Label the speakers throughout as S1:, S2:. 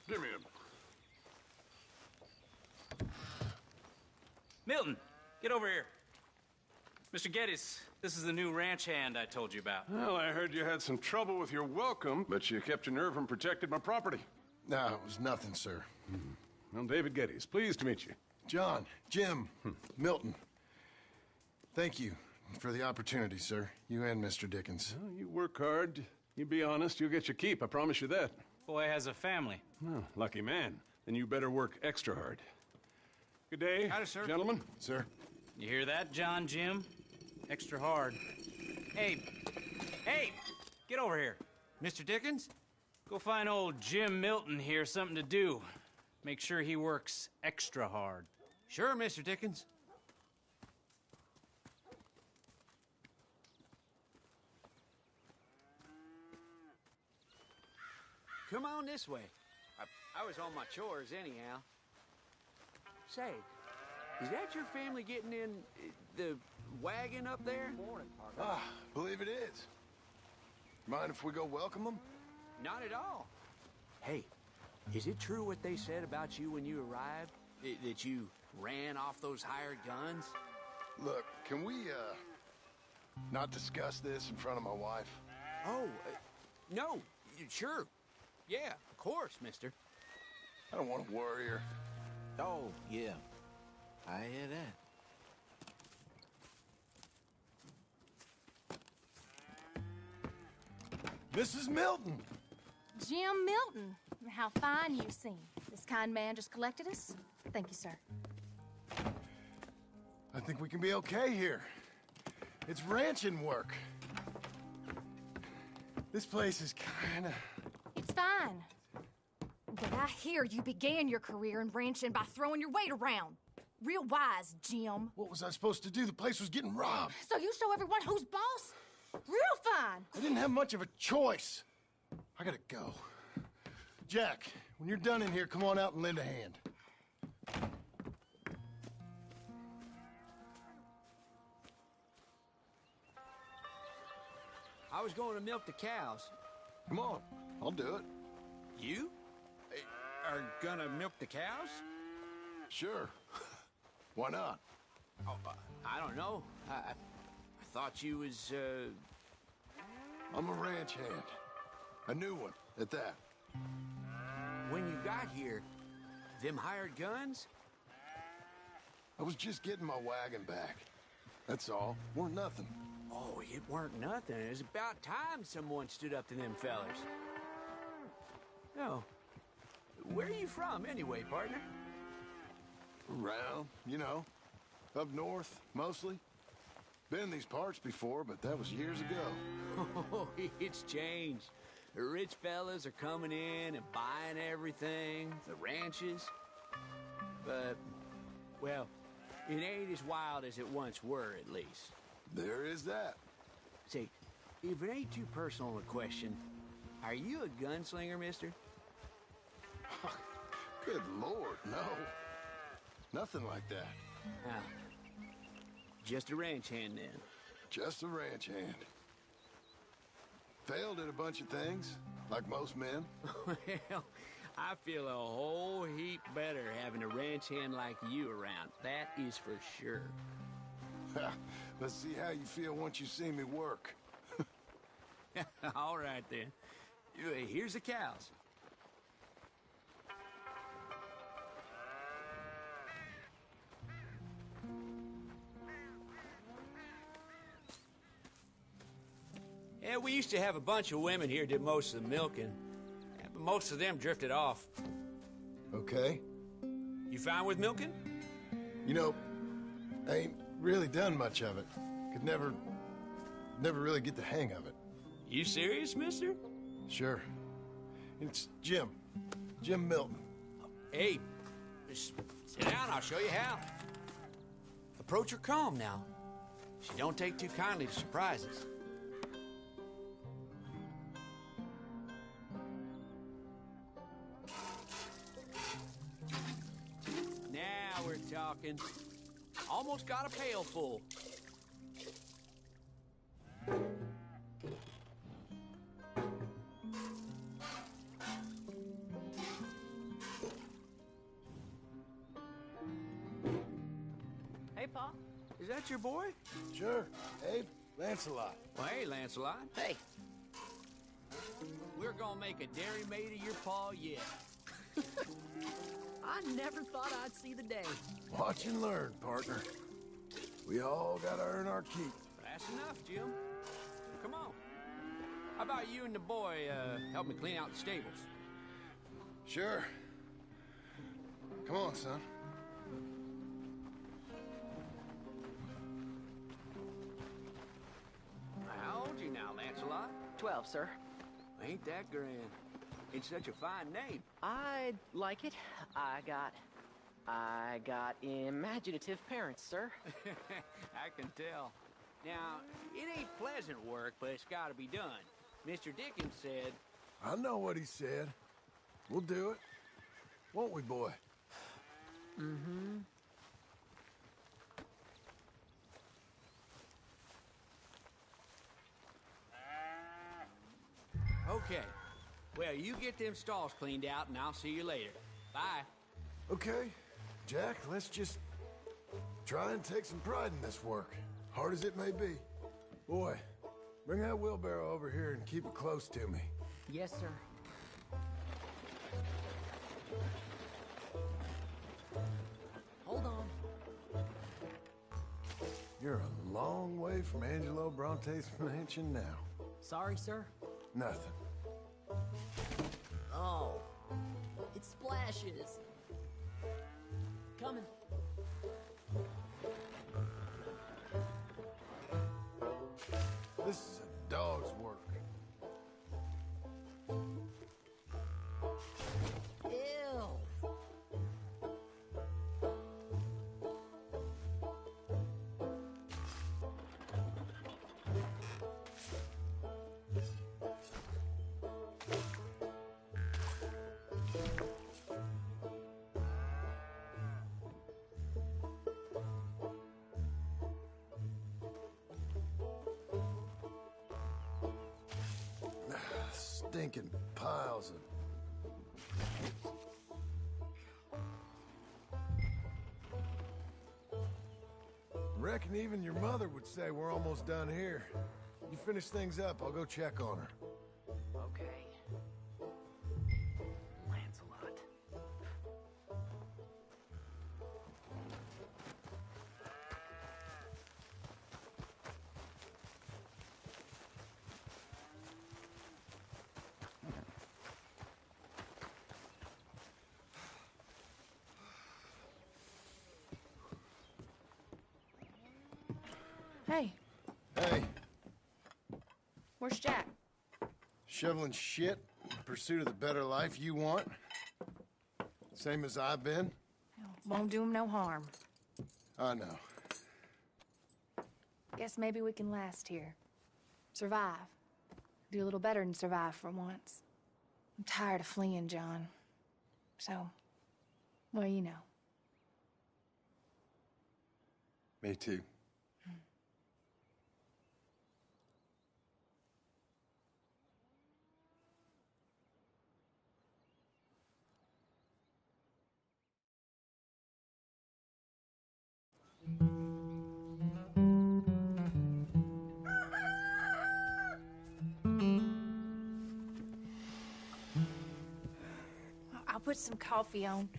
S1: Give me him.
S2: Milton, get over here. Mr. Geddes, this is the new ranch hand I told you about.
S1: Well, I heard you had some trouble with your welcome, but you kept your nerve and protected my property.
S3: No, it was nothing, sir.
S1: I'm David Geddes. Pleased to meet you.
S3: John, Jim, Milton. Thank you for the opportunity, sir. You and Mr. Dickens.
S1: Well, you work hard. You be honest, you'll get your keep. I promise you that.
S2: Boy has a family.
S1: Oh, lucky man. Then you better work extra hard. Good day,
S2: Howdy, sir.
S1: gentlemen.
S3: Sir?
S2: You hear that, John, Jim? Extra hard. Hey, get over here.
S4: Mr. Dickens?
S2: Go find old Jim Milton here something to do. Make sure he works extra hard.
S4: Sure, Mr. Dickens. Come on this way. I was on my chores anyhow. Say, is that your family getting in the wagon up there?
S3: Ah, believe it is. Mind if we go welcome them?
S4: Not at all. Hey, is it true what they said about you when you arrived? That you ran off those hired guns?
S3: Look, can we, not discuss this in front of my wife?
S4: Oh, no, sure. Yeah, of course, mister.
S3: I don't want to worry her.
S5: Oh, yeah. I hear that.
S3: Mrs. Milton!
S6: Jim Milton. How fine you seem. This kind man just collected us. Thank you, sir.
S3: I think we can be okay here. It's ranching work. This place is kinda...
S6: It's fine. But I hear you began your career in ranching by throwing your weight around. Real wise, Jim.
S3: What was I supposed to do? The place was getting robbed.
S6: So you show everyone who's boss? Real fine.
S3: I didn't have much of a choice. I gotta go. Jack, when you're done in here, come on out and lend a hand.
S4: I was going to milk the cows.
S3: Come on, I'll do it.
S4: You? Are gonna milk the cows?
S3: Sure. Why not?
S4: Oh, I don't know. I thought you was,
S3: I'm a ranch hand. A new one, at that.
S4: When you got here, them hired guns?
S3: I was just getting my wagon back. That's all. Weren't nothing.
S4: Oh, it weren't nothing. It was about time someone stood up to them fellers. Oh. Where are you from, anyway, partner?
S3: Around, you know. Up north, mostly. Been in these parts before, but that was years ago.
S4: Oh, it's changed. The rich fellas are coming in and buying everything, the ranches. But, well, it ain't as wild as it once were, at least.
S3: There is that.
S4: Say, if it ain't too personal a question, are you a gunslinger, mister?
S3: Good Lord, no. Nothing like that.
S4: Ah, just a ranch hand, then.
S3: Just a ranch hand. Failed at a bunch of things, like most men.
S4: Well, I feel a whole heap better having a ranch hand like you around. That is for sure.
S3: Let's see how you feel once you see me work.
S4: All right, then. Here's the cows. Yeah, we used to have a bunch of women here did most of the milking. Yeah, but most of them drifted off.
S3: Okay.
S4: You fine with milking?
S3: You know, I ain't really done much of it. Could never really get the hang of it.
S4: You serious, mister?
S3: Sure. It's Jim. Jim Milton.
S4: Hey, just sit down, I'll show you how. Approach her calm now. She don't take too kindly to surprises. Now we're talking. Almost got a pail full.
S7: Grandpa.
S4: Is that your boy?
S3: Sure. Abe, Lancelot.
S4: Well, hey, Lancelot.
S7: Hey.
S4: We're gonna make a dairy maid of your paw yet.
S7: I never thought I'd see the day.
S3: Watch and learn, partner. We all gotta earn our keep.
S4: That's enough, Jim. Come on. How about you and the boy, help me clean out the stables?
S3: Sure. Come on, son.
S4: How old you now, Lancelot?
S7: 12, sir.
S4: Ain't that grand? It's such a fine name.
S7: I like it. I got imaginative parents, sir.
S4: I can tell. Now, it ain't pleasant work, but it's gotta be done. Mr. Dickens said...
S3: I know what he said. We'll do it. Won't we, boy?
S7: Mm-hmm.
S4: Okay. Well, you get them stalls cleaned out, and I'll see you later. Bye.
S3: Okay. Jack, let's just try and take some pride in this work, hard as it may be. Boy, bring that wheelbarrow over here and keep it close to me.
S7: Yes, sir. Hold on.
S3: You're a long way from Angelo Bronte's mansion now.
S7: Sorry, sir.
S3: Nothing.
S7: Oh, it splashes. Coming.
S3: This is a dog's work.
S7: Ew.
S3: Stinking piles of... Reckon even your mother would say we're almost done here. You finish things up, I'll go check on her.
S7: Okay. Lancelot.
S6: Hey,
S3: Hey,
S6: where's Jack?
S3: shoveling shit in pursuit of the better life you want? Same as I've been?
S6: Won't do him no harm.
S3: I know.
S6: Guess maybe we can last here. Survive. Do a little better than survive for once. I'm tired of fleeing, John. So, well, you know.
S3: Me too.
S6: I'll put some coffee on.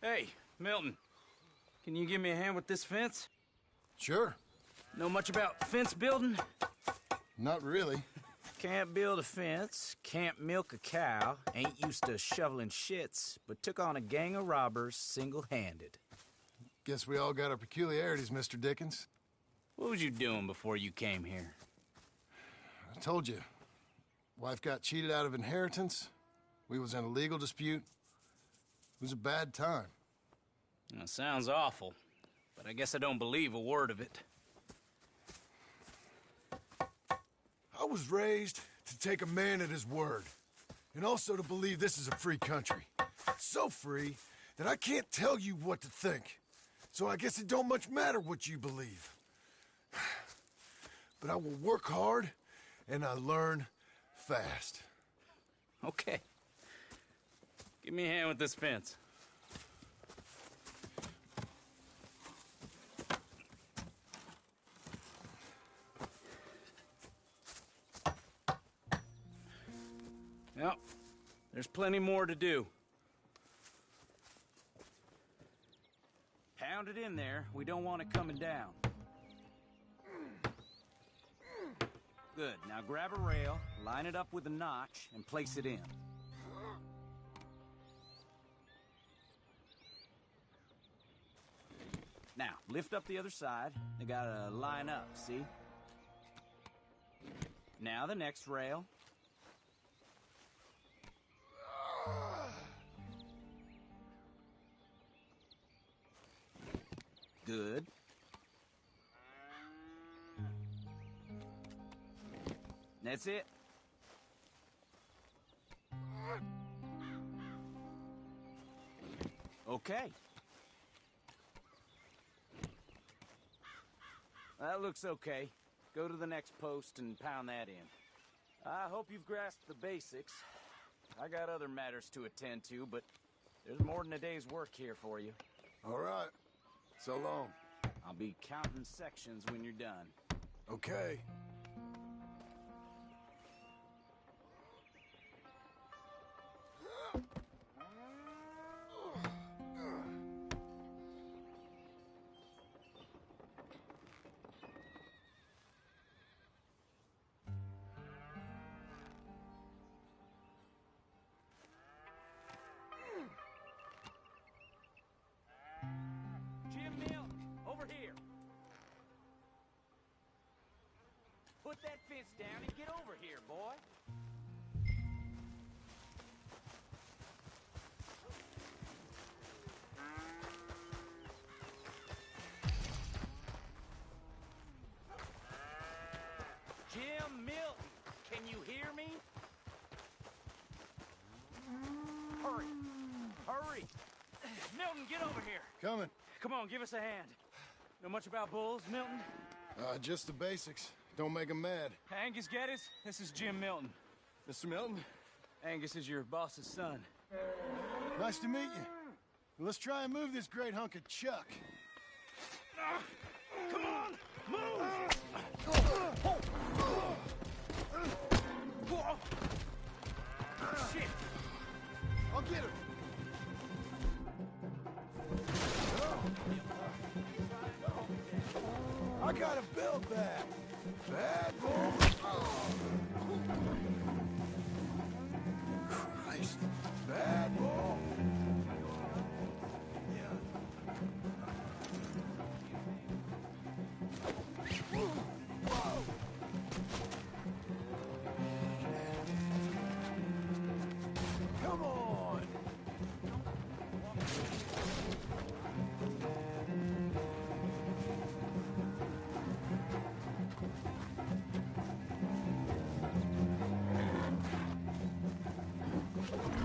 S2: Hey, Milton. Can you give me a hand with this fence?
S3: Sure.
S2: Know much about fence building?
S3: Not really.
S2: Can't build a fence, can't milk a cow, ain't used to shoveling shits, but took on a gang of robbers single-handed.
S3: Guess we all got our peculiarities, Mr. Dickens.
S2: What was you doing before you came here?
S3: I told you. Wife got cheated out of inheritance. We was in a legal dispute. It was a bad time.
S2: That sounds awful, but I guess I don't believe a word of it.
S3: I was raised to take a man at his word, and also to believe this is a free country. So free that I can't tell you what to think. So I guess it don't much matter what you believe. But I will work hard, and I learn fast.
S2: Okay. Give me a hand with this fence. Yep, there's plenty more to do. Pound it in there. We don't want it coming down. Good. Now grab a rail, line it up with a notch, and place it in. Now, lift up the other side. They gotta line up, see? Now the next rail. Good. That's it. Okay. That looks okay. Go to the next post and pound that in. I hope you've grasped the basics. I got other matters to attend to, but there's more than a day's work here for you.
S3: All right. So long.
S2: I'll be counting sections when you're done.
S3: Okay.
S2: Put that fence down and get over here, boy. Jim Milton, can you hear me? Hurry. Hurry. Milton, get over here.
S3: Coming.
S2: Come on, give us a hand. Know much about bulls, Milton?
S3: Just the basics. Don't make them mad.
S2: Angus Geddes, this is Jim Milton.
S3: Mr. Milton?
S2: Angus is your boss's son.
S3: Nice to meet you. Let's try and move this great hunk of chuck.
S2: Come on, move! Shit!
S3: I'll get him. I got a bill back. Bad boy. Christ. Bad boy. Whoa. Come on.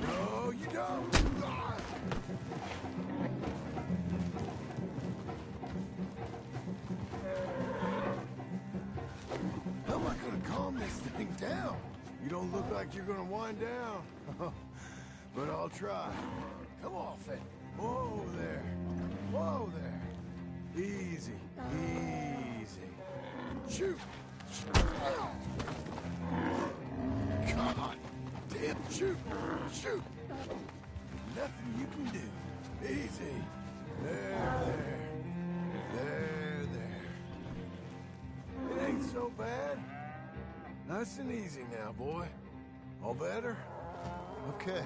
S3: No, you don't. How am I gonna calm this thing down? You don't look like you're gonna wind down. But I'll try. Come off it. Whoa there. Whoa there. Easy. Easy. Shoot. God. Damn, shoot. Shoot. Nothing you can do. Easy. There. It ain't so bad. Nice and easy now, boy. All better? Okay.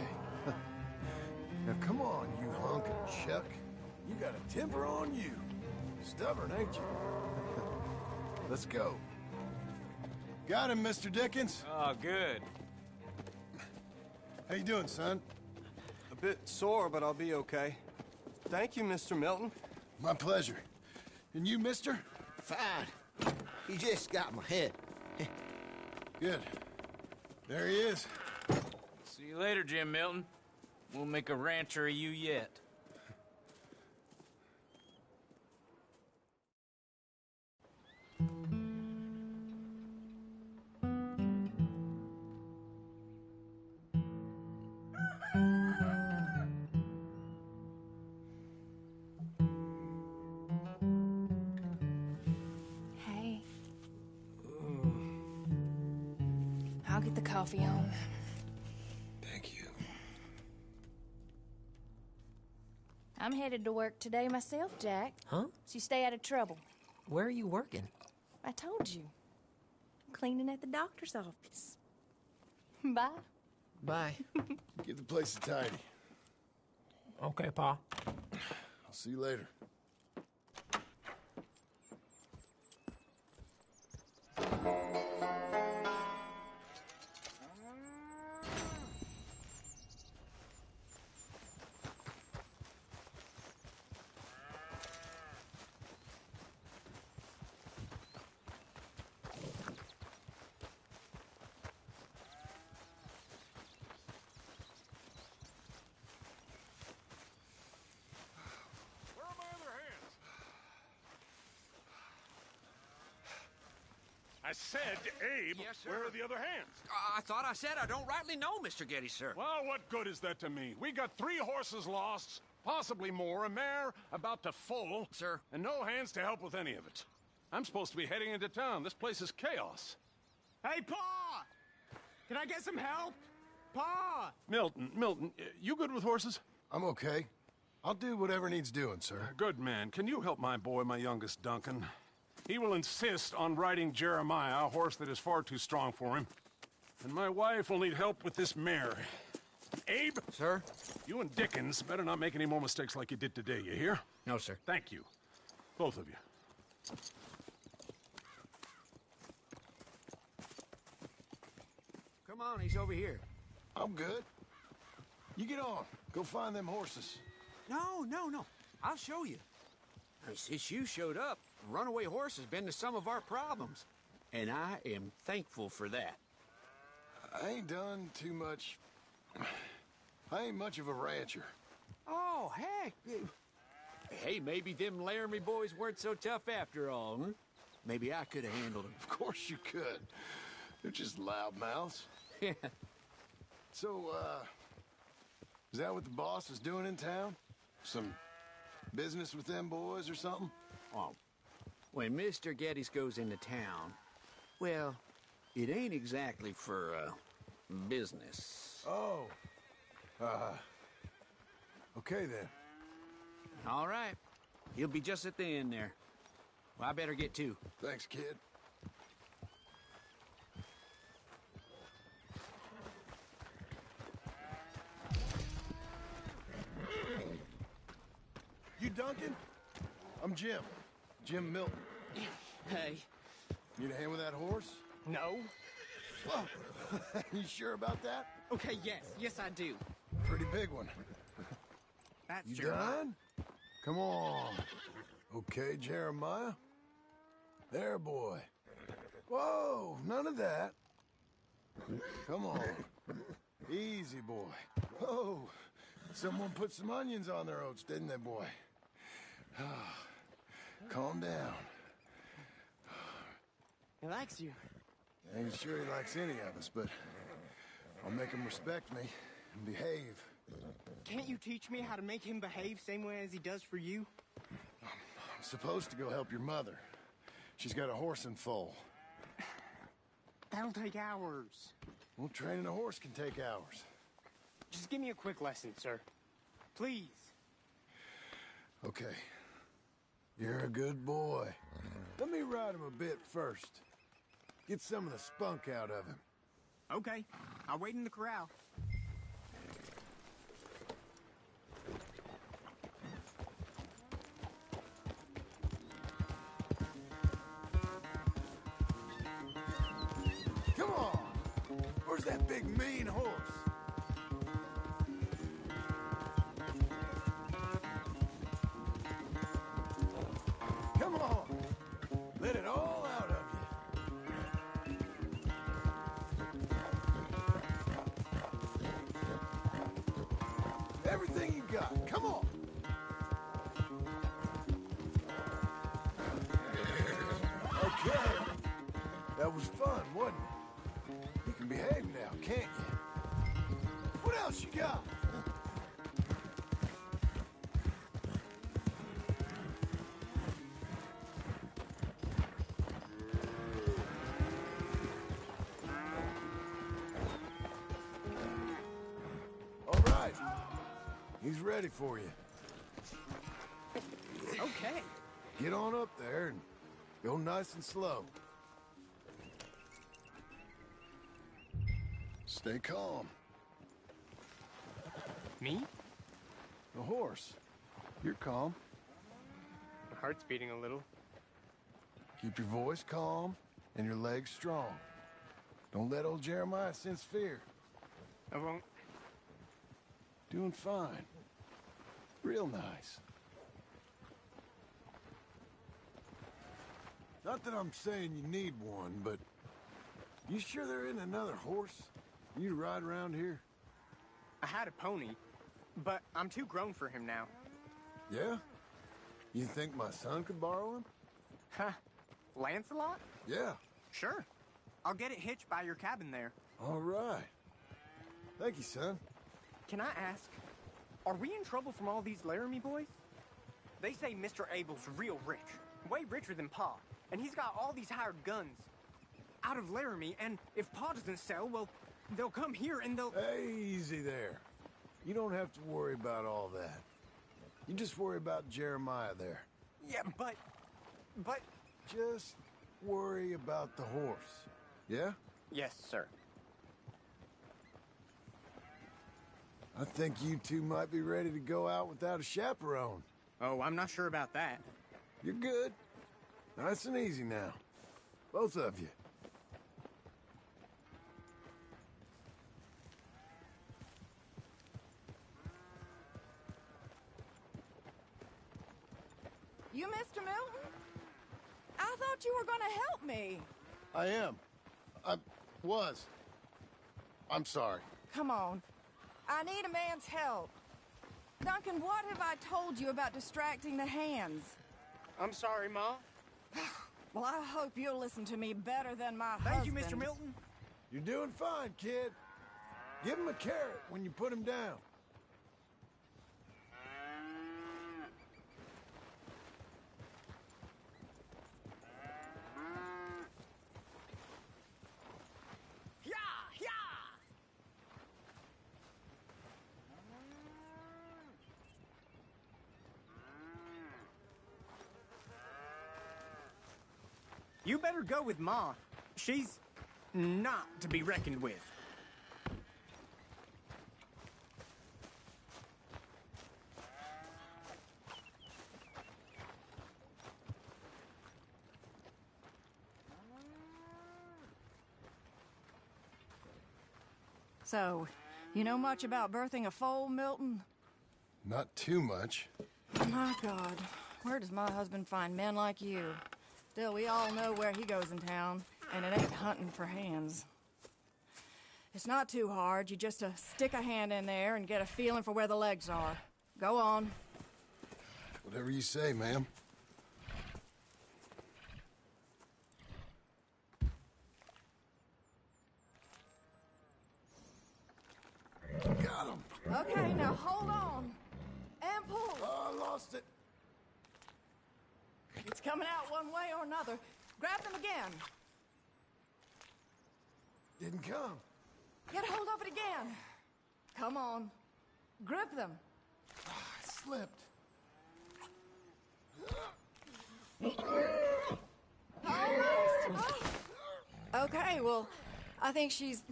S3: Now come on, you hunk of chuck. You got a temper on you. Stubborn, ain't you? Let's go. Got him, Mr. Dickens.
S2: Oh, good.
S3: How you doing, son?
S2: A
S8: bit sore, but I'll be okay. Thank you, Mr. Milton.
S3: My pleasure. And you, mister?
S5: Fine. He just got my head.
S3: Good. There he is.
S2: See you later, Jim Milton. We'll make a rancher of you yet.
S6: Hey. I'll get the coffee on.
S3: Thank you.
S6: I'm headed to work today myself, Jack.
S7: Huh?
S6: So you stay out of trouble.
S7: Where are you working?
S6: I told you. Cleaning at the doctor's office. Bye.
S7: Bye.
S3: Give the place a tidy.
S7: Okay, Pa.
S3: I'll see you later.
S1: Where are my other hands? I said, Abe,
S4: Yes, sir.
S1: where are the other hands?
S4: I thought I said I don't rightly know, Mr. Getty, sir.
S1: Well, what good is that to me? We got 3 horses lost, possibly more, a mare about to foal.
S4: Sir.
S1: And no hands to help with any of it. I'm supposed to be heading into town. This place is chaos.
S8: Hey, Pa! Can I get some help? Pa!
S1: Milton, you good with horses?
S3: I'm okay. I'll do whatever needs doing, sir.
S1: Good man. Can you help my boy, my youngest Duncan? He will insist on riding Jeremiah, a horse that is far too strong for him. And my wife will need help with this mare. Abe?
S4: Sir?
S1: You and Dickens better not make any more mistakes like you did today, you hear?
S4: No, sir.
S1: Thank you. Both of you.
S4: Come on, he's over here.
S3: I'm good. You get on. Go find them horses.
S4: No. I'll show you. Since you showed up, runaway horse has been to some of our problems. And I am thankful for that.
S3: I ain't done too much. I ain't much of a rancher.
S4: Oh, heck. Hey, maybe them Laramie boys weren't so tough after all, hmm? Maybe I could have handled them.
S3: Of course you could. They're just loudmouths.
S4: Yeah.
S3: So, is that what the boss is doing in town? Some business with them boys or something?
S4: Oh, when Mr. Geddes goes into town, well, it ain't exactly for, business.
S3: Oh. Okay then.
S4: All right. He'll be just at the end there. Well, I better get to.
S3: Thanks, kid. You Duncan? I'm Jim. Jim Milton.
S8: Hey.
S3: Need a hand with that horse?
S8: No?
S3: Whoa. You sure about that?
S8: Okay, yes, I do.
S3: Pretty big one.
S8: That's
S3: You
S8: true.
S3: done? Come on. Okay, Jeremiah. There, boy. Whoa, none of that. Come on. Easy, boy. Oh, someone put some onions on their oats, didn't they, boy? Calm down.
S8: He likes you.
S3: I ain't sure he likes any of us, but I'll make him respect me and behave.
S8: Can't you teach me how to make him behave same way as he does for you?
S3: I'm supposed to go help your mother. She's got a horse in foal.
S8: That'll take hours.
S3: Well, training a horse can take hours.
S8: Just give me a quick lesson, sir. Please.
S3: Okay. You're a good boy. Let me ride him a bit first. Get some of the spunk out of him.
S8: Okay. I'll wait in the corral.
S3: Come on! Where's that big, mean horse? can behave now, can't you? What else you got? All right. He's ready for you.
S8: Okay.
S3: Get on up there and go nice and slow. Stay calm.
S8: Me?
S3: The horse. You're calm.
S8: My heart's beating a little.
S3: Keep your voice calm and your legs strong. Don't let old Jeremiah sense fear.
S8: I won't.
S3: Doing fine. Real nice. Not that I'm saying you need one, but you sure there isn't another horse you ride around here?
S8: I had a pony, but I'm too grown for him now.
S3: Yeah? You think my son could borrow him?
S8: Huh. Lancelot?
S3: Yeah.
S8: Sure. I'll get it hitched by your cabin there.
S3: All right. Thank you, son.
S8: Can I ask, are we in trouble from all these Laramie boys? They say Mr. Abel's real rich, way richer than Pa, and he's got all these hired guns out of Laramie, and if Pa doesn't sell, well, they'll come here and they'll...
S3: Hey, easy there. You don't have to worry about all that. You just worry about Jeremiah there.
S8: Yeah, but...
S3: Just worry about the horse. Yeah?
S8: Yes, sir.
S3: I think you two might be ready to go out without a chaperone.
S8: Oh, I'm not sure about that.
S3: You're good. Nice and easy now. Both of you.
S9: You Mr. Milton? I thought you were gonna help me.
S3: I am. I'm sorry.
S9: Come on. I need a man's help. Duncan, what have I told you about distracting the hands?
S8: I'm sorry, Ma.
S9: Well, I hope you'll listen to me better than my
S8: Thank you,
S9: husband.
S8: Mr. Milton.
S3: You're doing fine, kid. Give him a carrot when you put him down.
S8: You better go with Ma. She's not to be reckoned with.
S9: So, you know much about birthing a foal, Milton?
S3: Not too much.
S9: My God, where does my husband find men like you? Still, we all know where he goes in town, and it ain't hunting for hands. It's not too hard. You just stick a hand in there and get a feeling for where the legs are. Go on.
S3: Whatever you say, ma'am. Got him.
S9: Okay, now hold on. And pull.
S3: Oh, I lost it.
S9: It's coming out one way or another. Grab them again.
S3: Didn't come.
S9: Get hold of it again. Come on. Grip them.
S3: I slipped.
S9: Almost. Oh. Okay, well, I think she's...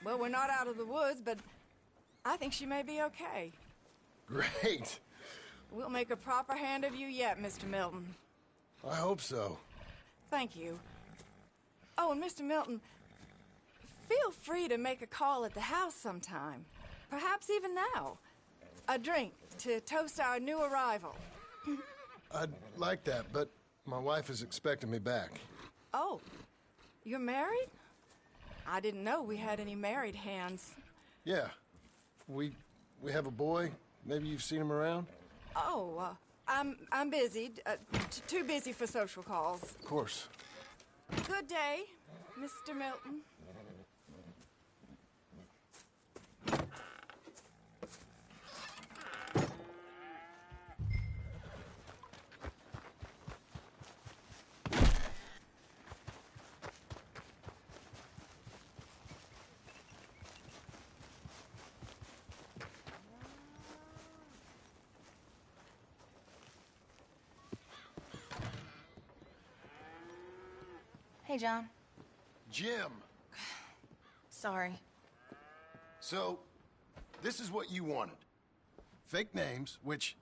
S9: Well, we're not out of the woods, but I think she may be okay.
S3: Great.
S9: We'll make a proper hand of you yet, Mr. Milton.
S3: I hope so.
S9: Thank you. Oh, and Mr. Milton, feel free to make a call at the house sometime. Perhaps even now. A drink to toast our new arrival.
S3: I'd like that, but my wife is expecting me back.
S9: Oh, you're married? I didn't know we had any married hands.
S3: Yeah. We have a boy. Maybe you've seen him around?
S9: Oh, I'm busy. Too busy for social calls.
S3: Of course.
S9: Good day, Mr. Milton.
S6: Hey, John.
S3: Jim.
S6: Sorry.
S3: So, this is what you wanted. Fake names, which,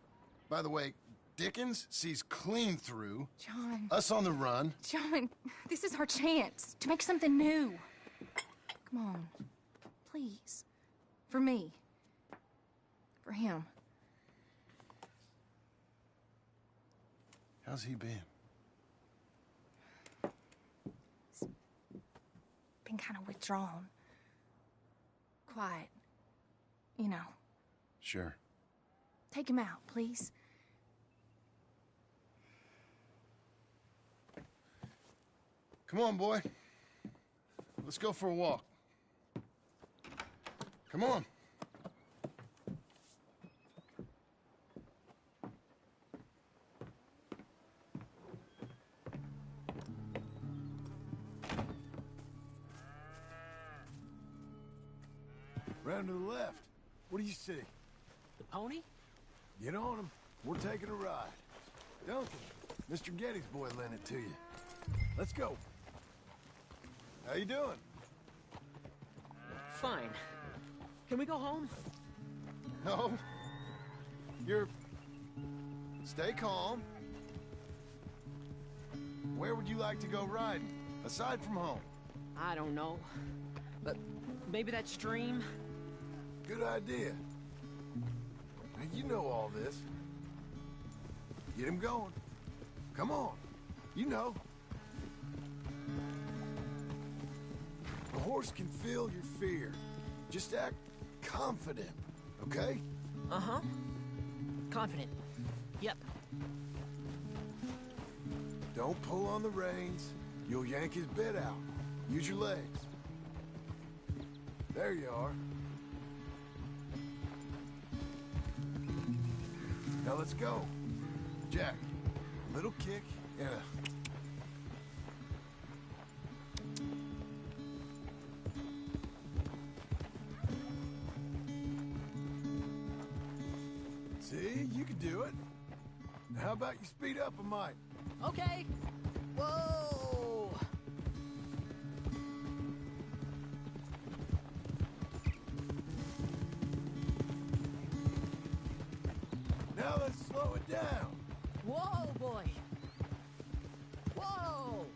S3: by the way, Dickens sees clean through.
S6: John.
S3: Us on the run.
S6: John, this is our chance to make something new. Come on. Please. For me. For him.
S3: How's he been?
S6: He's been kind of withdrawn. Quiet. You know.
S3: Sure.
S6: Take him out, please.
S3: Come on, boy. Let's go for a walk. Come on. Round to the left. What do you see?
S7: The pony?
S3: Get on him. We're taking a ride. Duncan, Mr. Getty's boy lent it to you. Let's go. How you doing?
S7: Fine. Can we go home?
S3: No. You're... Stay calm. Where would you like to go riding, aside from home?
S7: I don't know. But maybe that stream?
S3: Good idea. Now, you know all this. Get him going. Come on. You know. The horse can feel your fear. Just act confident, okay?
S7: Uh-huh. Confident. Yep.
S3: Don't pull on the reins. You'll yank his bit out. Use your legs. There you are. Now let's go. Jack, a little kick and a... See, you can do it. Now how about you speed up a mite?
S7: Okay. Whoa!
S3: Now let's slow it down.
S7: Whoa, boy! Whoa!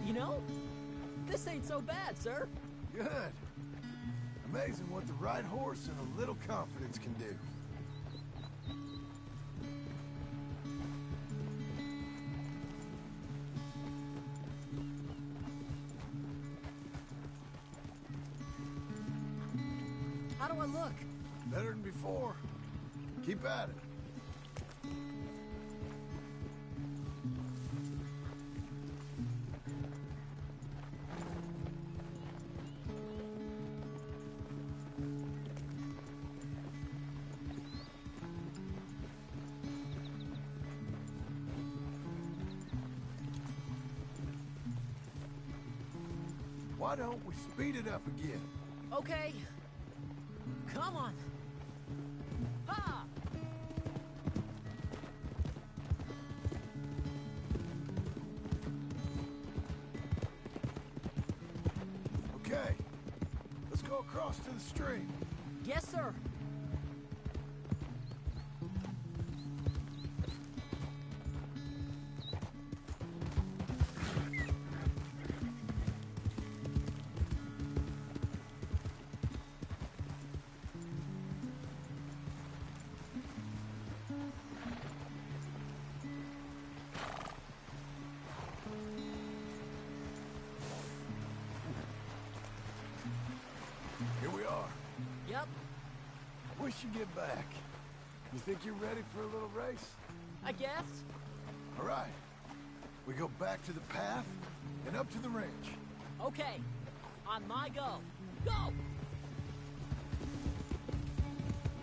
S7: You know, this ain't so bad, sir.
S3: Good. Amazing what the right horse and a little confidence can do.
S7: How do I look?
S3: Better than before. Keep at it. Why don't we speed it up again?
S7: Okay. Come on. Ha!
S3: Okay. Let's go across to the stream.
S7: Yes, sir.
S3: Here we are.
S7: Yep.
S3: Wish you get back. You think you're ready for a little race?
S7: I guess.
S3: All right. We go back to the path and up to the ranch.
S7: Okay. On my go. Go!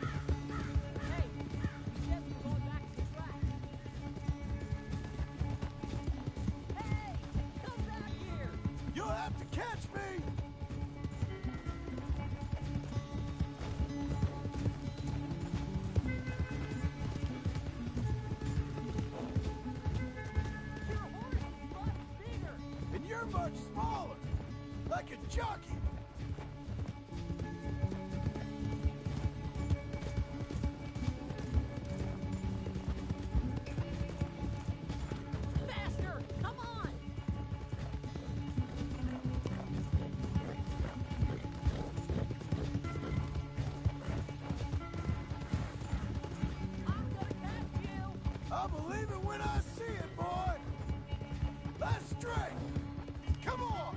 S7: Hey, get
S3: catch me! And you're much smaller, like a jockey.
S7: Faster! Come on! I'm gonna catch you!
S3: I'll believe it when I see it, boy! That's straight! Come on!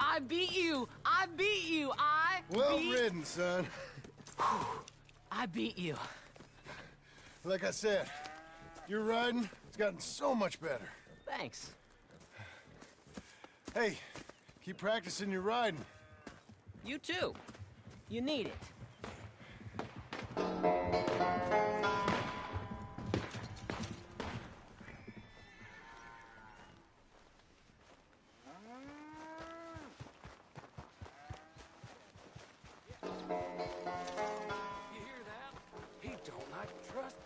S7: I beat you! I beat you!
S3: Well ridden, son.
S7: I beat you.
S3: Like I said, your riding has gotten so much better.
S7: Thanks.
S3: Hey, keep practicing your riding.
S7: You too. You need it.
S1: You hear that? He don't like trust.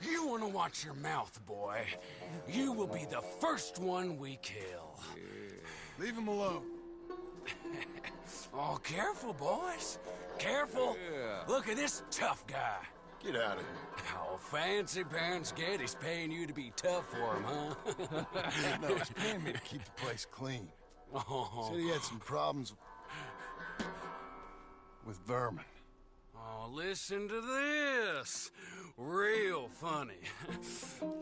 S1: You want to watch your mouth, boy. You will be the first one we kill.
S3: Leave him alone.
S1: Oh, careful, boys. Careful. Look at this tough guy.
S3: Get out of here.
S1: Oh, fancy pants Getty's paying you to be tough for him, huh?
S3: No, he's paying me to keep the place clean.
S1: Oh.
S3: Said he had some problems with vermin.
S1: Oh, listen to this. Real funny.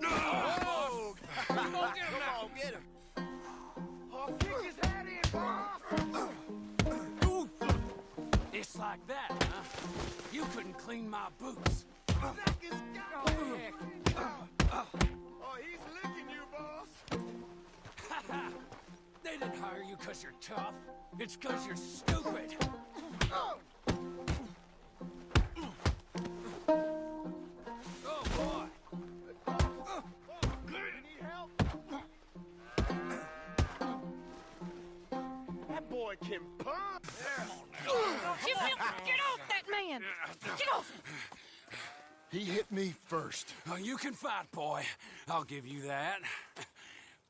S3: Oh!
S5: Come on, get him!
S3: I'll kick his head in, boss!
S1: It's like that, huh? You couldn't clean my boots.
S3: Oh, he's licking you, boss!
S1: They didn't hire you because you're tough. It's because you're stupid.
S3: Oh!
S1: Oh, boy.
S3: Need help? That boy can pump!
S6: Get off that man! Get off!
S3: He hit me first.
S1: Oh, you can fight, boy. I'll give you that.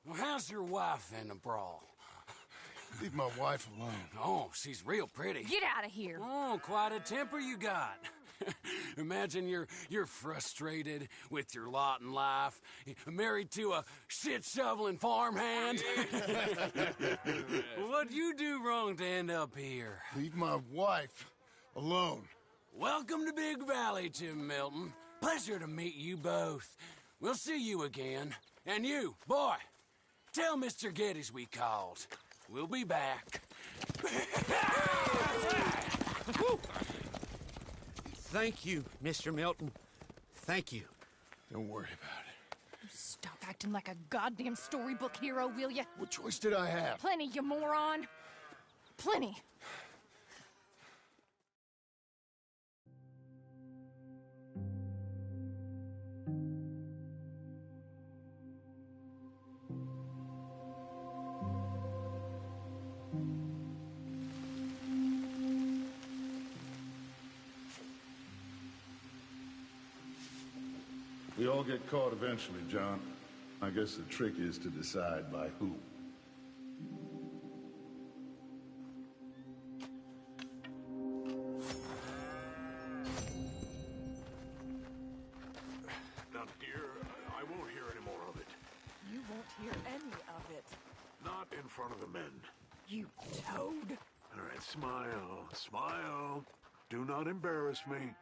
S1: Well, how's your wife in the brawl?
S3: Leave my wife alone.
S1: Oh, she's real pretty.
S6: Get out of here!
S1: Oh, quite a temper you got. Imagine you're frustrated with your lot in life, married to a shit-shoveling farmhand. What'd you do wrong to end up here?
S3: Leave my wife alone.
S1: Welcome to Big Valley, Jim Milton. Pleasure to meet you both. We'll see you again. And you, boy, tell Mr. Geddes we called. We'll be back.
S4: Thank you, Mr. Milton. Thank you.
S3: Don't worry about it.
S6: Stop acting like a goddamn storybook hero, will ya?
S3: What choice did I have?
S6: Plenty, you moron. Plenty.
S10: We all get caught eventually, John. I guess the trick is to decide by who.
S1: Not here. I won't hear any more of it.
S9: You won't hear any of it.
S1: Not in front of the men.
S9: You toad.
S1: All right, smile. Smile. Do not embarrass me.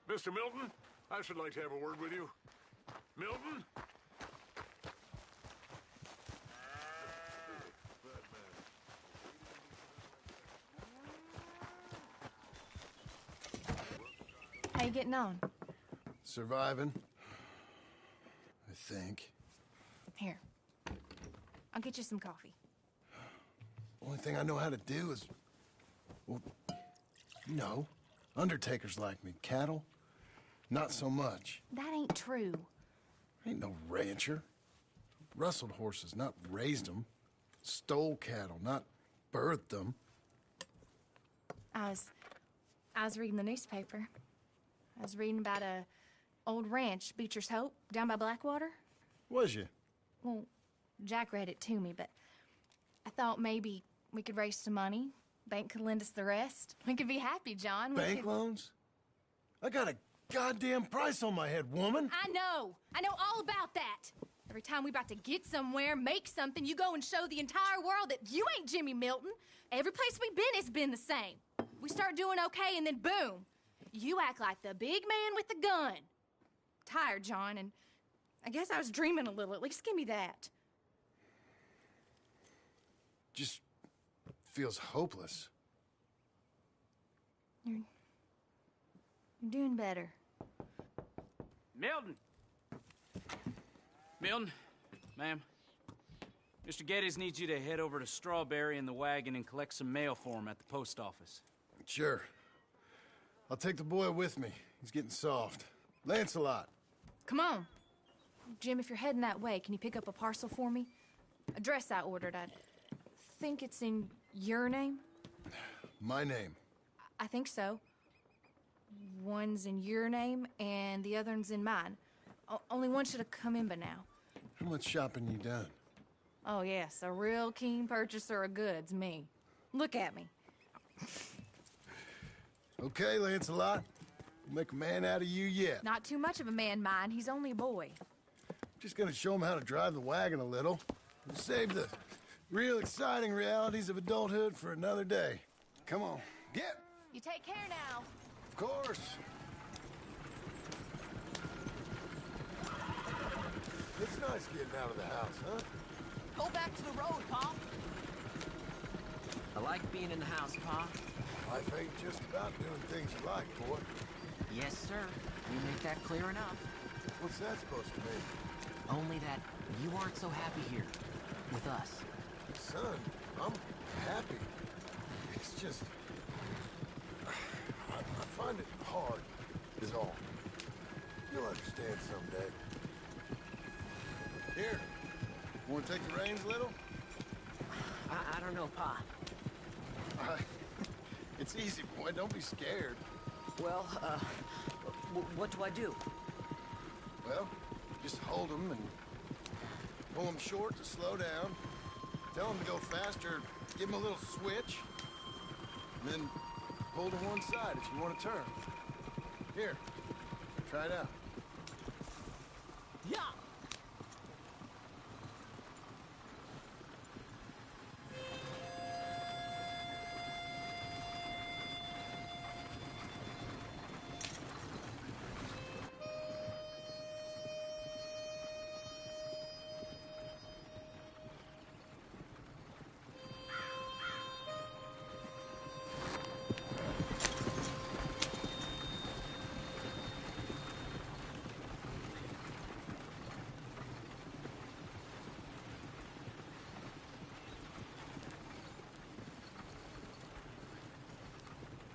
S1: Mr. Milton, I should like to have a word with you. Milton?
S6: How you getting on?
S3: Surviving. I think.
S6: Here. I'll get you some coffee.
S3: Only thing I know how to do is... Well, you know, undertakers like me. Cattle, not so much.
S6: That ain't true.
S3: I ain't no rancher. Rustled horses, not raised them. Stole cattle, not birthed them.
S6: I was reading the newspaper. I was reading about a old ranch, Beecher's Hope, down by Blackwater.
S3: Was you?
S6: Well, Jack read it to me, but I thought maybe we could raise some money. Bank could lend us the rest. We could be happy, John.
S3: Bank loans? I got a goddamn price on my head, woman.
S6: I know all about that. Every time we about to get somewhere, make something, you go and show the entire world that you ain't Jimmy Milton. Every place we've been, it's been the same. We start doing okay, and then boom, you act like the big man with the gun. Tired, John, and I guess I was dreaming a little. At least give me that.
S3: Just feels hopeless.
S6: You're doing better.
S2: Milton! Milton, ma'am. Mr. Geddes needs you to head over to Strawberry in the wagon and collect some mail for him at the post office.
S3: Sure. I'll take the boy with me. He's getting soft. Lancelot.
S6: Come on. Jim, if you're heading that way, can you pick up a parcel for me? A dress I ordered. I think it's in your name?
S3: My name.
S6: I think so. One's in your name, and the other one's in mine. Only one should have come in by now.
S3: How much shopping you done?
S6: Oh, yes, a real keen purchaser of goods, me. Look at me.
S3: Okay, Lancelot. We'll make a man out of you yet.
S6: Not too much of a man, mine. He's only a boy.
S3: Just gonna show him how to drive the wagon a little. We'll save the real exciting realities of adulthood for another day. Come on, get!
S6: You take care now.
S3: Of course. It's nice getting out of the house, huh?
S7: Go back to the road, Pa. I like being in the house, Pa.
S3: Life ain't just about doing things you like, boy.
S7: Yes, sir. You make that clear enough.
S3: What's that supposed to mean?
S7: Only that you aren't so happy here. With us.
S3: Son, I'm happy. It's just... I find it hard, is all. You'll understand someday. Here, want to take the reins a little?
S7: I don't know, Pa.
S3: It's easy, boy. Don't be scared.
S7: Well, what do I do?
S3: Well, just hold them and pull them short to slow down. Tell them to go faster. Give them a little switch. And then pull to one side if you want to turn. Here, try it out.
S7: Yeah!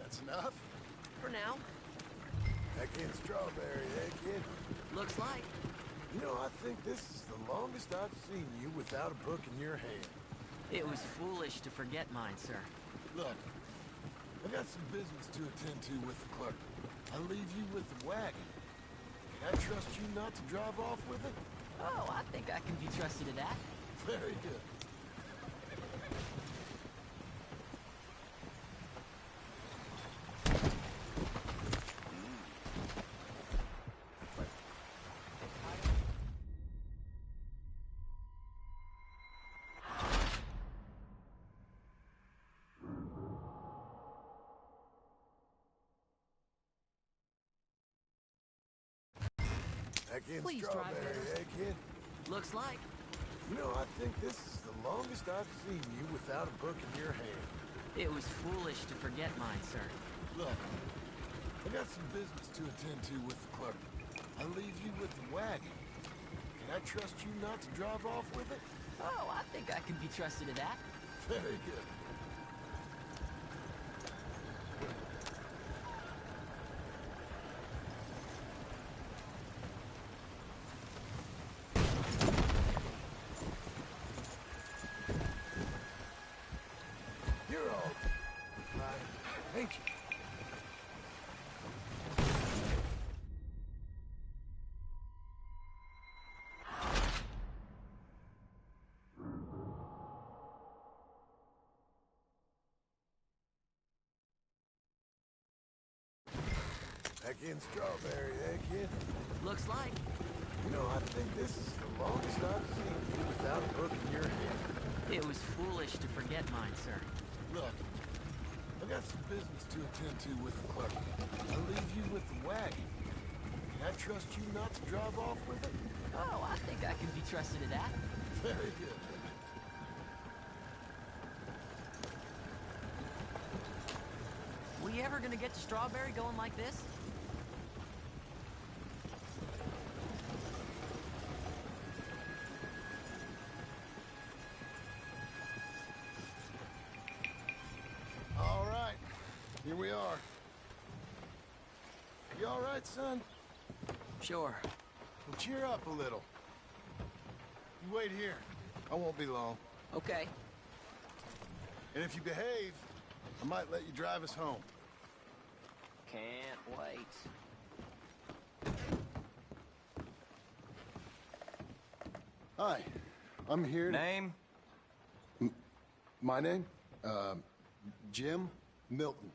S3: That's enough?
S7: For now.
S3: Heck in Strawberry, eh, kid?
S7: Looks like.
S3: You know, I think this is the longest I've seen you without a book in your hand.
S7: It was foolish to forget mine, sir.
S3: Look, I got some business to attend to with the clerk. I'll leave you with the wagon. Can I trust you not to drive off with it?
S7: Oh, I think I can be trusted to that.
S3: Very good. Again,
S7: Please
S3: Strawberry,
S7: drive
S3: eh, kid?
S7: Looks like.
S3: You know, I think this is the longest I've seen you without a book in your hand.
S7: It was foolish to forget mine, sir.
S3: Look, I got some business to attend to with the clerk. I'll leave you with the wagon. Can I trust you not to drive off with it?
S7: Oh, I think I can be trusted at that.
S3: Very good. You're all right. Thank you. Back in Strawberry, eh, kid?
S7: Looks like.
S3: You know, I think this is the longest I've seen you without a book in your hand.
S7: It was foolish to forget mine, sir.
S3: Look, I got some business to attend to with the clerk. I'll leave you with the wagon. Can I trust you not to drive off with it?
S7: Oh, I think I can be trusted at that.
S3: Very good.
S7: We ever gonna get to Strawberry going like this?
S3: All right, here we are. You all right, son?
S7: Sure.
S3: Well, cheer up a little. You wait here. I won't be long.
S7: Okay.
S3: And if you behave, I might let you drive us home.
S7: Can't wait.
S3: Hi, I'm here to...
S11: Name?
S3: My name? Jim Milton.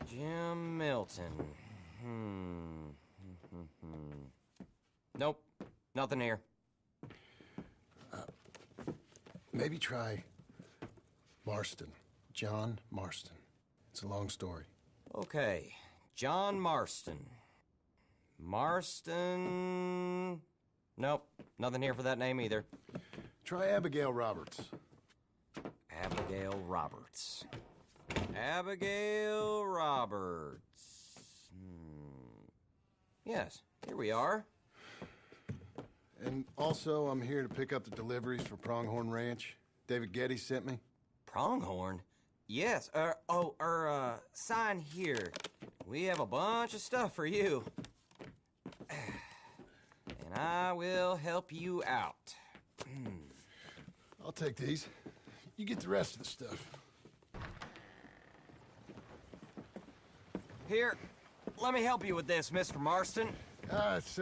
S11: Jim Milton. Nope, nothing here.
S3: Maybe try Marston. John Marston. It's a long story.
S11: Okay, John Marston. Marston... Nope, nothing here for that name either.
S3: Try Abigail Roberts.
S11: Abigail Roberts. Abigail Roberts. Yes, here we are.
S3: And also, I'm here to pick up the deliveries for Pronghorn Ranch. David Getty sent me.
S11: Pronghorn? Yes, sign here. We have a bunch of stuff for you. And I will help you out.
S3: I'll take these. You get the rest of the stuff.
S11: Here, let me help you with this, Mr. Marston.
S3: It's,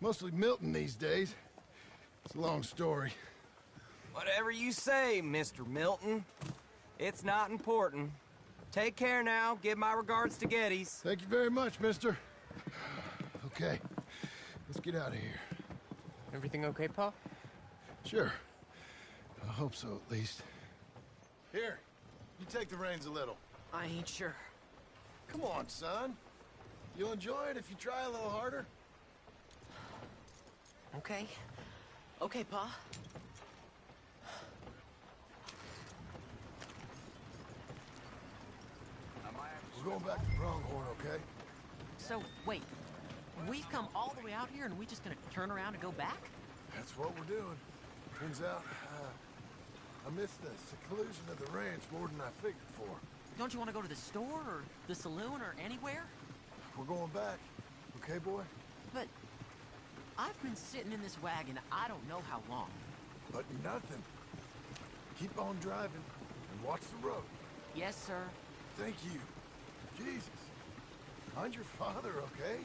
S3: mostly Milton these days. It's a long story.
S11: Whatever you say, Mr. Milton. It's not important. Take care now. Give my regards to Geddes.
S3: Thank you very much, mister. Okay, let's get out of here.
S8: Everything okay, Pa?
S3: Sure. I hope so, at least. Here, you take the reins a little.
S7: I ain't sure.
S3: Come on, son. You'll enjoy it if you try a little harder.
S7: Okay. Okay, Pa.
S3: We're going back to Pronghorn, okay?
S7: So, wait. We've come all the way out here and we just gonna turn around and go back?
S3: That's what we're doing. Turns out, I missed the seclusion of the ranch more than I figured for.
S7: Don't you want to go to the store or the saloon or anywhere?
S3: We're going back, okay, boy?
S7: But I've been sitting in this wagon I don't know how long.
S3: But nothing. Keep on driving and watch the road.
S7: Yes, sir.
S3: Thank you. Jesus. Mind your father, okay?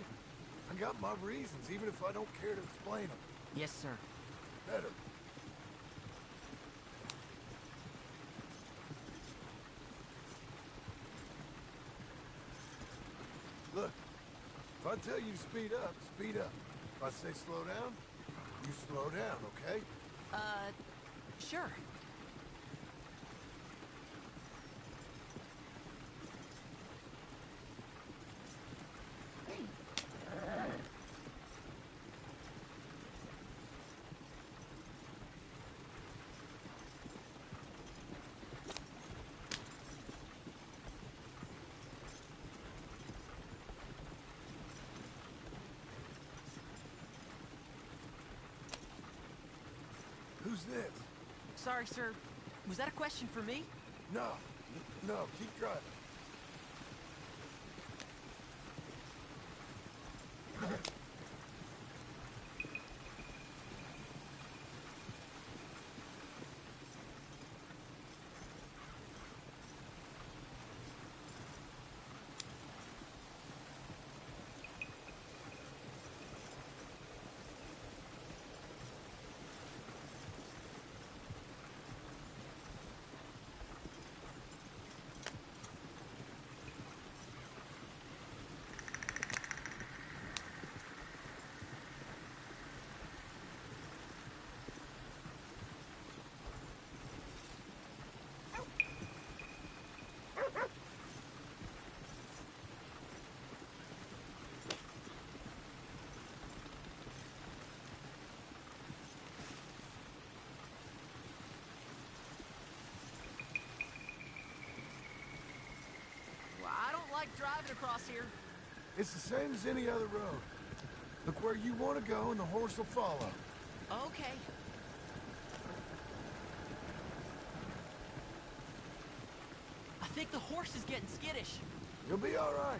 S3: I got my reasons, even if I don't care to explain them.
S7: Yes, sir.
S3: Better. Look, if I tell you to speed up, speed up. If I say slow down, you slow down, okay?
S7: Sure.
S3: Who's Who's this?
S7: Sorry, sir. Was that a question for me?
S3: No. No, keep driving.
S7: Well, I don't like driving across here.
S3: It's the same as any other road. Look where you want to go and the horse will follow.
S7: Okay. I think the horse is getting skittish.
S3: You'll be all right.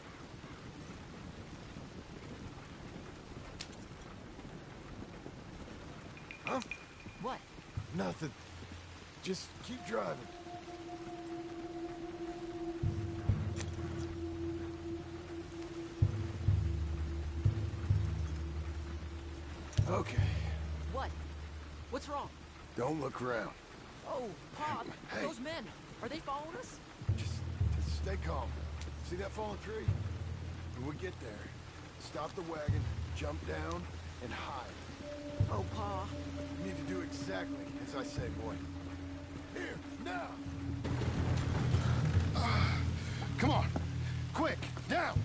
S3: Huh?
S7: What?
S3: Nothing. Just keep driving. Okay.
S7: What? What's wrong?
S3: Don't look around.
S7: Oh, Pop,
S3: Hey.
S7: those men, are they following us?
S3: Just stay calm. See that fallen tree? When we get there, stop the wagon, jump down, and hide.
S7: Oh, Pa.
S3: You need to do exactly as I say, boy. Here, now! Come on! Quick, down!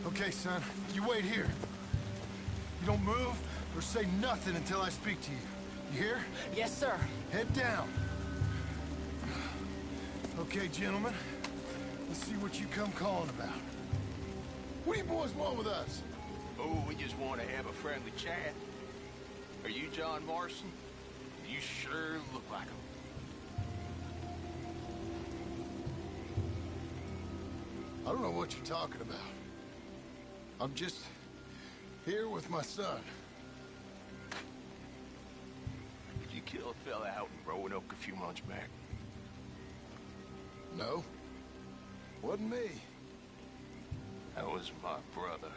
S3: Okay, son, you wait here. You don't move or say nothing until I speak to you. You hear?
S7: Yes, sir.
S3: Head down. Okay, gentlemen. Let's see what you come calling about. What do you boys want with us?
S5: Oh, we just want to have a friendly chat. Are you John Morrison? You sure look like him.
S3: I don't know what you're talking about. I'm just here with my son.
S5: Did you kill a fella out in Roanoke a few months back?
S3: No. Wasn't me.
S5: That was my brother.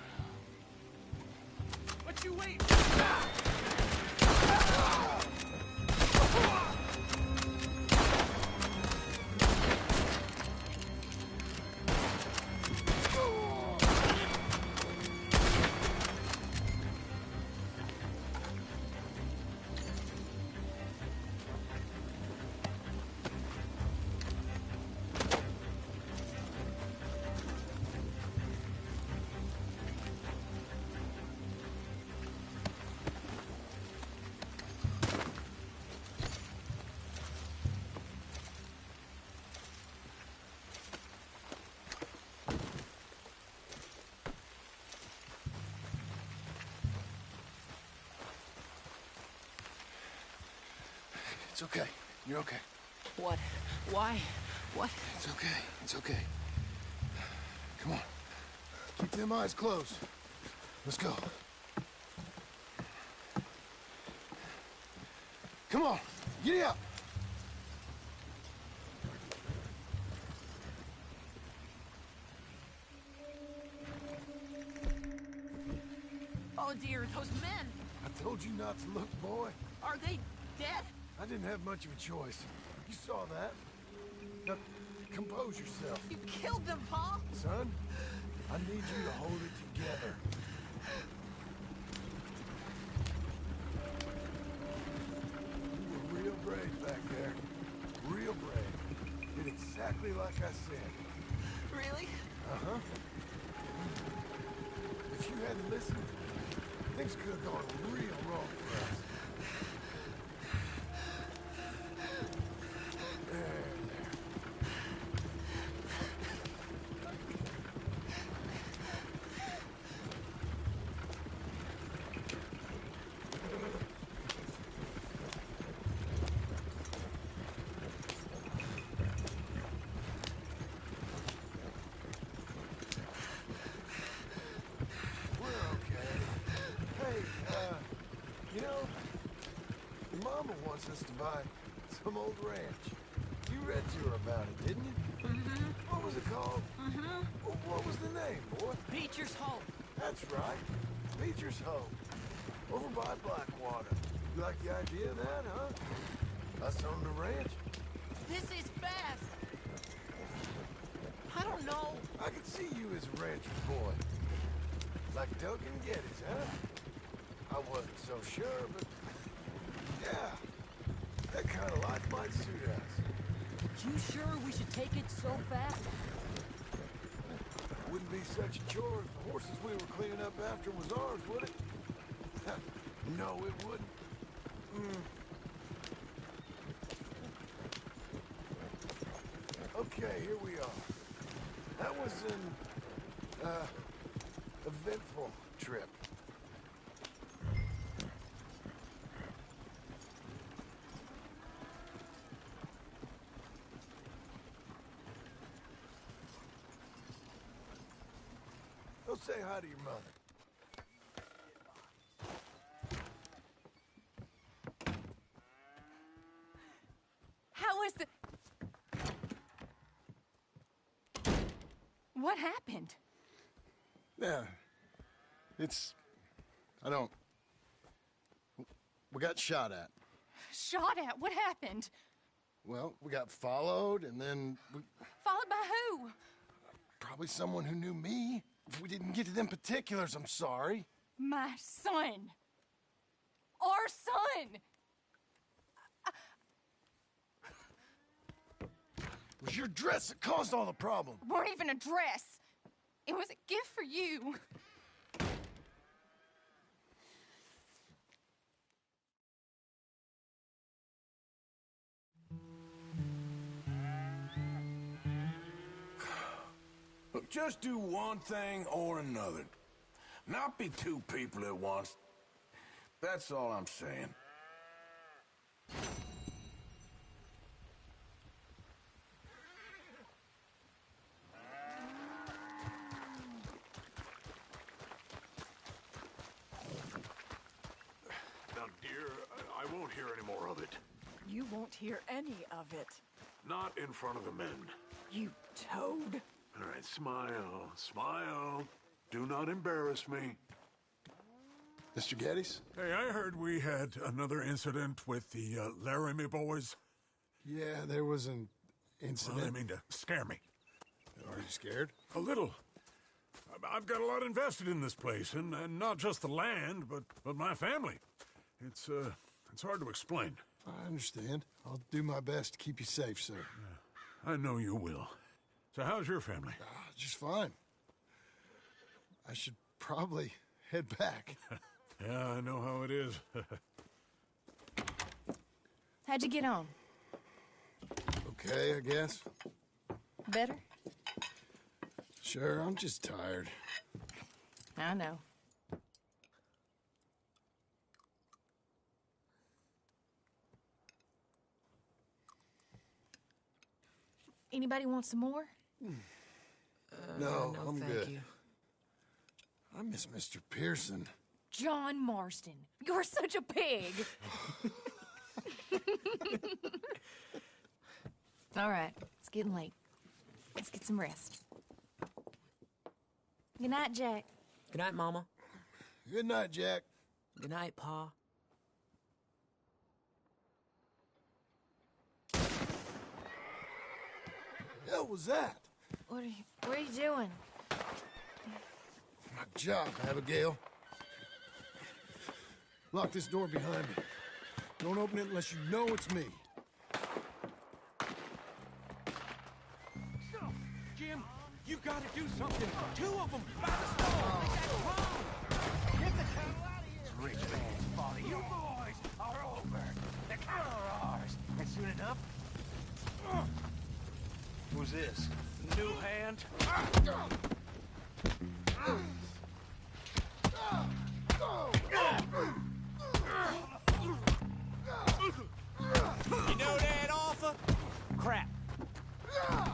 S7: What you waiting?
S3: It's okay. You're okay.
S7: What? Why? What?
S3: It's okay. It's okay. Come on. Keep them eyes closed. Let's go. Come on. Giddy up.
S7: Oh, dear, those men!
S3: I told you not to look, boy.
S7: Are they dead?
S3: I didn't have much of a choice. You saw that. Now, compose yourself.
S7: You killed them, Pa!
S3: Son, I need you to hold it together. You were real brave back there. Real brave. Did exactly like I said.
S7: Really?
S3: Uh-huh. If you hadn't listened, things could have gone real wrong for us. wants us to buy some old ranch. You read to her about it, didn't you?
S7: Mm-hmm.
S3: What was it called?
S7: Mm-hmm.
S3: What was the name, boy?
S7: Beecher's Hope.
S3: That's right. Beecher's Hope. Over by Blackwater. You like the idea of that, huh? Us on the ranch?
S7: This is fast. I don't know.
S3: I could see you as a rancher's boy. Like Duncan Geddes, huh? I wasn't so sure, but... yeah. That kind of life might suit us.
S7: You sure we should take it so fast?
S3: Wouldn't be such a chore if the horses we were cleaning up after was ours, would it? No, it wouldn't. Okay, here we are. That was an, eventful trip. Go say hi to your mother.
S6: How was the... What happened?
S3: Yeah. I don't... We got shot at.
S6: Shot at? What happened?
S3: Well, we got followed, and then
S6: Followed by who?
S3: probably someone who knew me. If we didn't get to them particulars, I'm sorry.
S6: My son. Our son.
S3: It was your dress that caused all the problem.
S6: Weren't even a dress. It was a gift for you.
S12: Look, just do one thing or another. Not be two people at once. That's all I'm saying.
S13: Now, dear, I won't hear any more of it.
S14: You won't hear any of it.
S13: Not in front of the men.
S14: You toad.
S13: All right, smile, smile. Do not embarrass me.
S3: Mr. Geddes?
S13: Hey, I heard we had another incident with the Laramie boys.
S3: Yeah, there was an incident.
S13: Well, I mean to scare me.
S3: Are you scared?
S13: A little. I've got a lot invested in this place, and not just the land, but my family. It's hard to explain.
S3: I understand. I'll do my best to keep you safe, sir.
S13: Yeah, I know you will. So how's your family?
S3: Just fine. I should probably head back.
S13: Yeah, I know how it is.
S6: How'd you get on?
S3: Okay, I guess.
S6: Better?
S3: Sure, I'm just tired.
S6: I know. Anybody want some more?
S3: No,
S7: no,
S3: I'm
S7: thank
S3: good.
S7: you.
S3: I miss Mr. Pearson.
S6: John Marston, you're such a pig. All right, it's getting late. Let's get some rest. Good night, Jack.
S7: Good night, Mama.
S3: Good night, Jack.
S7: Good night, Pa.
S3: Hell was that?
S6: What are you doing?
S3: My job, Abigail. Lock this door behind me. Don't open it unless you know it's me.
S2: Jim, you gotta do something. Two of them by the store. Get the hell out of here. Rich man's folly. You boys are over. The cattle are ours. And soon enough... Who's this? New hand? You know that offer? Crap.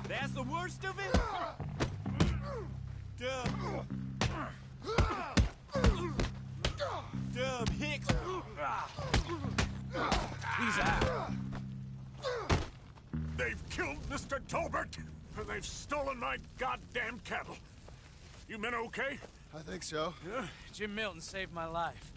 S2: That's the worst of it? Dub Hicks. He's out.
S13: They've killed Mr. Tolbert, and they've stolen my goddamn cattle. You men okay?
S3: I think so.
S13: Yeah?
S2: Jim Milton saved my life.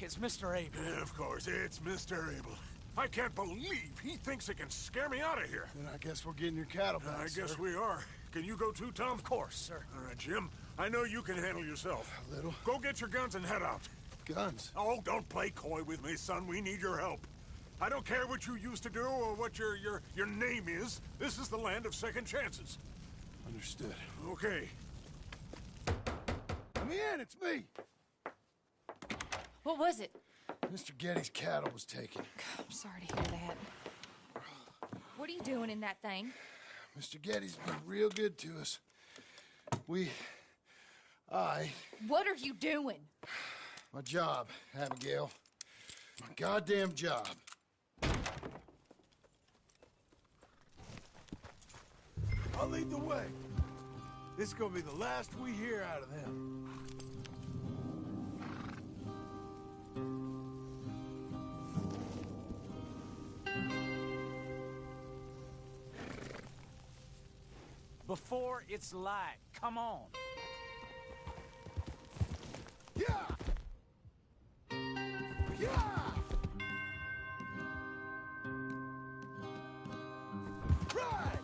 S2: It's Mr. Abel.
S13: Yeah, of course, it's Mr. Abel. I can't believe he thinks it can scare me out of here.
S3: Then I guess we're getting your cattle back,
S13: I guess
S3: sir.
S13: we are. Can you go too, Tom?
S2: Of course, sir.
S13: All right, Jim. I know you can handle yourself.
S3: A little.
S13: Go get your guns and head out.
S3: Guns?
S13: Oh, don't play coy with me, son. We need your help. I don't care what you used to do or what your name is. This is the land of second chances.
S3: Understood.
S13: Okay.
S3: Let me in, it's me.
S6: What was it?
S3: Mr. Getty's cattle was taken.
S6: I'm sorry to hear that. What are you doing in that thing?
S3: Mr. Getty's been real good to us.
S6: What are you doing?
S3: My job, Abigail. My goddamn job. I'll lead the way. This is gonna be the last we hear out of them.
S2: Before it's light. Come on.
S3: Yeah! Yeah! Right!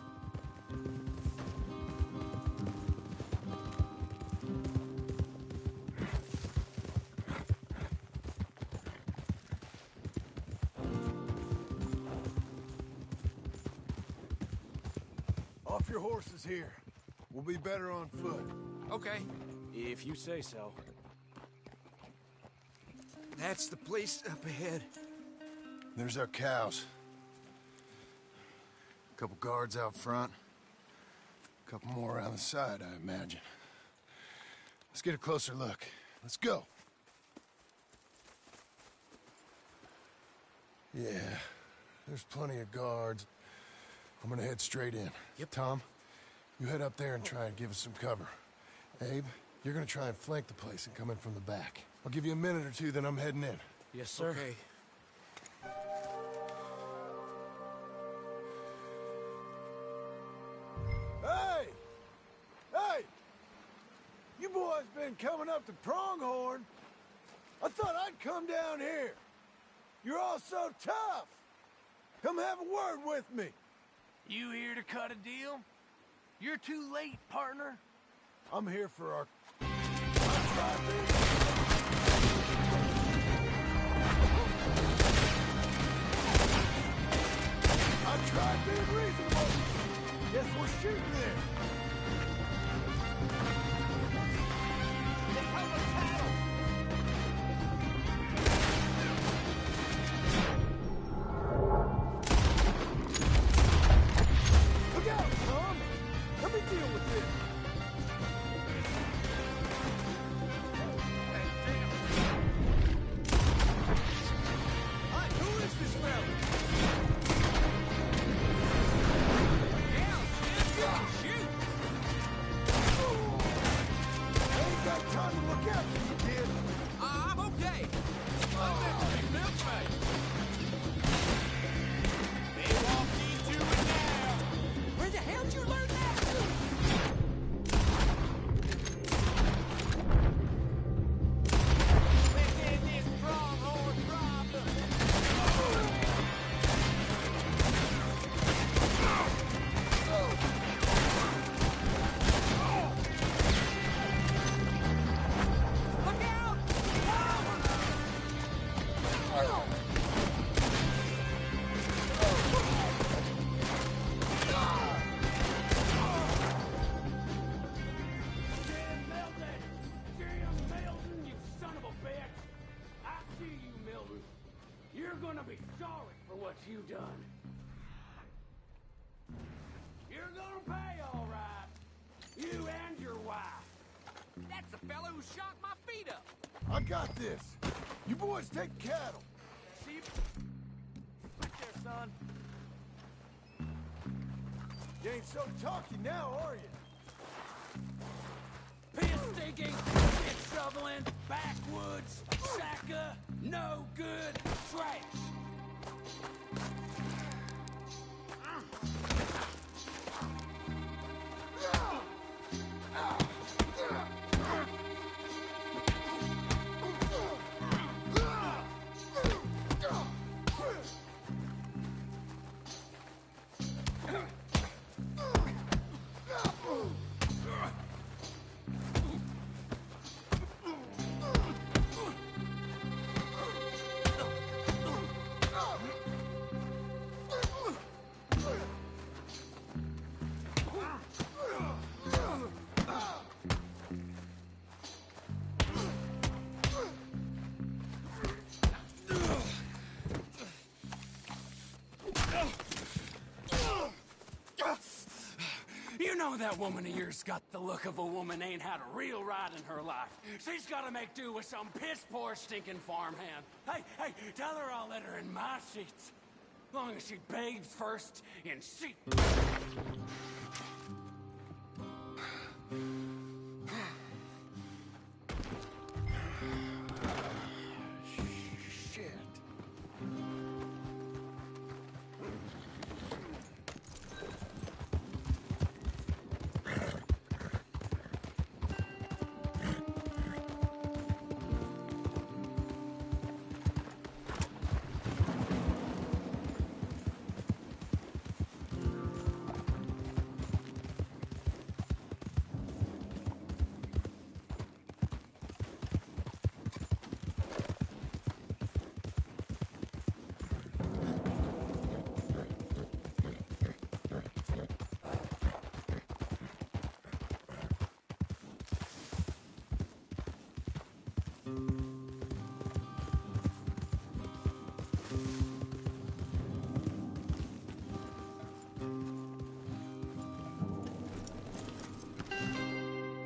S3: Off your horses here. We'll be better on foot.
S2: Okay. If you say so.
S3: That's the place up ahead. There's our cows. A couple guards out front. A couple more around the side, I imagine. Let's get a closer look. Let's go. Yeah, there's plenty of guards. I'm gonna head straight in. Yep. Tom, you head up there and try and give us some cover. Abe, you're gonna try and flank the place and come in from the back. I'll give you a minute or two, then I'm heading in.
S2: Yes, sir.
S3: Okay. Hey! Hey! You boys been coming up to Pronghorn. I thought I'd come down here. You're all so tough. Come have a word with me.
S5: You here to cut a deal? You're too late, partner.
S3: I'm here for our... I tried being reasonable. Guess we're shooting then. They come with cattle. Look out, Tom. Let me deal with this. Who is this fella? Time to look out for you, kid.
S7: I'm okay.
S5: They walk into it now.
S7: Where the hell did you learn that?
S5: Within this Pronghorn problem.
S7: Look out!
S1: Jim Milton, you son of a bitch! I see you, Milton. You're gonna be sorry for what you've done. You're gonna pay, all right. You and your wife.
S7: That's the fellow who shot my feet up.
S3: I got this. You boys take cattle.
S2: See? Right there, son.
S3: You ain't so talky now, are you?
S1: Piss stinking, shit shoveling, backwoods, Shaka, no good, trash. You know that woman of yours got the look of a woman ain't had a real ride in her life. She's gotta make do with some piss-poor stinking farmhand. Hey, tell her I'll let her in my sheets. Long as she bathes first in sheet.
S3: Shit.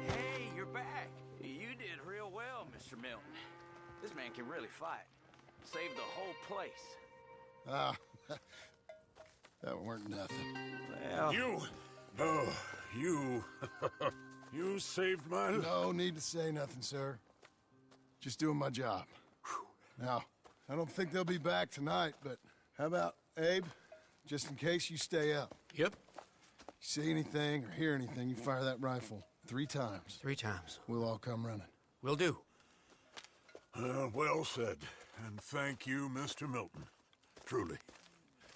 S2: Hey, you're back. You did real well, Mr. Milton. This man can really fight. Saved the whole place.
S3: Ah, that weren't nothing.
S2: Well...
S13: You saved my life.
S3: No need to say nothing, sir. Just doing my job. Now, I don't think they'll be back tonight, but how about Abe? Just in case you stay up.
S4: Yep.
S3: See anything or hear anything, you fire that rifle 3 times.
S4: 3 times.
S3: We'll all come running.
S4: Will do.
S13: Well said. And thank you, Mr. Milton. Truly.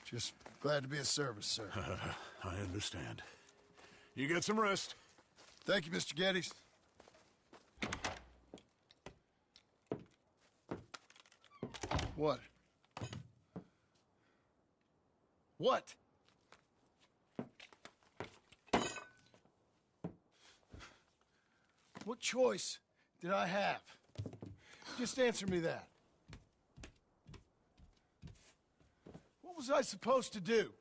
S3: Just glad to be of service, sir.
S13: I understand. You get some rest.
S3: Thank you, Mr. Geddes. What? What? What choice did I have? Just answer me that. What was I supposed to do?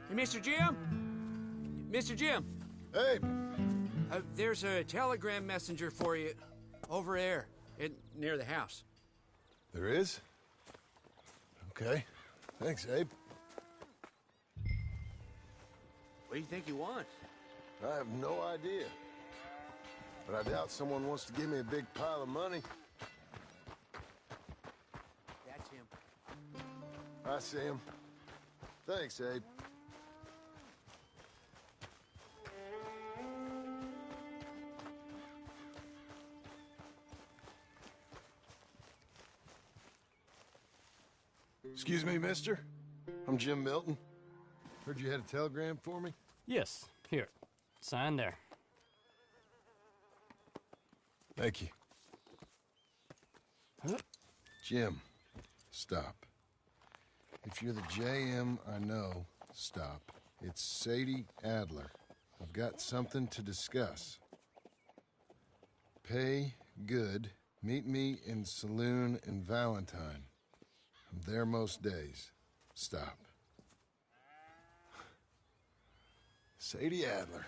S4: Hey, Mr. Jim? Mr. Jim?
S3: Hey!
S4: There's a telegram messenger for you over there, near the house.
S3: There is? Okay. Thanks, Abe.
S4: What do you think he wants?
S3: I have no idea. But I doubt someone wants to give me a big pile of money.
S4: That's him.
S3: I see him. Thanks, Abe. Excuse me, mister. I'm Jim Milton. Heard you had a telegram for me?
S15: Yes. Here. Sign there.
S3: Thank you. Jim, stop. If you're the JM I know, stop. It's Sadie Adler. I've got something to discuss. Pay good. Meet me in saloon in Valentine. I'm there most days. Stop. Sadie Adler.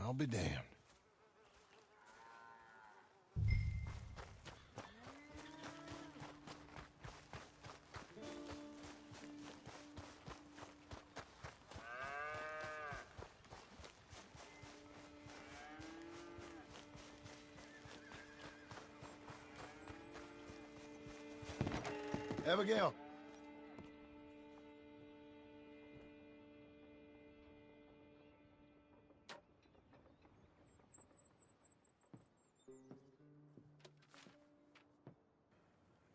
S3: I'll be damned. Abigail.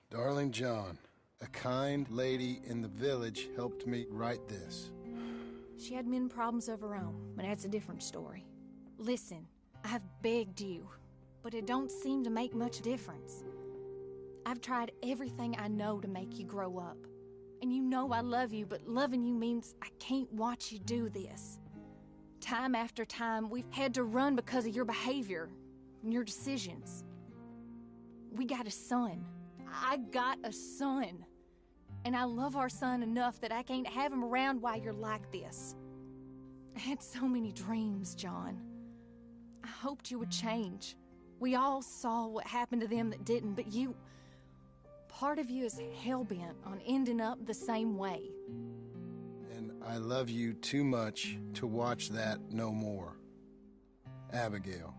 S3: Darling John, a kind lady in the village helped me write this.
S6: She had men problems of her own, but that's a different story. Listen, I've begged you, but it don't seem to make much difference. I've tried everything I know to make you grow up. And you know I love you, but loving you means I can't watch you do this. Time after time, we've had to run because of your behavior and your decisions. We got a son. I got a son. And I love our son enough that I can't have him around while you're like this. I had so many dreams, John. I hoped you would change. We all saw what happened to them that didn't, but you... Part of you is hell-bent on ending up the same way.
S3: And I love you too much to watch that no more. Abigail.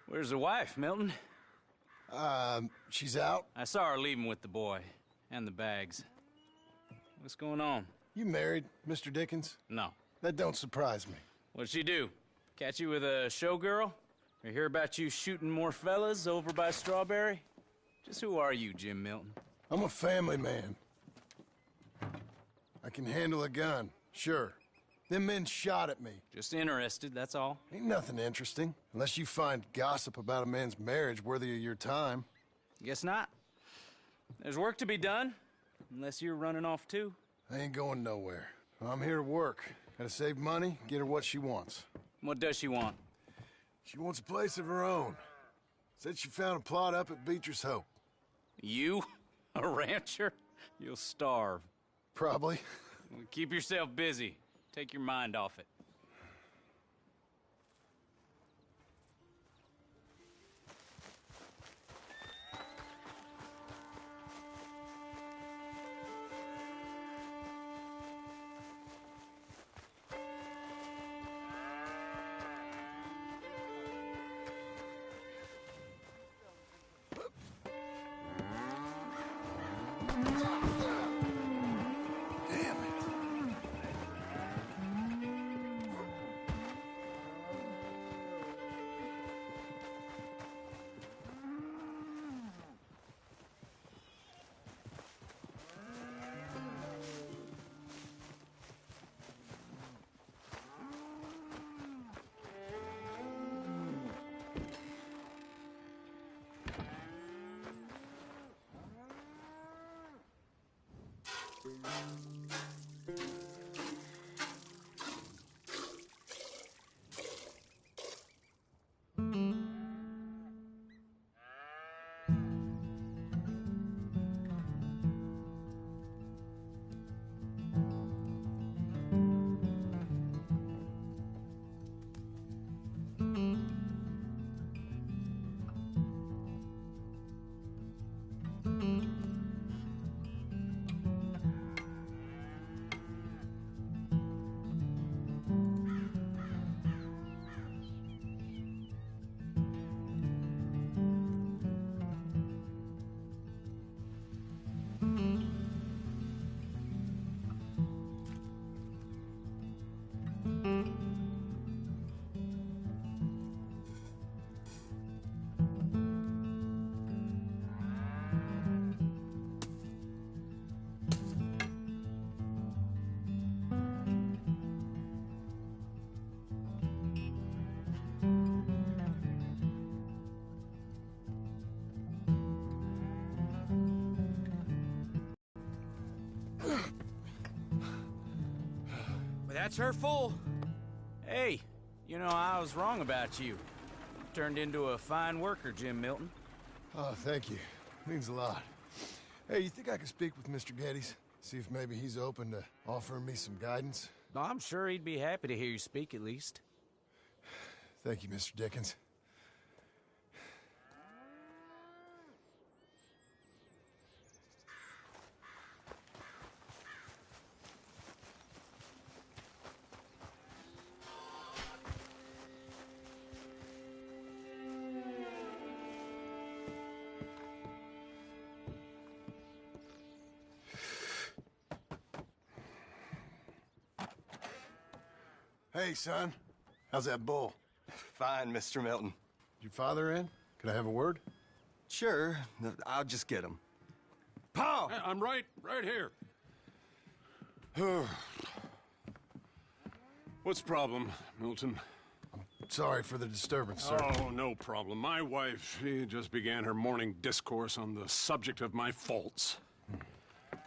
S2: Where's the wife, Milton?
S3: She's out.
S2: I saw her leaving with the boy. And the bags. What's going on?
S3: You married, Mr. Dickens?
S2: No.
S3: That don't surprise me.
S2: What'd she do? Catch you with a showgirl? Or hear about you shooting more fellas over by Strawberry? Just who are you, Jim Milton?
S3: I'm a family man. I can handle a gun, sure. Them men shot at me.
S2: Just interested, that's all.
S3: Ain't nothing interesting, unless you find gossip about a man's marriage worthy of your time.
S2: Guess not. There's work to be done, unless you're running off too.
S3: I ain't going nowhere. I'm here to work. Gotta save money, get her what she wants.
S2: What does she want?
S3: She wants a place of her own. Said she found a plot up at Beecher's Hope.
S2: You? A rancher? You'll starve.
S3: Probably.
S2: Keep yourself busy. Take your mind off it. That's her full. Hey, you know, I was wrong about you. Turned into a fine worker, Jim Milton.
S3: Oh, thank you. Means a lot. Hey, you think I could speak with Mr. Geddes? See if maybe he's open to offering me some guidance?
S2: I'm sure he'd be happy to hear you speak, at least.
S3: Thank you, Mr. Dickens. Hey, son. How's that bull?
S16: Fine, Mr. Milton.
S3: Your father in? Can I have a word?
S16: Sure. I'll just get him.
S13: Pa! I'm right here. What's the problem, Milton?
S3: Sorry for the disturbance, sir.
S13: Oh, no problem. My wife, she just began her morning discourse on the subject of my faults.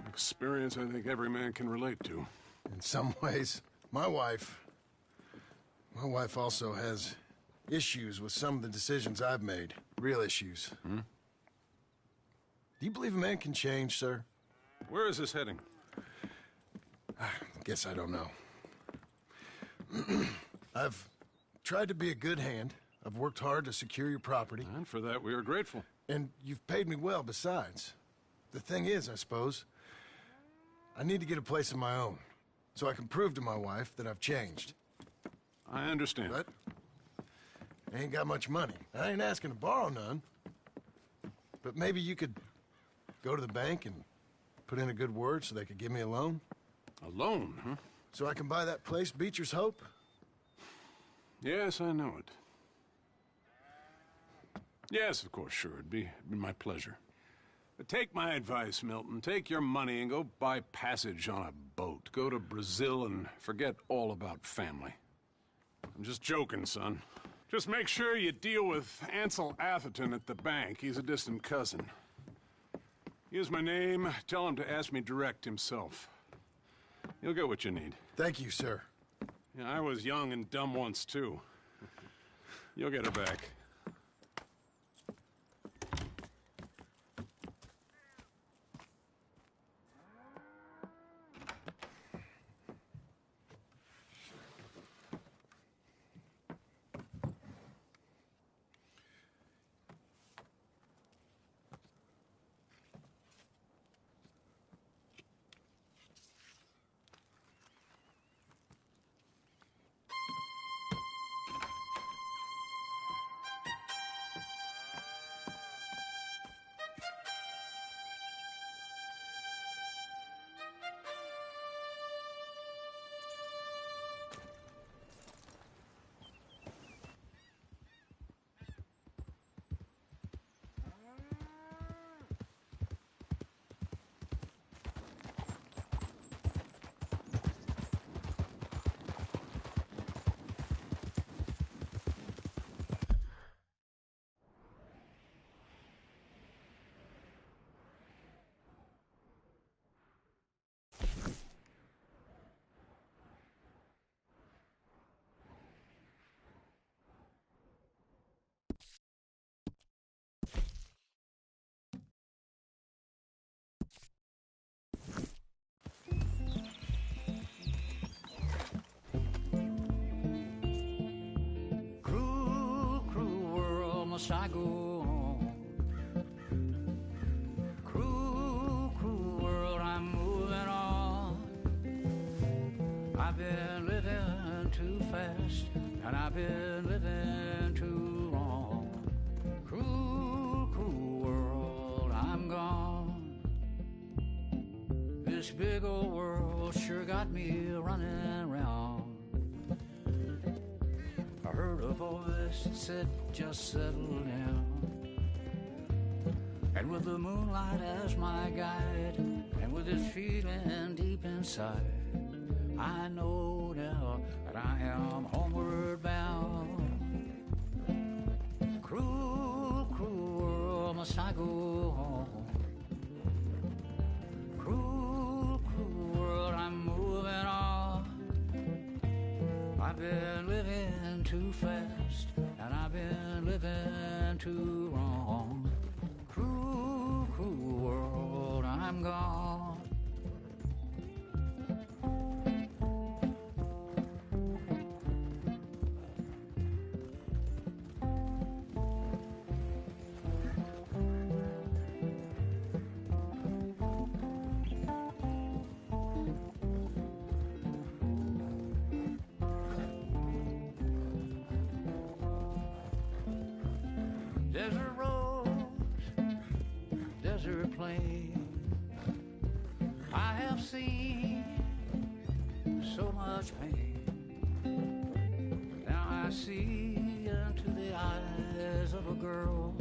S13: Experience I think every man can relate to.
S3: In some ways, my wife also has issues with some of the decisions I've made. Real issues.
S13: Hmm?
S3: Do you believe a man can change, sir?
S13: Where is this heading?
S3: I guess I don't know. I've tried to be a good hand. I've worked hard to secure your property.
S13: And for that, we are grateful.
S3: And you've paid me well, besides. The thing is, I suppose, I need to get a place of my own, so I can prove to my wife that I've changed.
S13: I understand.
S3: But I ain't got much money. I ain't asking to borrow none. But maybe you could go to the bank and put in a good word so they could give me a loan?
S13: A loan, huh?
S3: So I can buy that place, Beecher's Hope?
S13: Yes, I know it. Yes, of course, sure. It'd be my pleasure. But take my advice, Milton. Take your money and go buy passage on a boat. Go to Brazil and forget all about family. I'm just joking, son. Just make sure you deal with Ansel Atherton at the bank. He's a distant cousin. Here's my name. Tell him to ask me direct himself. You'll get what you need.
S3: Thank you, sir.
S13: Yeah, I was young and dumb once, too. You'll get it back.
S17: Must I go on? Cruel, cruel world, I'm moving on. I've been living too fast, and I've been living too long. Cruel, cruel world, I'm gone. This big old world sure got me running round. I heard a voice that said, just settle down. And with the moonlight as my guide, and with this feeling deep inside, I know now that I am homeward bound. Cruel, cruel world, must I go home? Cruel, cruel world, I'm moving on. I've been living too fast, and I've been living living too wrong. Cruel, cruel world, I'm gone. Desert roads, desert plain, I have seen so much pain. Now I see into the eyes of a girl.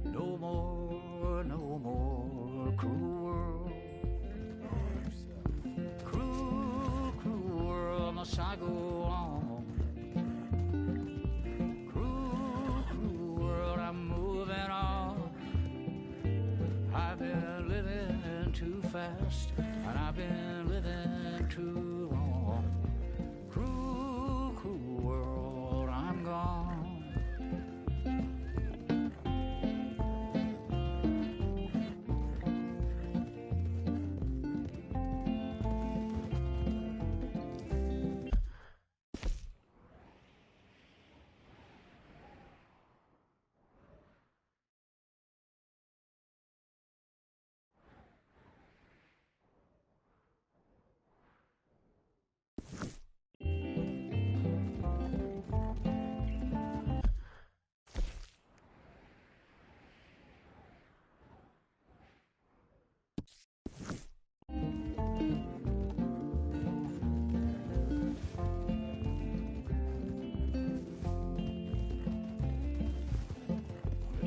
S17: No more, no more cruel world. Cruel, cruel world, must I go on? Fast, and I've been living too long. Cruel, cruel world, I'm gone.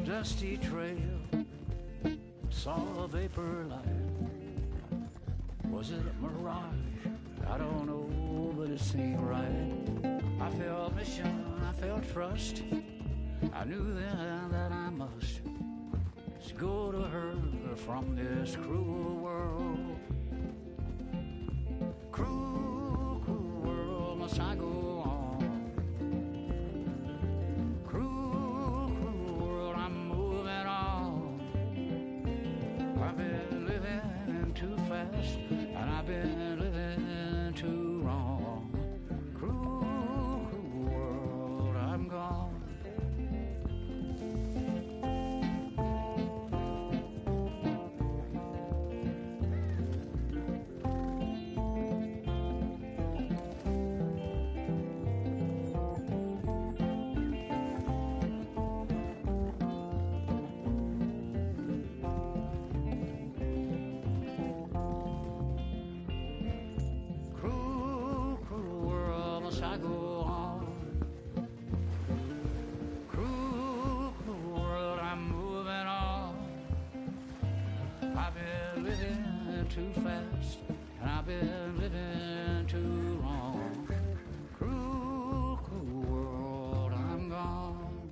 S17: Dusty trail, saw a vapor light. Was it a mirage? I don't know, but it seemed right. I felt mission, I felt trust. I knew then that I must go to her from this cruel world. Cruel, cruel world, must I go on? I've been living too fast, and I've been living too wrong. Cruel, cruel world, I'm gone. I go on. Cruel, cruel world, I'm moving on. I've been living too fast, and I've been living too long. Cruel, cruel world, I'm gone.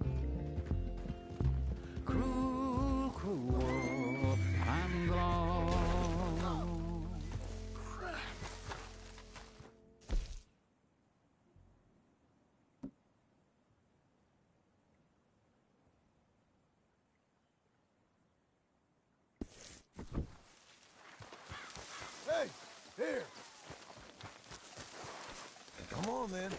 S17: Cruel, cruel world, I'm gone.
S3: Hey, here. Come on, then.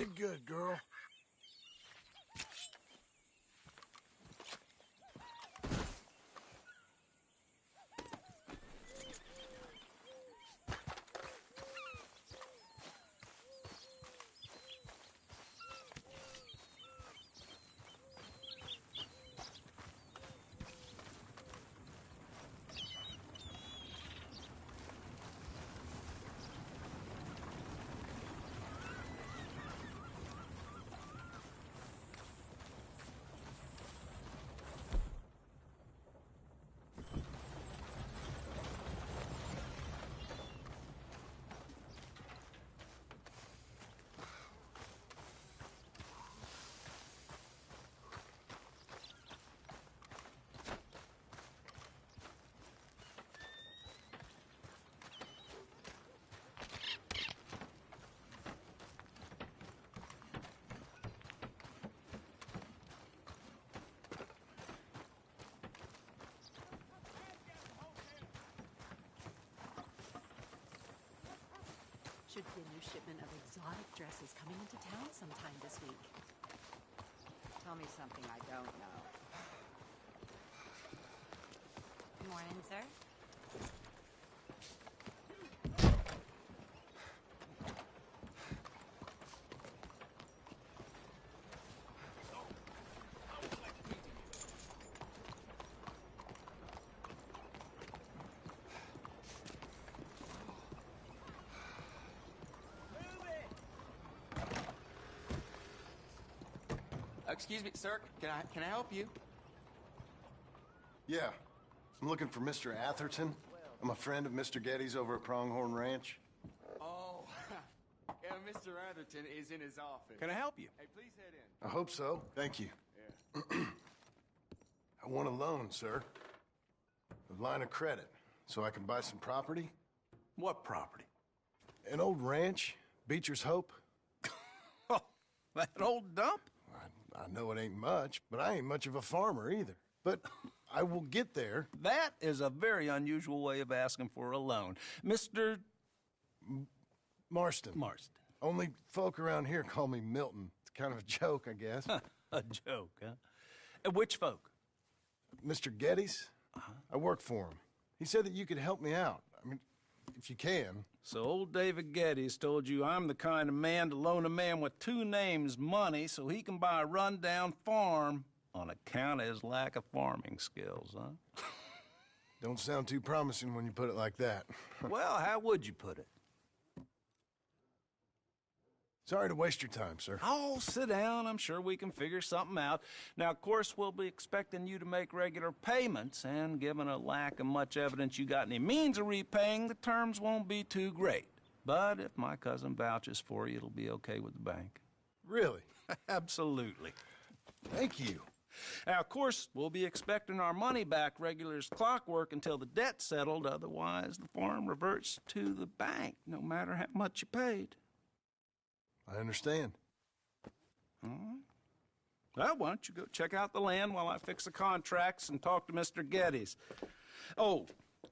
S3: Did good, girl.
S18: Should be a new shipment of exotic dresses coming into town sometime this week.
S19: Tell me something I don't know.
S18: Morning, sir.
S11: Excuse me, sir. Can I help you?
S3: Yeah. I'm looking for Mr. Atherton. I'm a friend of Mr. Getty's over at Pronghorn Ranch.
S11: Oh, yeah, Mr. Atherton is in his office.
S3: Can I help you?
S11: Hey, please head in.
S3: I hope so. Thank you.
S11: Yeah.
S3: I want a loan, sir. A line of credit, so I can buy some property.
S12: What property?
S3: An old ranch, Beecher's Hope.
S12: That old dump?
S3: I know it ain't much, but I ain't much of a farmer either. But I will get there.
S12: That is a very unusual way of asking for a loan. Mr.
S3: Marston.
S12: Marston.
S3: Only folk around here call me Milton. It's kind of a joke, I guess.
S12: A joke, huh? And which folk?
S3: Mr. Getty's. I work for him. He said that you could help me out. I mean, if you can.
S12: So old David Getty's told you I'm the kind of man to loan a man with two names money so he can buy a rundown farm on account of his lack of farming skills, huh?
S3: Don't sound too promising when you put it like that.
S12: Well, how would you put it?
S3: Sorry to waste your time, sir.
S12: Oh, sit down. I'm sure we can figure something out. Now, of course, we'll be expecting you to make regular payments, and given a lack of much evidence you got any means of repaying, the terms won't be too great. But if my cousin vouches for you, it'll be okay with the bank.
S3: Really?
S12: Absolutely.
S3: Thank you.
S12: Now, of course, we'll be expecting our money back regular as clockwork until the debt's settled. Otherwise, the farm reverts to the bank, no matter how much you paid.
S3: I understand.
S12: All right. Well, why don't you go check out the land while I fix the contracts and talk to Mr. Getty's. Oh,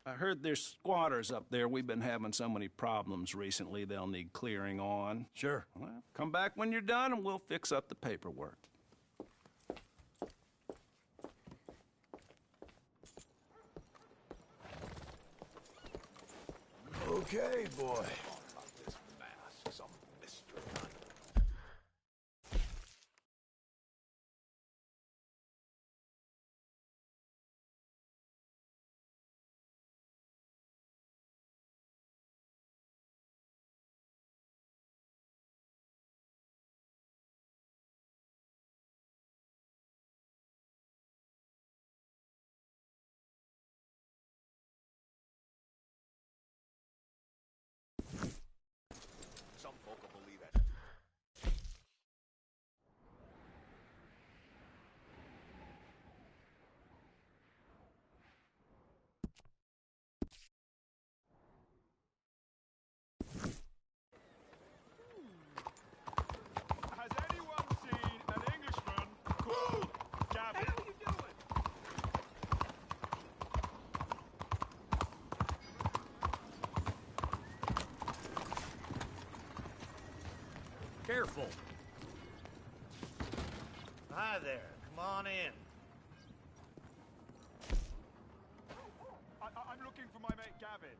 S12: I heard there's squatters up there. We've been having so many problems recently, they'll need clearing on.
S3: Sure.
S12: Well, come back when you're done and we'll fix up the paperwork.
S3: Okay, boy.
S5: Some folk will believe it.
S20: Has anyone seen an Englishman called Gavin? What are you doing?
S17: Careful. Hi there. Come on in.
S20: I'm looking for my mate Gavin.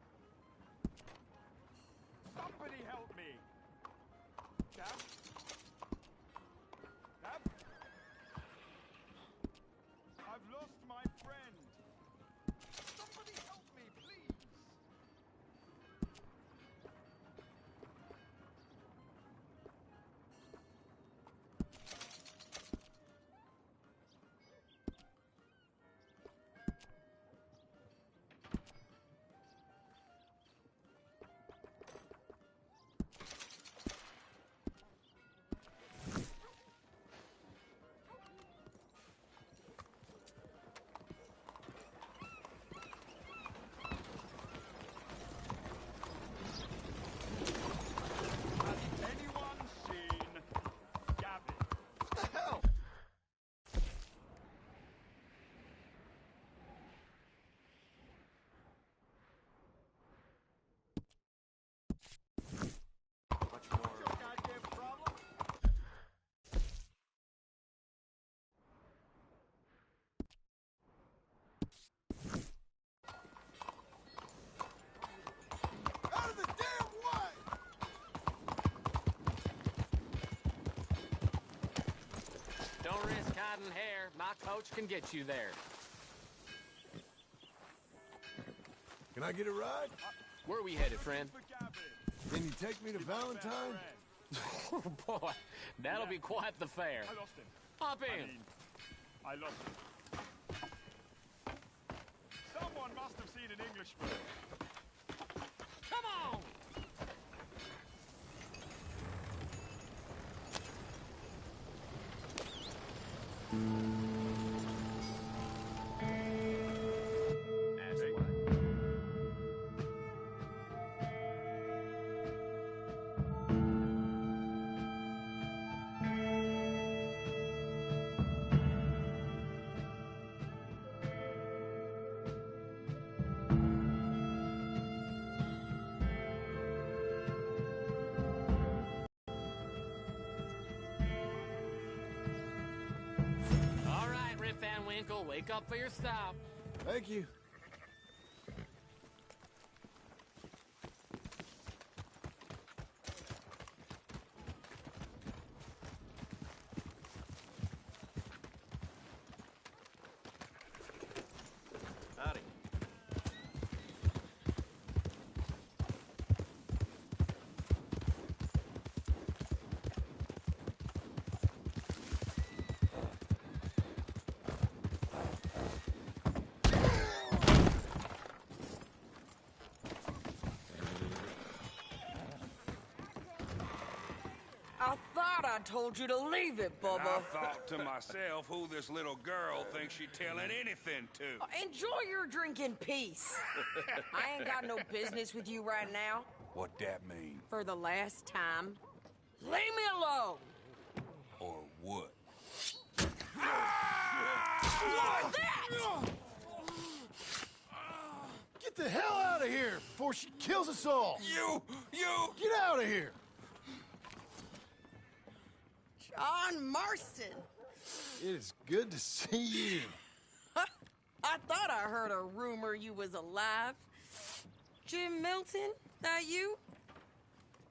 S20: Somebody help me. Gav? Gav? I've lost my friend. Somebody help me, please.
S15: Don't risk hiding hair. My coach can get you there.
S3: Can I get a ride?
S15: Where are we headed, friend?
S3: Can you take me to Valentine?
S15: Oh, boy, that'll be quite the fare.
S20: I lost him.
S15: Hop in.
S20: I lost him. Someone must have seen an Englishman.
S15: Come on! All right, Rip Van Winkle, wake up for your stop.
S3: Thank you.
S11: Howdy.
S14: I thought I told you to leave it,
S21: And I
S14: Bubba.
S21: thought to myself who this little girl thinks she telling anything to.
S14: Enjoy your drink in peace. I ain't got no business with you right now.
S21: What that mean?
S14: For the last time, leave me alone.
S21: Or what?
S14: What's that?
S3: Get the hell out of here before she kills us all!
S21: You!
S3: Get out of here!
S14: John Marston.
S3: It is good to see you.
S14: I thought I heard a rumor you was alive. Jim Milton, that you?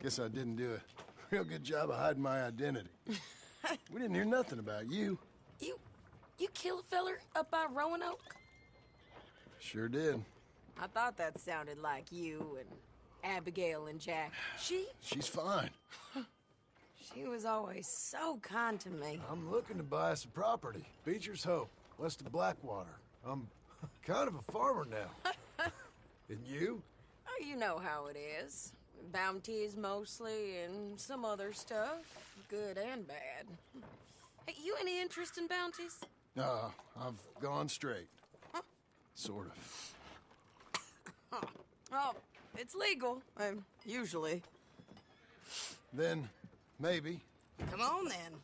S3: Guess I didn't do a real good job of hiding my identity. We didn't hear nothing about you.
S14: You kill a feller up by Roanoke?
S3: Sure did.
S14: I thought that sounded like you and Abigail and Jack.
S3: She's fine.
S14: She was always so kind to me.
S3: I'm looking to buy us a property. Beecher's Hope, west of Blackwater. I'm kind of a farmer now. And you?
S14: Oh, you know how it is. Bounties mostly, and some other stuff, good and bad. Hey, you any interest in bounties?
S3: I've gone straight. Sort of.
S14: Oh, it's legal, usually.
S3: Then, maybe.
S14: Come on, then.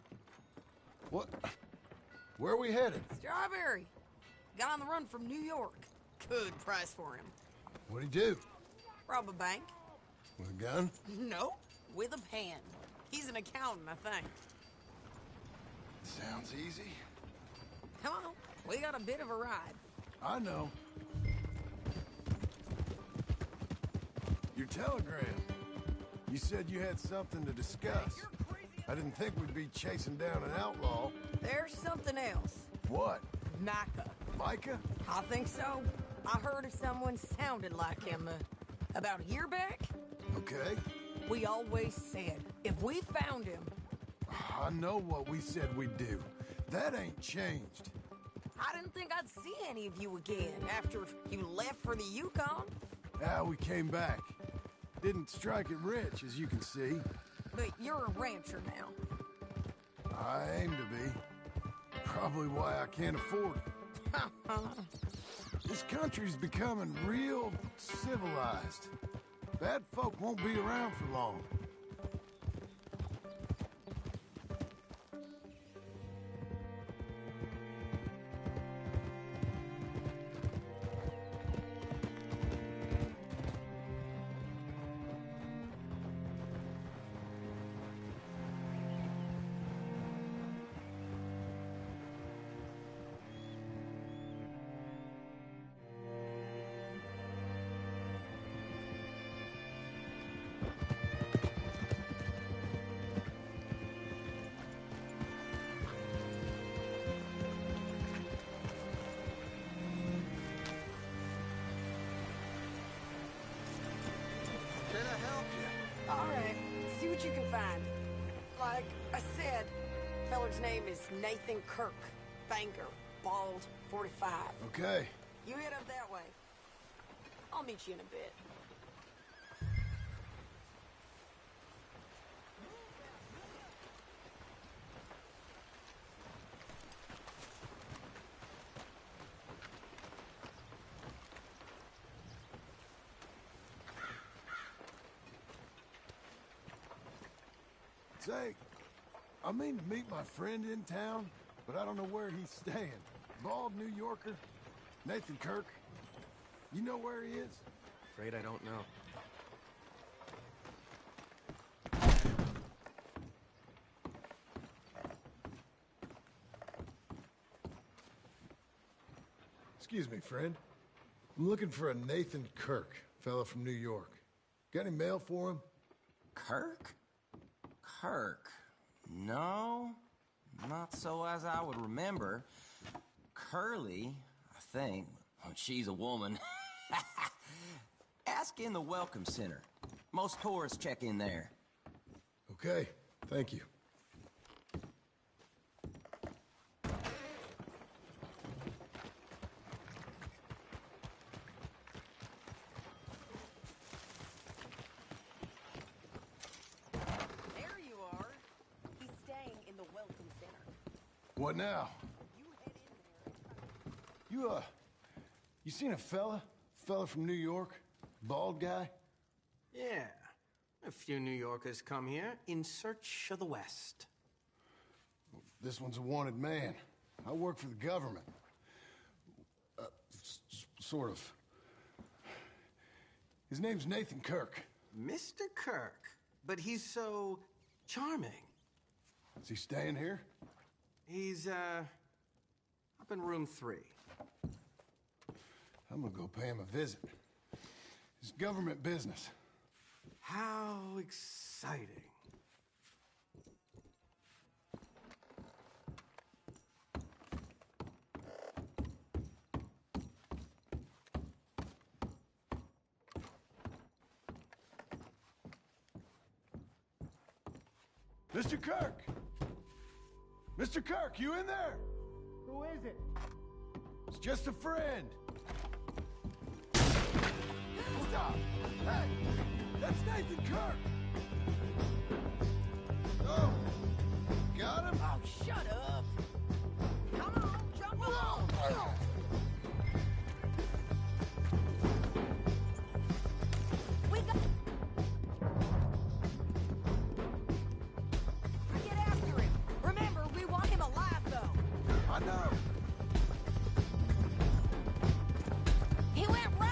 S3: What? Where are we headed?
S14: Strawberry. Got on the run from New York. Good price for him.
S3: What'd he do?
S14: Rob a bank.
S3: With a gun?
S14: No, with a pen. He's an accountant, I think.
S3: Sounds easy.
S14: Come on, we got a bit of a ride.
S3: I know. Your telegram. You said you had something to discuss. I didn't think we'd be chasing down an outlaw.
S14: There's something else.
S3: What?
S14: Micah.
S3: Micah?
S14: I think so. I heard of someone sounded like him about a year back.
S3: Okay.
S14: We always said, if we found him...
S3: I know what we said we'd do. That ain't changed.
S14: I didn't think I'd see any of you again after you left for the Yukon.
S3: We came back. Didn't strike it rich, as you can see.
S14: But you're a rancher now.
S3: I aim to be. Probably why I can't afford it. This country's becoming real civilized. Bad folk won't be around for long.
S14: you can find. Like I said, feller's name is Nathan Kirk. Banker, bald, 45.
S3: Okay.
S14: You head up that way. I'll meet you in a bit.
S3: Say, I mean to meet my friend in town, but I don't know where he's staying. Bald New Yorker, Nathan Kirk. You know where he is?
S11: Afraid I don't know.
S3: Excuse me, friend. I'm looking for a Nathan Kirk, fella from New York. Got any mail for him?
S11: Kirk? Kirk? No, not so as I would remember. Curly, I think. Oh, she's a woman. Ask in the Welcome Center. Most tourists check in there.
S3: Okay, thank you.
S14: There you are. He's staying in the Welcome Center.
S3: What now?
S14: You head in there.
S3: You seen a fella? Fella from New York? Bald guy?
S10: Yeah. A few New Yorkers come here in search of the West.
S3: This one's a wanted man. I work for the government. Sort of. His name's Nathan Kirk.
S10: Mr. Kirk? But he's so charming.
S3: Is he staying here?
S10: He's, up in room 3.
S3: I'm gonna go pay him a visit. It's government business.
S10: How exciting.
S3: Mr. Kirk! Mr. Kirk, you in there?
S8: Who is it?
S3: It's just a friend. Stop! Hey! That's Nathan Kirk! Oh! Got him?
S14: Oh, shut up! Come on, jump along! We got... Get after him! Remember, we want him alive, though!
S3: I know!
S14: He went right!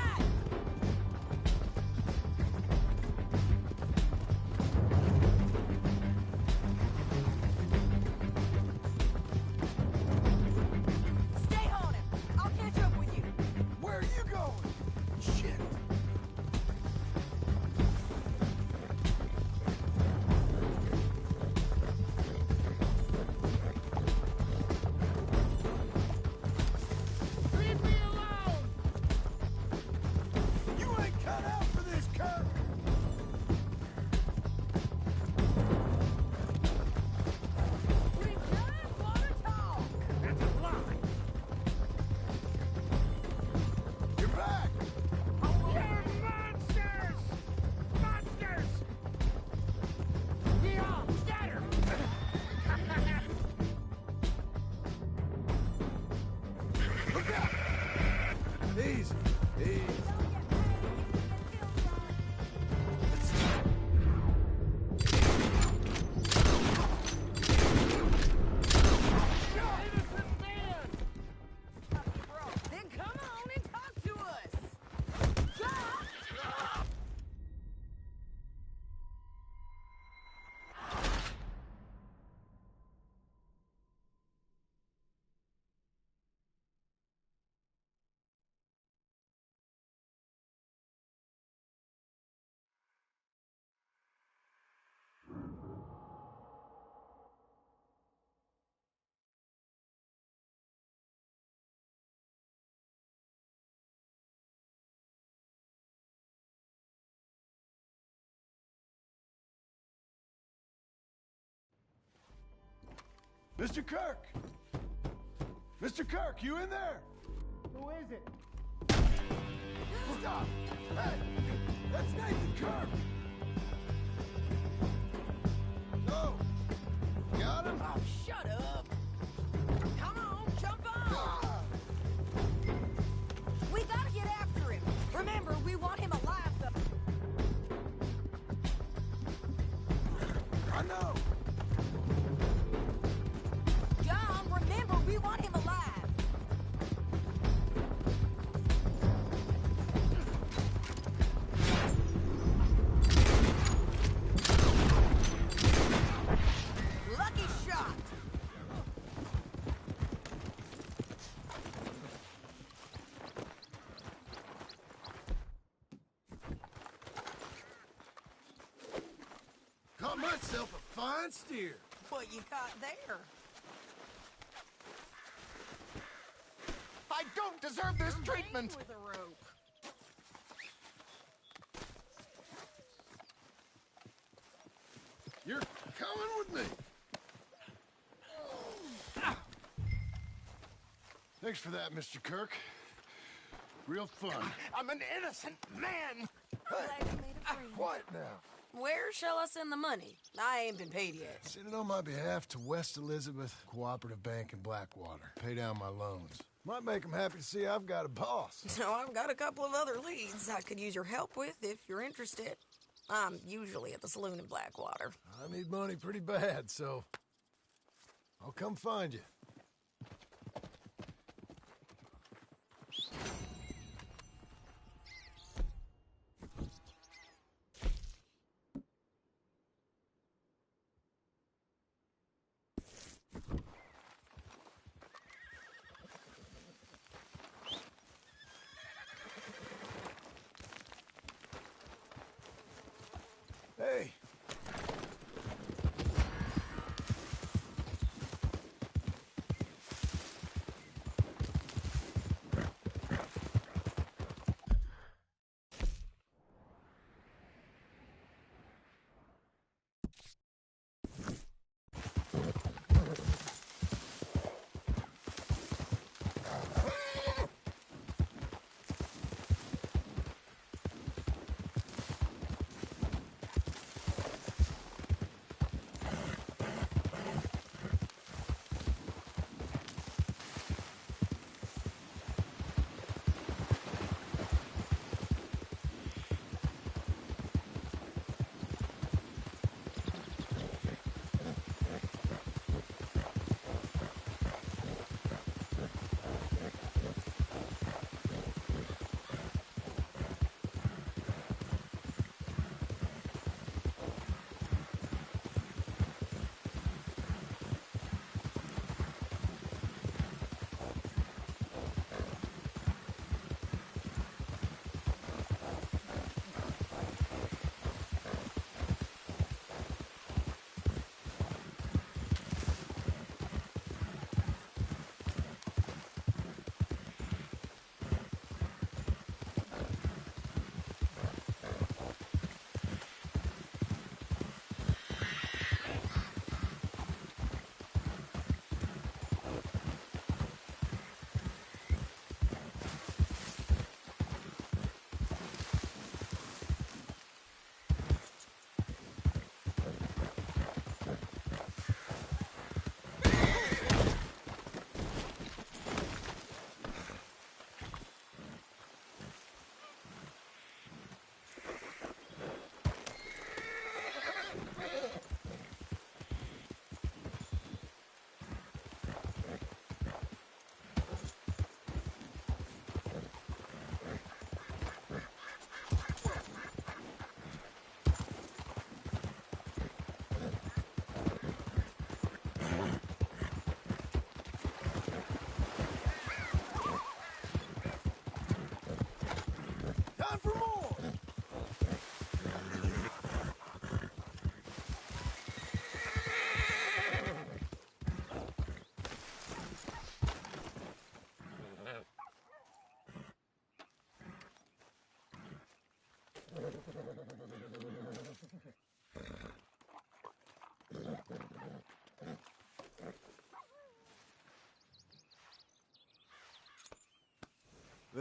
S3: Mr. Kirk! Mr. Kirk, you in there?
S8: Who is it?
S3: Stop! Hey! That's Nathan Kirk! No! Got him?
S14: Oh, shut up! Come on, jump on! We gotta get after him. Remember, we want him alive, though.
S3: I know!
S14: John, remember, we want him alive. Lucky shot.
S3: Caught myself a fine steer.
S14: What you caught there?
S3: I don't deserve this treatment!
S14: With a rope.
S3: You're coming with me! Thanks for that, Mr. Kirk. Real fun.
S8: I'm an innocent man!
S14: Glad you made a friend.
S3: Quiet now.
S14: Where shall I send the money? I ain't been paid yet.
S3: Send it on my behalf to West Elizabeth Cooperative Bank in Blackwater. Pay down my loans. Might make them happy to see I've got a boss.
S14: So I've got a couple of other leads I could use your help with if you're interested. I'm usually at the saloon in Blackwater.
S3: I need money pretty bad, so I'll come find you. Hey.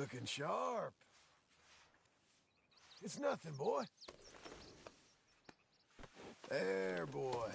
S3: Looking sharp. It's nothing, boy. There, boy.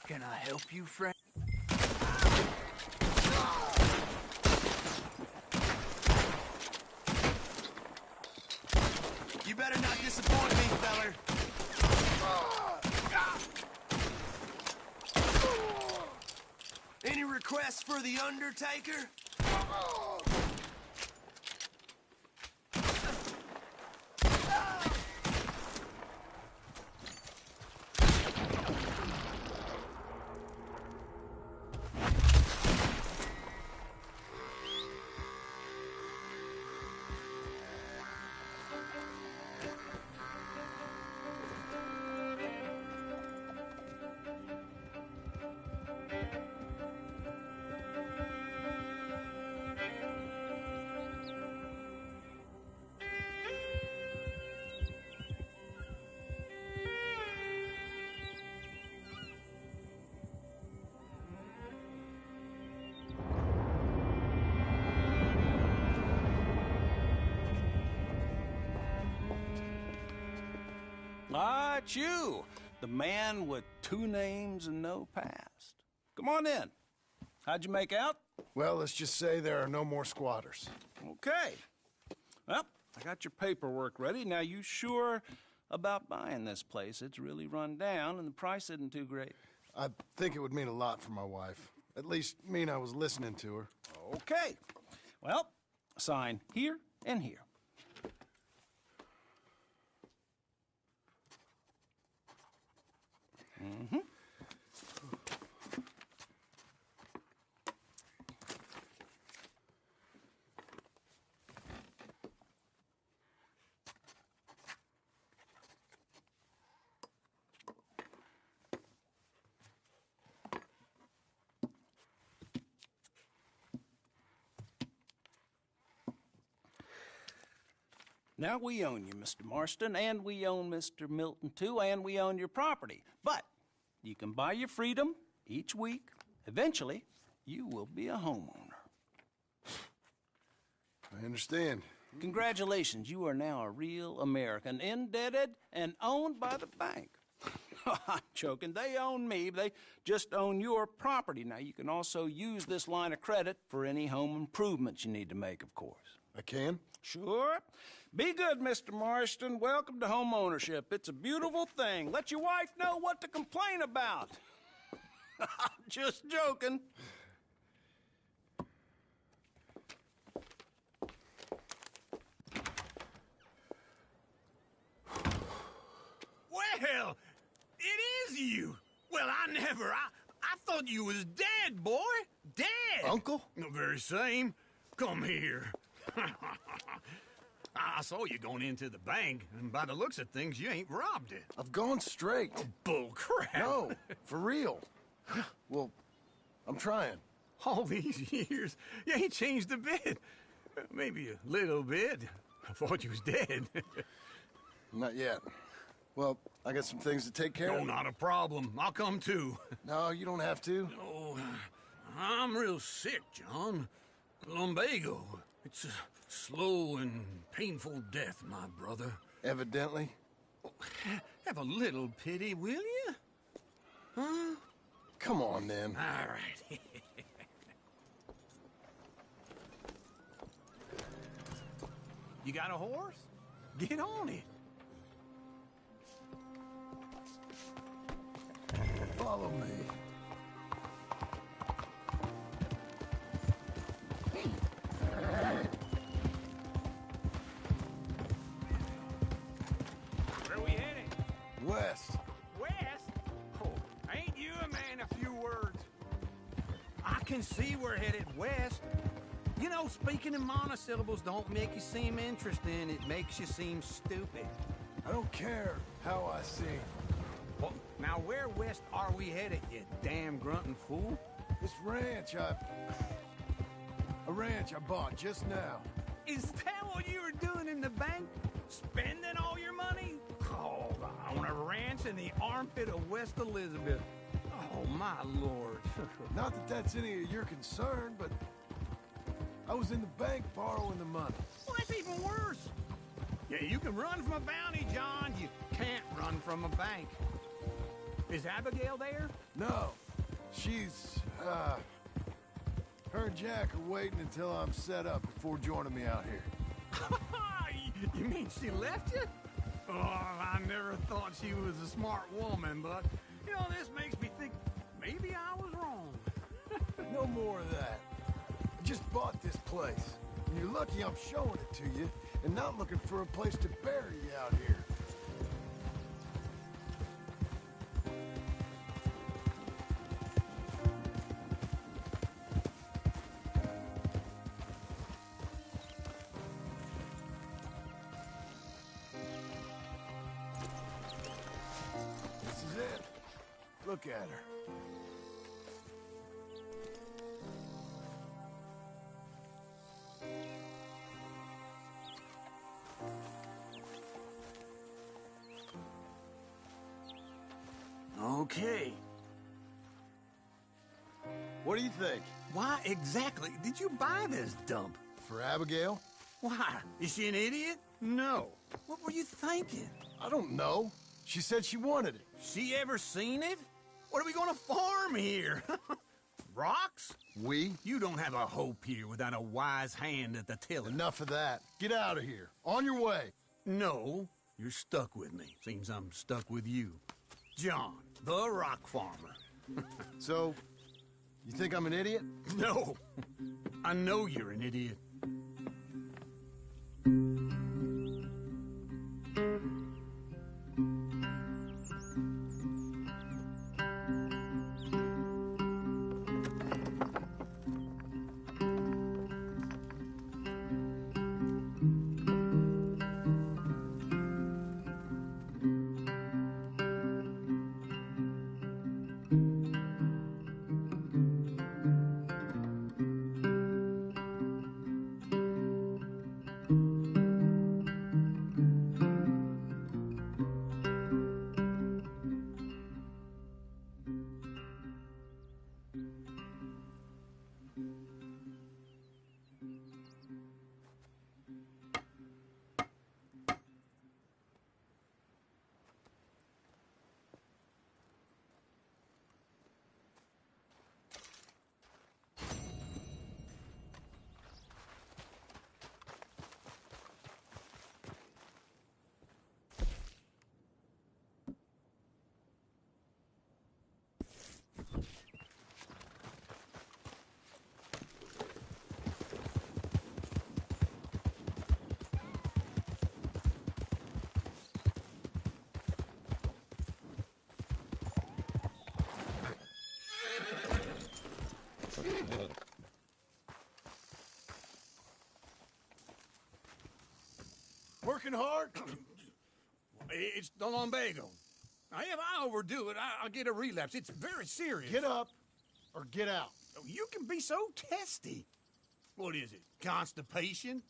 S2: Can I help you, friend?
S11: You better not disappoint me, feller. Any requests for the Undertaker?
S12: Ah, it's you, the man with 2 names and no past. Come on in. How'd you make out?
S3: Well, let's just say there are no more squatters.
S12: Okay. Well, I got your paperwork ready. Now, you sure about buying this place? It's really run down, and the price isn't too great.
S3: I think it would mean a lot for my wife. At least mean I was listening to her.
S12: Okay. Well, sign here and here. Mm-hmm. Now, we own you, Mr. Marston, and we own Mr. Milton, too, and we own your property. But you can buy your freedom each week. Eventually, you will be a homeowner.
S3: I understand.
S12: Congratulations, you are now a real American, indebted and owned by the bank. I'm joking. They own me. They just own your property. Now, you can also use this line of credit for any home improvements you need to make, of course.
S3: I can?
S12: Sure. Be good, Mr. Marston. Welcome to home ownership. It's a beautiful thing. Let your wife know what to complain about. Just joking.
S9: Well, it is you. Well, I thought you was dead, boy. Dead.
S3: Uncle?
S9: The very same. Come here. I saw you going into the bank, and by the looks of things, you ain't robbed it.
S3: I've gone straight.
S9: Oh, bull crap.
S3: No, for real. Well, I'm trying.
S9: All these years, you ain't changed a bit. Maybe a little bit. I thought you was dead.
S3: Not yet. Well, I got some things to take care of.
S9: Oh, not a problem. I'll come too.
S3: No, you don't have to.
S9: Oh, I'm real sick, John. Lumbago. It's a slow and painful death, my brother.
S3: Evidently.
S9: Have a little pity, will you? Huh?
S3: Come on, then.
S9: All right. You got a horse? Get on it.
S3: Follow me.
S9: Where are we heading?
S3: West.
S9: West? Oh, ain't you a man of few words? I can see we're headed west. You know, speaking in monosyllables don't make you seem interesting. It makes you seem stupid.
S3: I don't care how I seem.
S9: Well, now where west are we headed, you damn grunting fool?
S3: This ranch a ranch I bought just now.
S9: Is that what you were doing in the bank? Spending all your money? Oh, on a ranch in the armpit of West Elizabeth. Oh, my lord.
S3: Not that that's any of your concern, but I was in the bank borrowing the money.
S9: Well, that's even worse. Yeah, you can run from a bounty, John. You can't run from a bank. Is Abigail there?
S3: No. She's, her and Jack are waiting until I'm set up before joining me out here.
S9: You mean she left you? Oh, I never thought she was a smart woman, but, you know, this makes me think maybe I was wrong.
S3: No more of that. I just bought this place. And you're lucky I'm showing it to you and not looking for a place to bury you out here. This is it. Look at her.
S9: Okay.
S3: What do you think?
S9: Why exactly did you buy this dump?
S3: For Abigail?
S9: Why? Is she an idiot? No. What were you thinking?
S3: I don't know. She said she wanted it.
S9: She ever seen it? What are we gonna farm here? Rocks?
S3: We?
S9: You don't have a hope here without a wise hand at the tiller.
S3: Enough of that. Get out of here. On your way.
S9: No, you're stuck with me. Seems I'm stuck with you. John, the rock farmer.
S3: So, you think I'm an idiot?
S9: No. I know you're an idiot.
S3: Working hard?
S9: It's the lumbago. Now, if I overdo it, I'll get a relapse. It's very serious.
S3: Get up or get out.
S9: You can be so testy. What is it, constipation?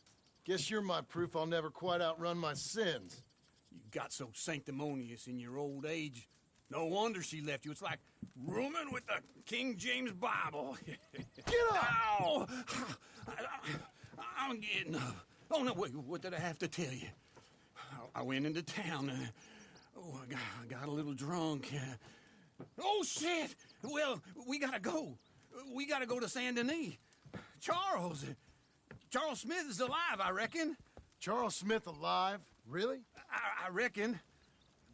S3: Guess you're my proof I'll never quite outrun my sins.
S9: You got so sanctimonious in your old age. No wonder she left you. It's like rooming with the King James Bible.
S3: Get up!
S9: Ow! I'm getting up. Oh, no, wait, what did I have to tell you? I went into town. I got a little drunk. Oh, shit! Well, we gotta go. We gotta go to Saint Denis. Charles Smith is alive, I reckon.
S3: Charles Smith alive? Really?
S9: I reckon.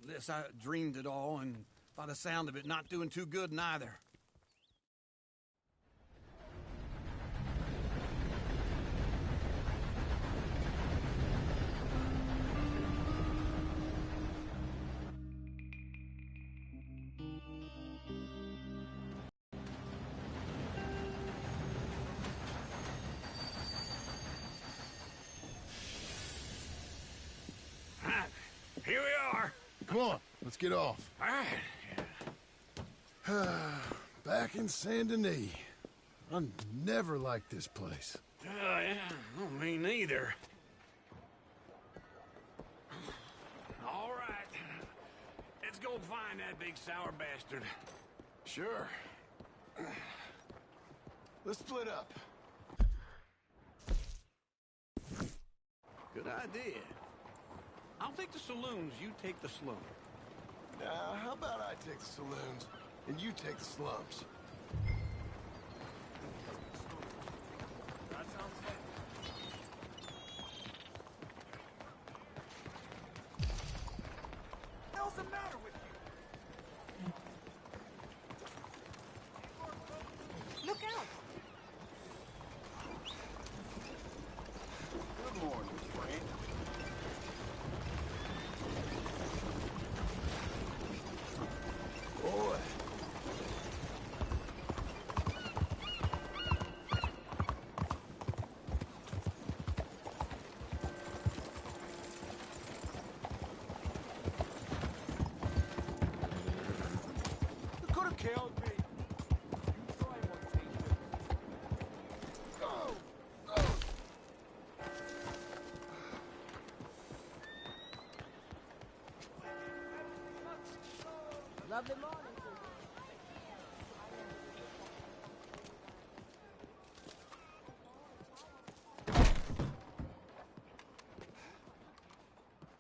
S9: Unless I dreamed it all, and by the sound of it, not doing too good neither. Here we are.
S3: Come on, let's get off.
S9: All right.
S3: Back in Saint Denis. I never liked this place.
S9: Yeah, no, me neither. All right. Let's go find that big sour bastard.
S3: Sure. Let's split up.
S9: Good idea. I'll take the saloons, you take the slum.
S3: Now, how about I take the saloons, and you take the slums?
S9: That sounds like...
S20: What the hell's the matter with you?
S19: Look out!
S20: Good morning, Frank.
S3: Boy.
S20: You could have killed me. You probably won't see this.
S3: Oh!
S14: Lovely morning.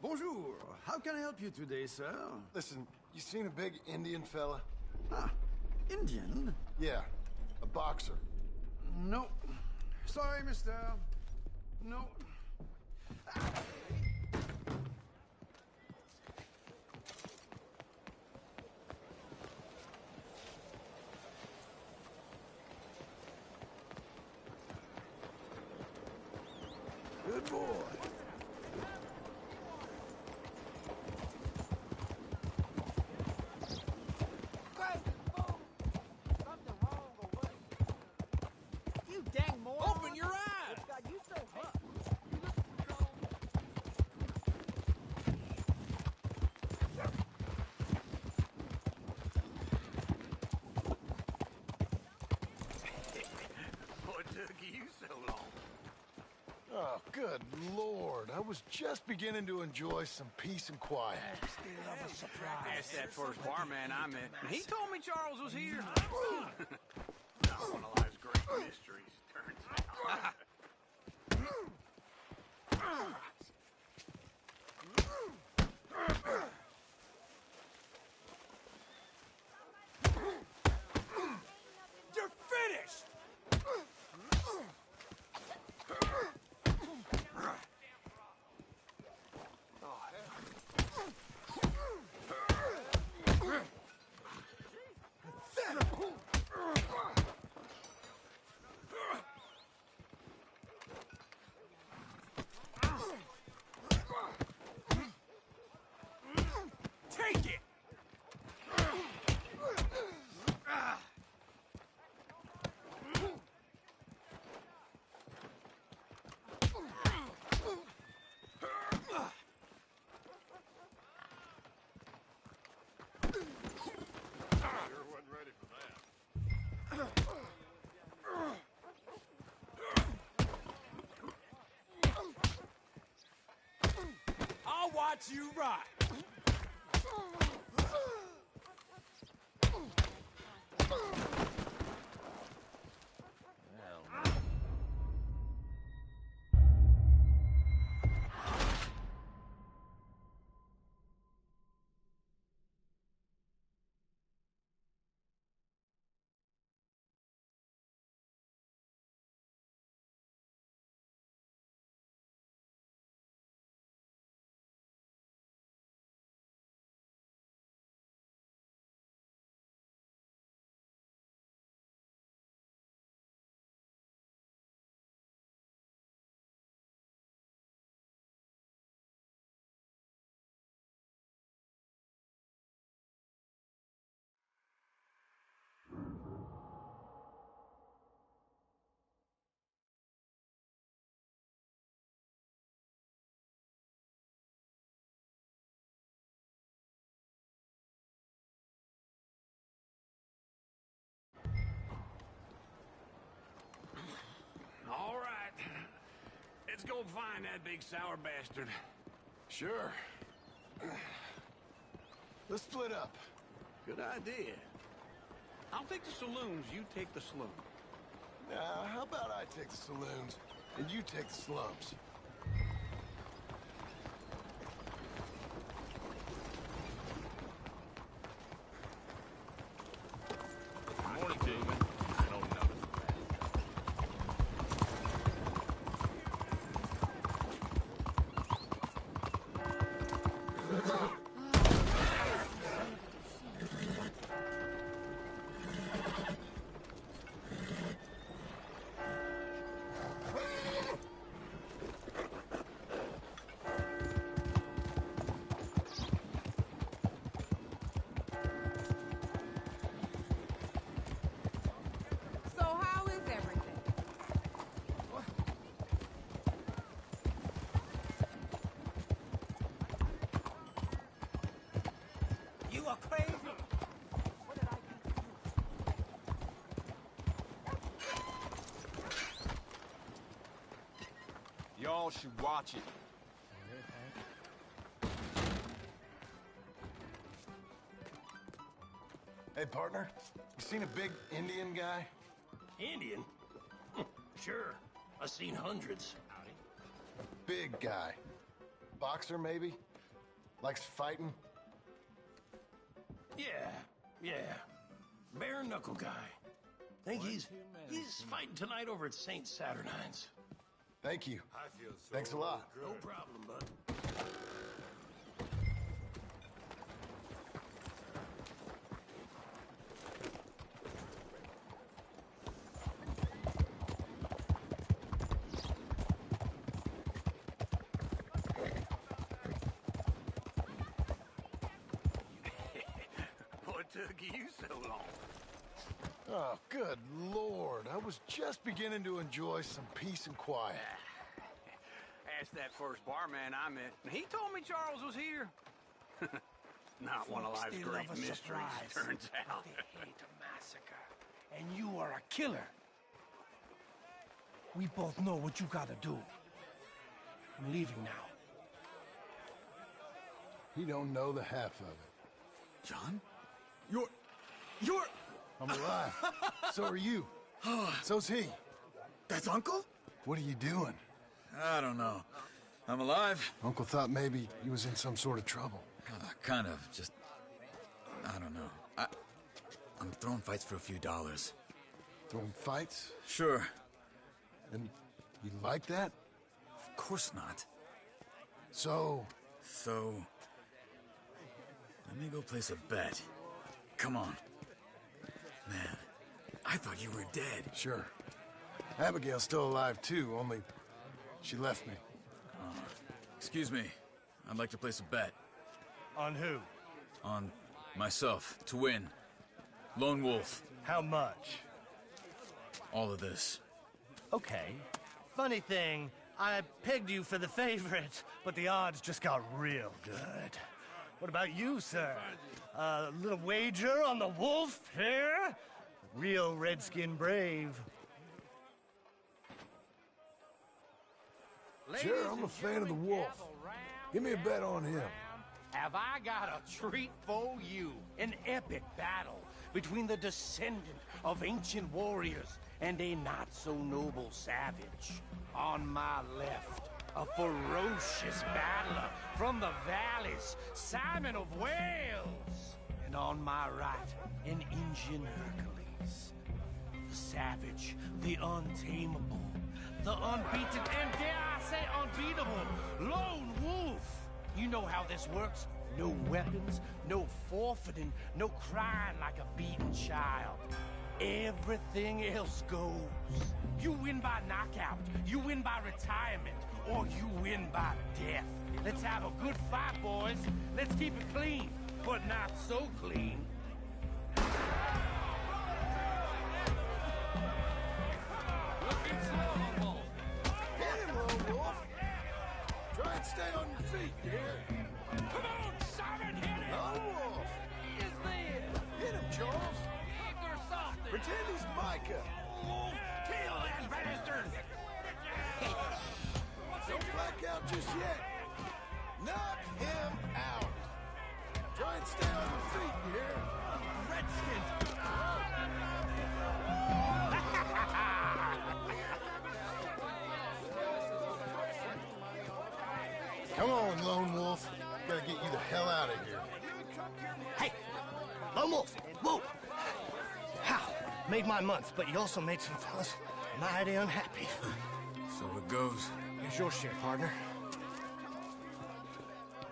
S7: Bonjour. How can I help you today, sir?
S3: Listen, you seen a big Indian fella?
S7: Ah, Indian?
S3: Yeah, a boxer.
S7: No. Sorry, mister. No.
S3: Good boy.
S19: You dang moron!
S2: Open your eyes!
S19: God, you so hooked.
S9: What took you so long?
S3: Oh, good Lord. I was just beginning to enjoy some peace and quiet.
S2: Asked that first barman I met. He told me Charles was here. One of life's great mysteries, turns out.
S20: You're finished! I'll watch you rot.
S9: All right. Let's go find that big sour bastard.
S3: Sure. Let's split up.
S9: Good idea. I'll take the saloons, you take the slum.
S3: How about I take the saloons, and you take the slums?
S20: Morning, Damon. I don't notice
S1: So how is everything?
S9: You are crazy.
S20: Y'all should watch it.
S3: Hey, partner, you seen a big Indian guy?
S22: Indian? Sure. I've seen hundreds.
S3: Big guy. Boxer, maybe? Likes fighting?
S22: Yeah. Bare knuckle guy. Think he's fighting tonight over at St. Saturnine's.
S3: Thank you. Thanks a lot.
S22: No problem, bud.
S9: What took you so long?
S3: Oh, good Lord. I was just beginning to enjoy some peace and quiet.
S9: Asked that first barman I met, and he told me Charles was here. Not one of
S22: Folks,
S9: life's
S22: they
S9: great
S22: love a
S9: mysteries,
S22: surprise.
S9: turns out.
S22: They hate a massacre. And you are a killer. We both know what you gotta do. I'm leaving now.
S3: He don't know the half of it.
S20: John? You're...
S3: I'm alive. So are you. So's he.
S20: That's Uncle?
S3: What are you doing?
S20: I don't know. I'm alive.
S3: Uncle thought maybe he was in some sort of trouble.
S20: Kind of. Just... I don't know. I'm throwing fights for a few dollars.
S3: Throwing fights?
S20: Sure.
S3: And you like that?
S20: Of course not.
S3: So,
S20: let me go place a bet. Come on. Man, I thought you were dead.
S3: Sure. Abigail's still alive, too, only she left me.
S20: Excuse me. I'd like to place a bet.
S22: On who?
S20: On myself, to win. Lone Wolf.
S22: How much?
S20: All of this.
S22: Okay. Funny thing, I pegged you for the favorite, but the odds just got real good. What about you, sir? A little wager on the wolf here? Real redskin brave.
S3: Sure, I'm a fan of the wolf. Give me a bet on him.
S9: Have I got a treat for you? An epic battle between the descendant of ancient warriors and a not-so-noble savage. On my left, a ferocious battler from the valleys, Simon of Wales. And on my right, an Indian Hercules. The savage, the untamable, the unbeaten, and dare I say unbeatable, lone wolf. You know how this works. No weapons, no forfeiting, no crying like a beaten child. Everything else goes. You win by knockout, you win by retirement, or you win by death. Let's have a good fight, boys. Let's keep it clean, but not so clean.
S3: Looking slow, Wolf. Hit him, Lone Wolf. Try and stay on your feet, dear.
S9: Come on, Simon, hit him!
S3: Lone Wolf.
S9: He is there!
S3: Hit him, Charles.
S9: Kick or something!
S3: Pretend he's Micah.
S9: Wolf, kill that bastard!
S3: Don't black out just yet. Knock him out. Try and stay on your feet, dear.
S9: Redskins!
S3: Come on, Lone Wolf. Gotta get you the hell out of here.
S22: Hey, Lone Wolf, whoa! How? Made my month, but you also made some fellas mighty unhappy.
S4: So it goes.
S22: Here's your share, partner.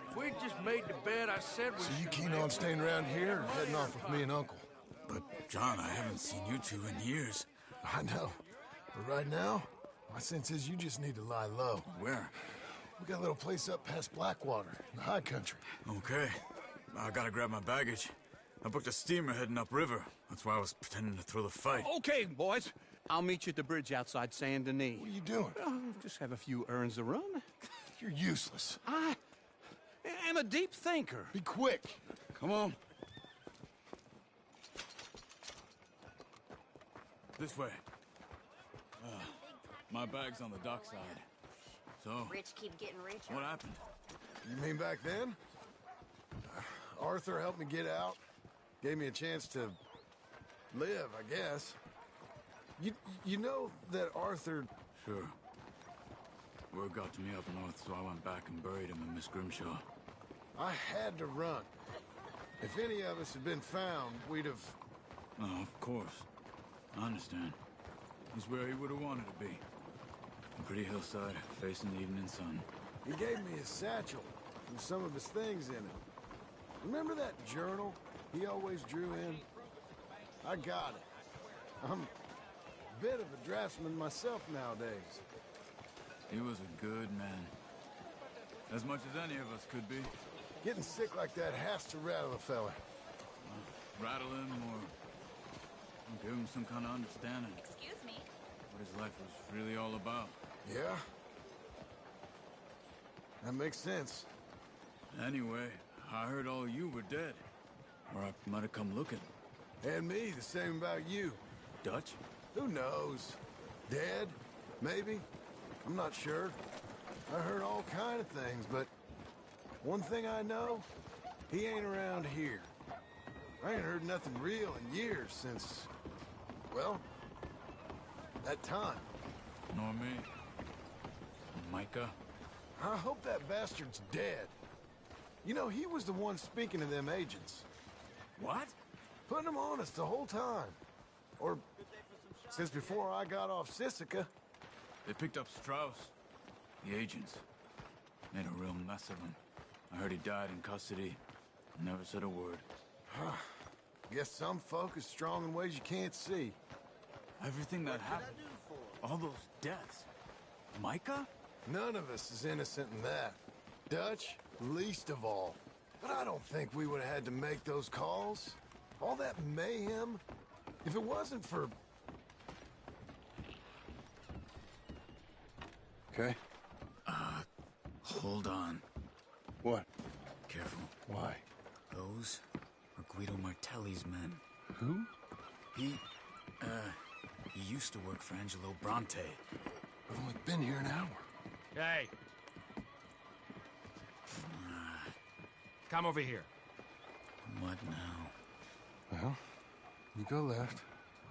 S20: If we just made the bed I said we
S3: So you
S20: should
S3: keen
S20: make,
S3: on staying around here or heading off with me and Uncle?
S4: But, John, I haven't seen you two in years.
S3: I know. But right now, my sense is you just need to lie low.
S4: Where?
S3: We got a little place up past Blackwater, in the high country.
S4: Okay. I gotta grab my baggage. I booked a steamer heading upriver. That's why I was pretending to throw the fight.
S7: Okay, boys. I'll meet you at the bridge outside Saint Denis.
S3: What are you doing?
S7: Just have a few errands to run.
S3: You're useless.
S7: I am a deep thinker.
S3: Be quick.
S4: Come on. This way. My bag's on the dockside. So,
S6: Rich keep getting richer.
S4: what happened?
S3: You mean back then? Arthur helped me get out. Gave me a chance to live, I guess. You know that Arthur...
S4: Sure. Word got to me up north, so I went back and buried him in Miss Grimshaw.
S3: I had to run. If any of us had been found, we'd have...
S4: Oh, of course. I understand. He's where he would have wanted to be. A pretty hillside, facing the evening sun.
S3: He gave me his satchel and some of his things in it. Remember that journal he always drew in? I got it. I'm a bit of a draftsman myself nowadays.
S4: He was a good man. As much as any of us could be.
S3: Getting sick like that has to rattle a fella.
S4: Rattle him or give him some kind of understanding.
S6: Excuse me.
S4: What his life was really all about.
S3: Yeah? That makes sense.
S4: Anyway, I heard all you were dead. Or I might have come looking.
S3: And me, the same about you.
S4: Dutch?
S3: Who knows? Dead? Maybe? I'm not sure. I heard all kind of things, but one thing I know, he ain't around here. I ain't heard nothing real in years since, well, that time.
S4: Nor me. Micah?
S3: I hope that bastard's dead. You know, he was the one speaking to them agents.
S4: What?
S3: Putting them on us the whole time. Or since before I got off Sisika.
S4: They picked up Strauss. The agents. Made a real mess of him. I heard he died in custody. Never said a word.
S3: Guess some folk is strong in ways you can't see.
S4: Everything that happened. All those deaths. Micah?
S3: None of us is innocent in that. Dutch, least of all. But I don't think we would have had to make those calls. All that mayhem. If it wasn't for...
S4: Okay. Hold on.
S3: What?
S4: Careful.
S3: Why?
S4: Those are Guido Martelli's men.
S3: Who?
S4: He used to work for Angelo Bronte.
S3: I've only been here an hour.
S9: Hey.
S17: Come over here.
S4: What now?
S3: Well, you go left,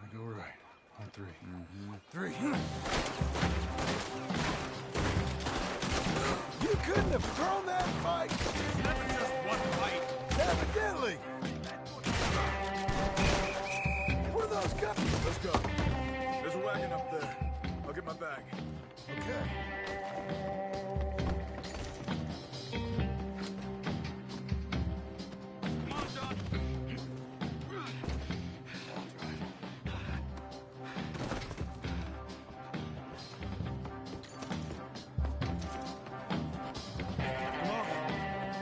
S3: I go right. On three. Three. You couldn't have thrown that fight!
S9: It's never just one fight.
S3: Evidently! What are those guns?
S4: Let's go. There's a wagon up there. I'll get my bag.
S3: Okay.
S9: Come on, John.
S4: Come on.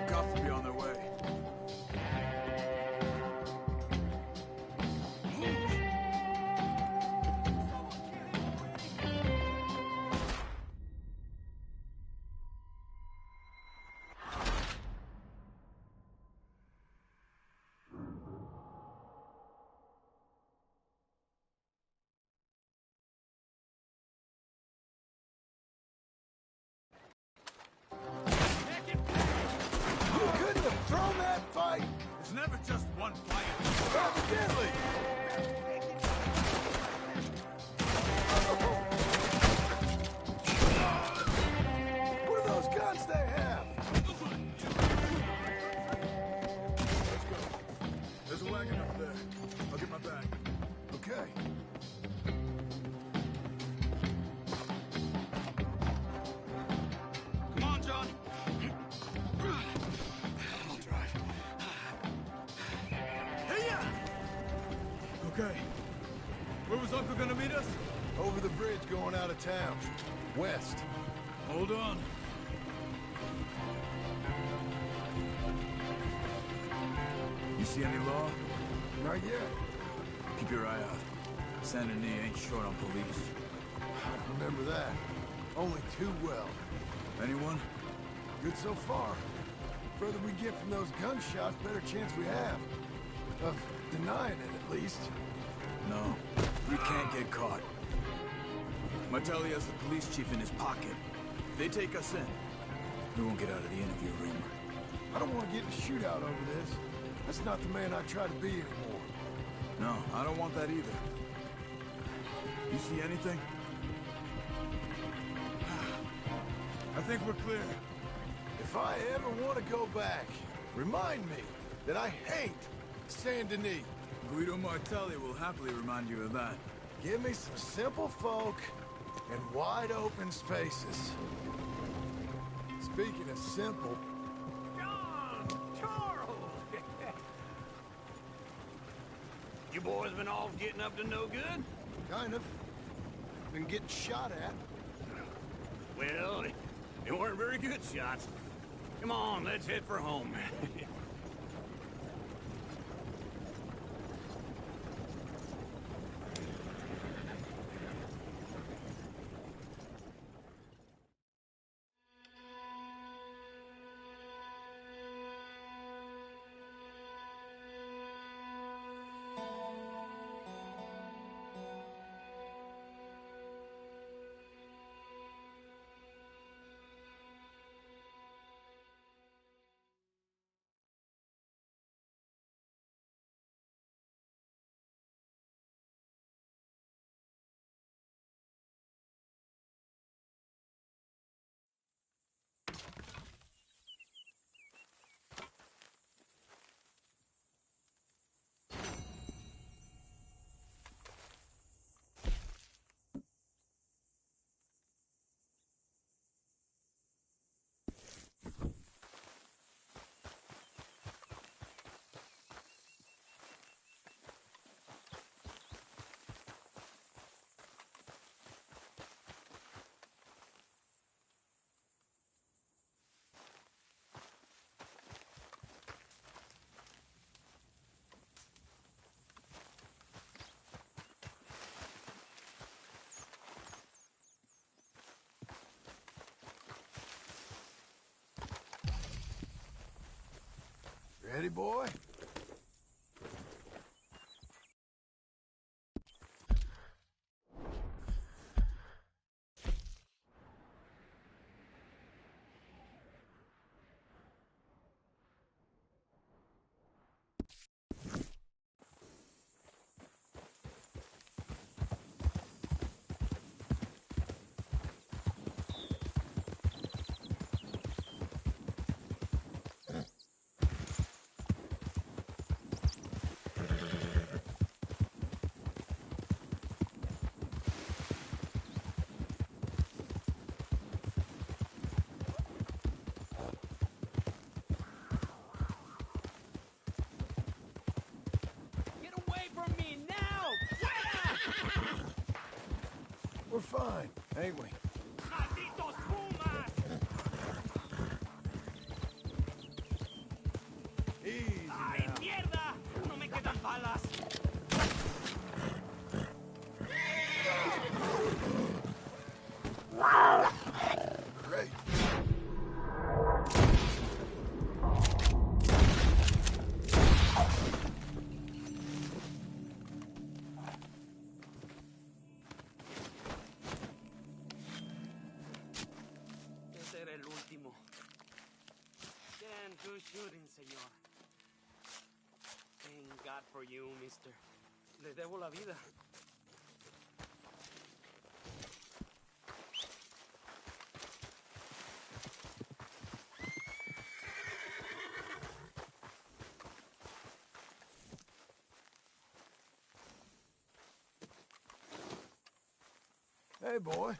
S4: Cops will be on their way.
S3: You couldn't have thrown that fight!
S9: It's never just one fight.
S3: Evidently! What are those guns they have?
S4: Let's go. There's a wagon up there. I'll get my bag.
S3: Okay.
S9: Come on, John.
S4: I'll drive.
S9: Hey-ya!
S4: Okay. Where was Uncle gonna meet us?
S3: Over the bridge going out of town. West.
S4: Hold on. You see any law?
S3: Not yet.
S4: Keep your eye out. Saint Denis ain't short on police.
S3: Remember that. Only too well.
S4: Anyone?
S3: Good so far. Further we get from those gunshots, better chance we have. Of denying it, at least.
S4: No. We can't get caught. Martelli has the police chief in his pocket. If they take us in, we won't get out of the interview room.
S3: I don't want to get in a shootout over this. That's not the man I try to be anymore.
S4: No, I don't want that either. You see anything? I think we're clear.
S3: If I ever want to go back, remind me that I hate Saint Denis.
S4: Guido Martelli will happily remind you of that.
S3: Give me some simple folk and wide open spaces. Speaking of simple,
S9: John! Charles! You boys been all getting up to no good?
S3: kind of. Been getting shot at.
S9: Well, they weren't very good shots. Come on, let's head for home.
S3: Ready, boy? fine, ain't we?
S9: ¡Malditos pumas!
S3: Easy
S9: ¡Ay,
S3: now.
S9: mierda! ¡No me quedan balas!
S3: Great.
S9: Ese era el último. Damn good shooting, señor. Thank God for you, mister. Le debo la vida.
S3: Hey, boy.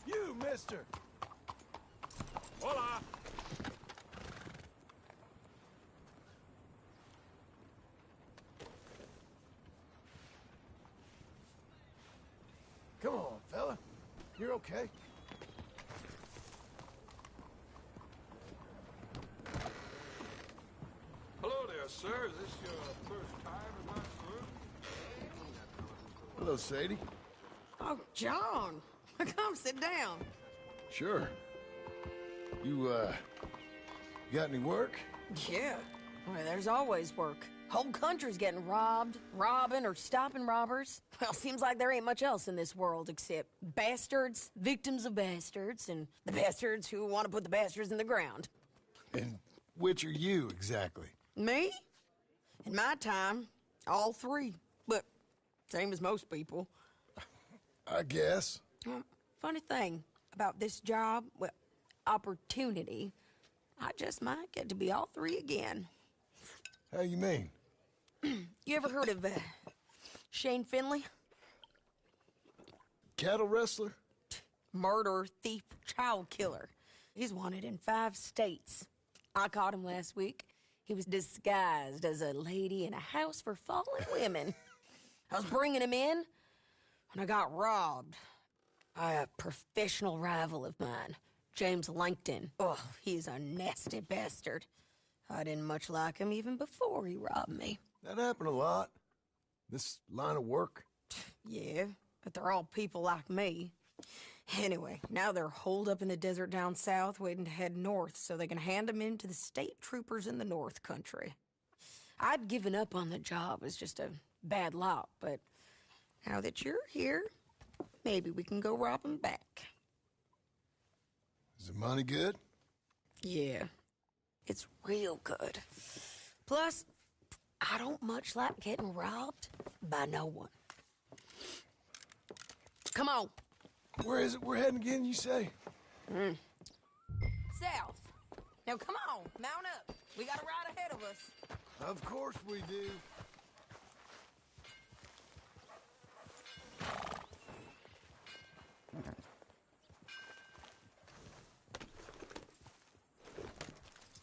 S3: You, mister.
S21: Hola!
S3: Come on, fella. You're okay.
S21: Hello there, sir. Is this your first time in my saloon?
S3: Hello, Sadie.
S14: Oh, John. Come sit down.
S3: Sure. You got any work?
S14: Yeah. Well, there's always work. Whole country's getting robbed, robbing, or stopping robbers. Well, seems like there ain't much else in this world except bastards, victims of bastards, and the bastards who want to put the bastards in the ground.
S3: And which are you, exactly?
S14: Me? In my time, all three. But same as most people.
S3: I guess.
S14: Funny thing about this job, well, opportunity, I just might get to be all three again.
S3: How you mean?
S14: You ever heard of Shane Finley?
S3: Cattle wrestler?
S14: Murderer, thief, child killer. He's wanted in 5 states. I caught him last week. He was disguised as a lady in a house for fallen women. I was bringing him in, and I got robbed by a professional rival of mine, James Langton. Oh, he's a nasty bastard. I didn't much like him even before he robbed me.
S3: That happened a lot. This line of work.
S14: Yeah, but they're all people like me. Anyway, now they're holed up in the desert down south, waiting to head north so they can hand them in to the state troopers in the north country. I'd given up on the job as just a bad lot, but now that you're here, maybe we can go rob them back.
S3: Is the money good?
S14: Yeah, it's real good. Plus, I don't much like getting robbed by no one. Come on.
S3: Where is it we're heading again, you say?
S14: South. Now come on, mount up. We got a ride ahead of us.
S3: Of course we do.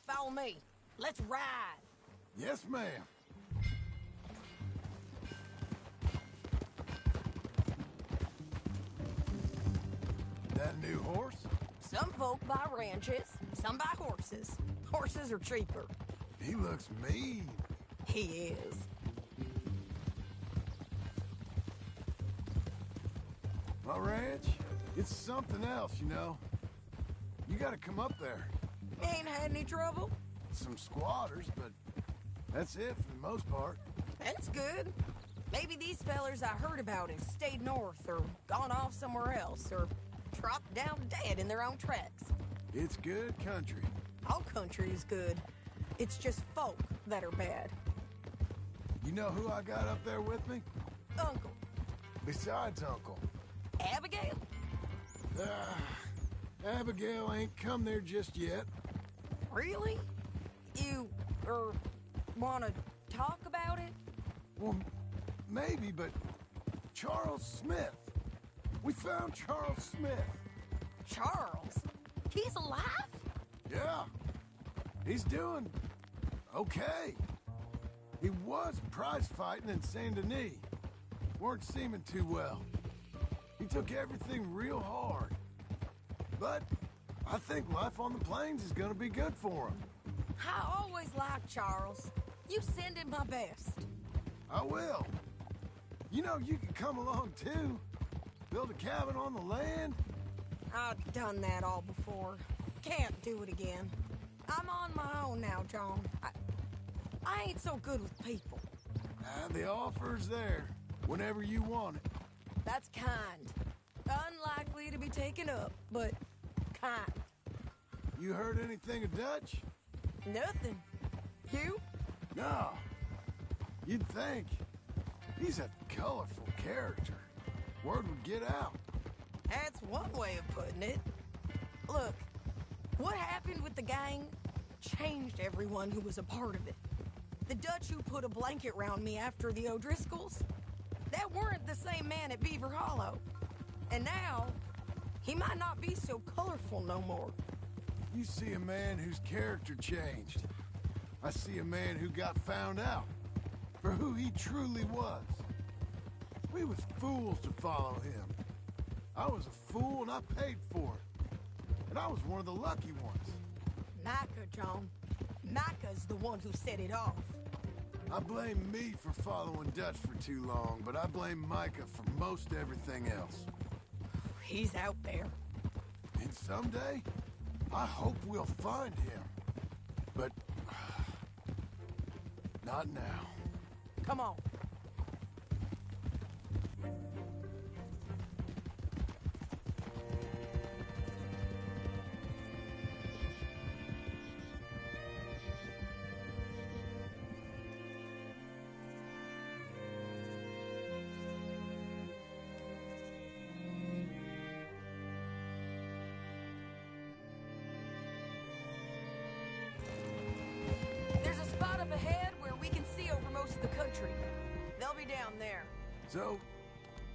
S14: Follow me. Let's ride.
S3: Yes, ma'am. That new horse?
S14: Some folk buy ranches, some buy horses. Horses are cheaper.
S3: He looks mean.
S14: He is.
S3: My ranch, it's something else, you know. You gotta come up there.
S14: Ain't had any trouble?
S3: Some squatters, but that's it for the most part.
S14: That's good. Maybe these fellers I heard about have stayed north or gone off somewhere else or dropped down dead in their own tracks.
S3: It's good country.
S14: All country is good. It's just folk that are bad.
S3: You know who I got up there with me?
S14: Uncle.
S3: Besides Uncle.
S14: Abigail?
S3: Abigail ain't come there just yet.
S14: Really? You, wanna talk about it?
S3: Well, maybe, but Charles Smith. We found Charles Smith.
S14: Charles? He's alive?
S3: Yeah. He's doing okay. He was prize fighting in Saint Denis. Weren't seeming too well. He took everything real hard. But I think life on the plains is gonna be good for him.
S14: I always liked Charles. You send him my best.
S3: I will. You know, you can come along too. Build a cabin on the land.
S14: I've done that all before. Can't do it again. I'm on my own now, John. I ain't so good with people.
S3: The offer's there, whenever you want it.
S14: That's kind. Unlikely to be taken up, but kind.
S3: You heard anything of Dutch?
S14: Nothing. You?
S3: No. You'd think. He's a colorful character. Word would get out.
S14: That's one way of putting it. Look, what happened with the gang changed everyone who was a part of it. The Dutch who put a blanket round me after the O'Driscolls, that weren't the same man at Beaver Hollow. And now, he might not be so colorful no more.
S3: You see a man whose character changed. I see a man who got found out for who he truly was. We was fools to follow him. I was a fool and I paid for it. And I was one of the lucky ones.
S14: Micah, John. Micah's the one who set it off.
S3: I blame me for following Dutch for too long, but I blame Micah for most everything else.
S14: He's out there.
S3: And someday, I hope we'll find him. But not now.
S14: Come on. There's a spot up ahead where we can see over most of the country. They'll be down there.
S3: So,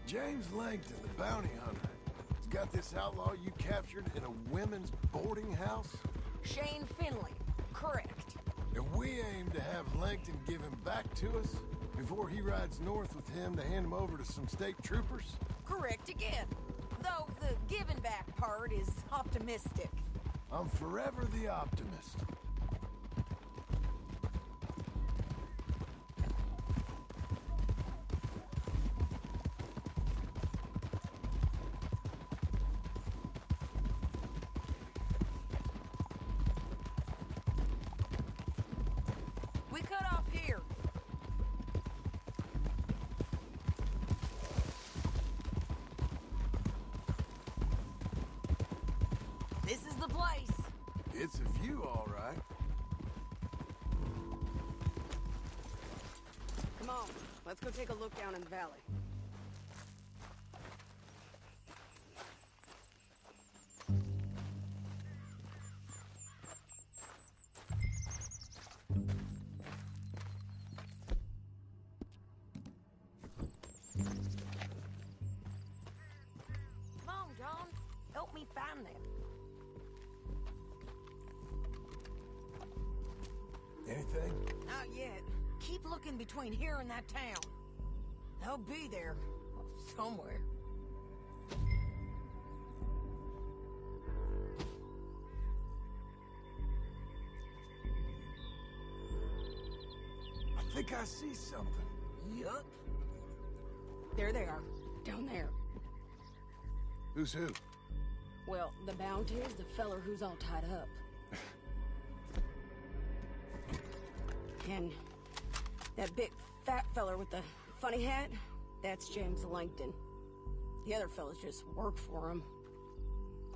S3: James Langton, the bounty hunter, has got this outlaw you captured in a women's boarding house?
S14: Shane Finley, correct.
S3: And we aim to have Langton give him back to us before he rides north with him to hand him over to some state troopers?
S14: Correct again. Though the giving back part is optimistic.
S3: I'm forever the optimist.
S14: We cut off here. This is the place.
S3: It's a view, all right.
S6: Come on, let's go take a look down in the valley.
S14: Come on, John. Help me find them.
S3: Anything?
S14: Not yet. Keep looking between here and that town. They'll be there. Somewhere.
S3: I think I see something.
S14: Yup. There they are. Down there.
S3: Who's who?
S14: Well, the bounty is the feller who's all tied up. And that big fat feller with the funny hat, that's James Langton. The other fellas just work for him.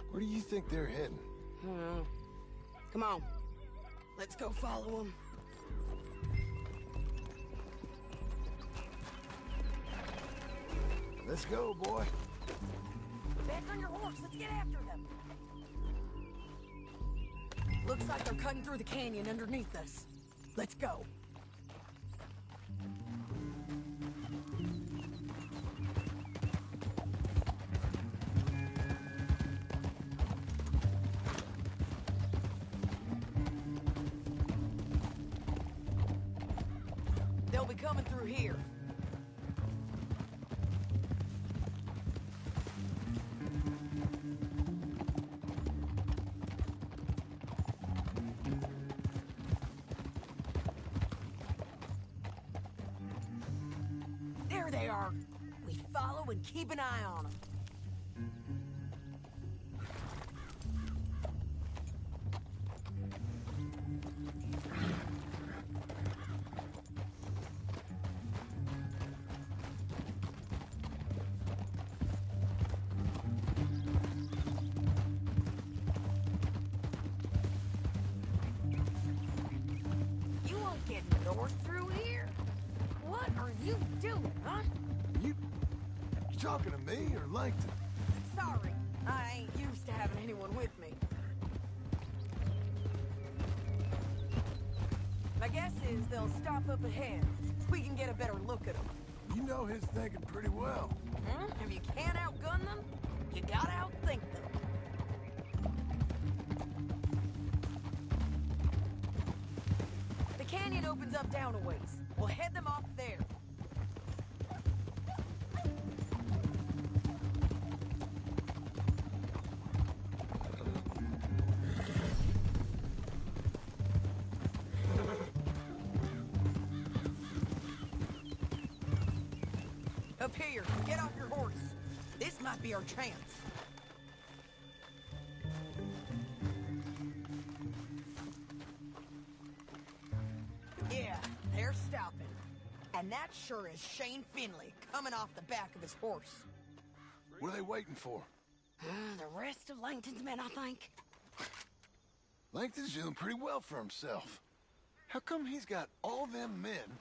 S3: Where do you think they're heading?
S14: Come on. Let's go follow them.
S3: Let's go, boy.
S14: Back on your horse. Let's get after them. Looks like they're cutting through the canyon underneath us. Let's go. They'll be coming through here. There they are. We follow and keep an eye on them. You won't get north through here. What are you doing, huh?
S3: You talking to me or Langton?
S14: Sorry, I ain't used to having anyone with me. My guess is they'll stop up ahead. We can get a better look at them.
S3: You know his thinking pretty well.
S14: If you can't outgun them, you gotta outthink them. The canyon opens up down a ways. We'll head them off there. Up here, get off your horse. This might be our chance. Yeah, they're stopping. And that sure is Shane Finley coming off the back of his horse.
S3: What are they waiting for?
S14: The rest of Langton's men, I think.
S3: Langton's doing pretty well for himself. How come he's got all them men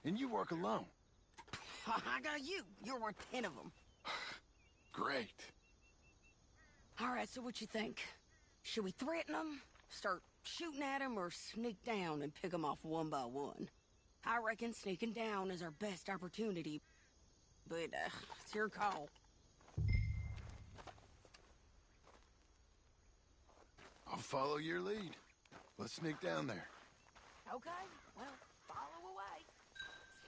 S3: and you work alone?
S14: I got you. You're worth 10 of them.
S3: Great.
S14: All right, so what you think? Should we threaten them, start shooting at them, or sneak down and pick them off one by one? I reckon sneaking down is our best opportunity, but it's your call.
S3: I'll follow your lead. Let's sneak down there.
S14: Okay, well, follow away.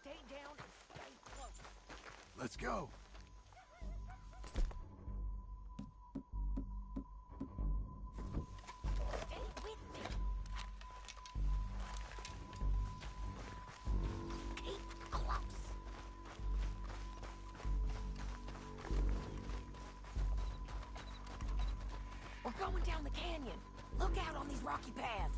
S14: Stay down and stay close.
S3: Let's go.
S14: Stay with me. Keep close. We're going down the canyon. Look out on these rocky paths.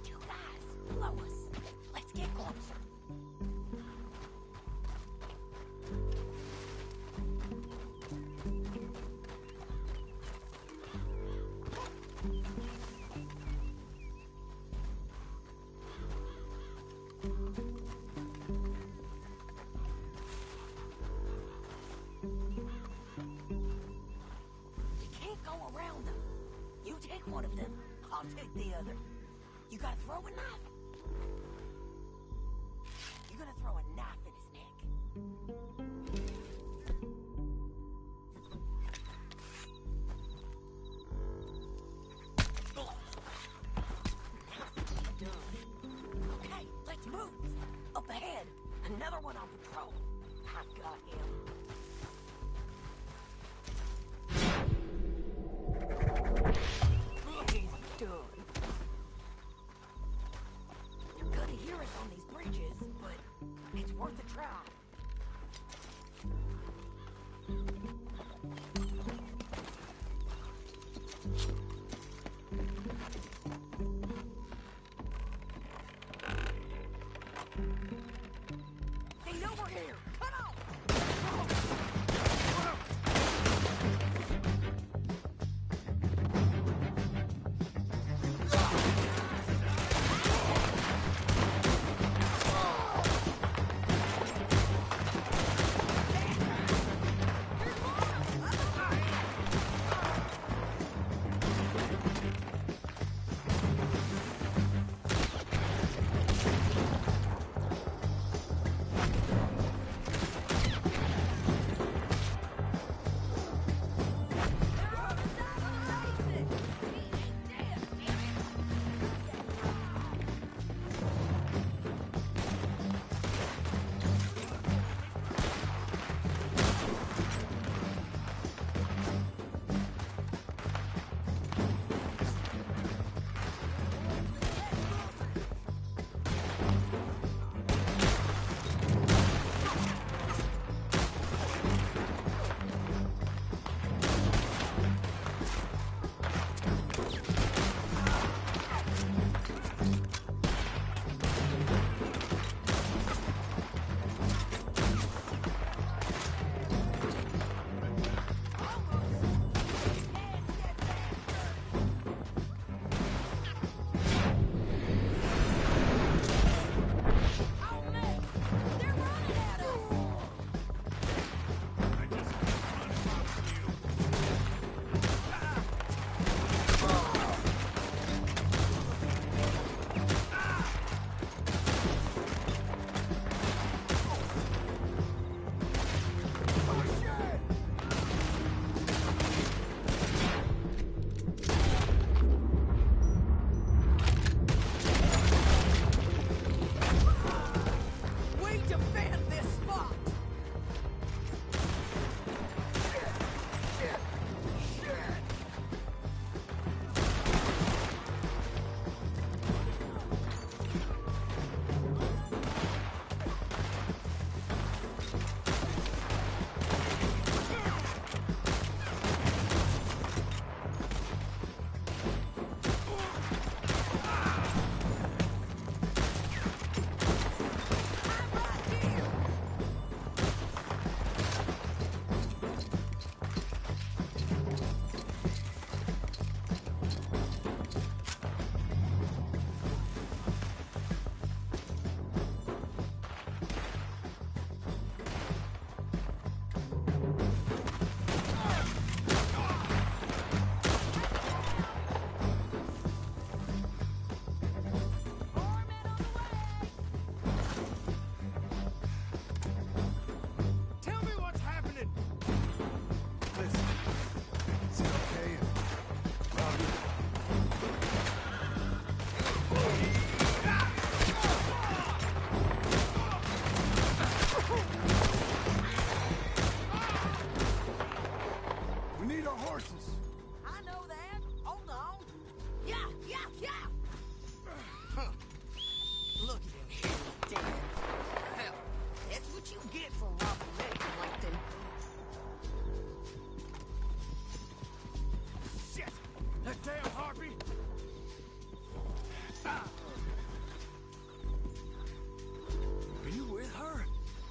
S14: You guys, below us. Let's get closer. You can't go around them. You take one of them, I'll take the other. You gotta throw a knife. You're gonna throw a knife in his neck. Okay, let's move. Up ahead, another one on patrol. I've got him. He's done. You're gonna hear us on these bridges.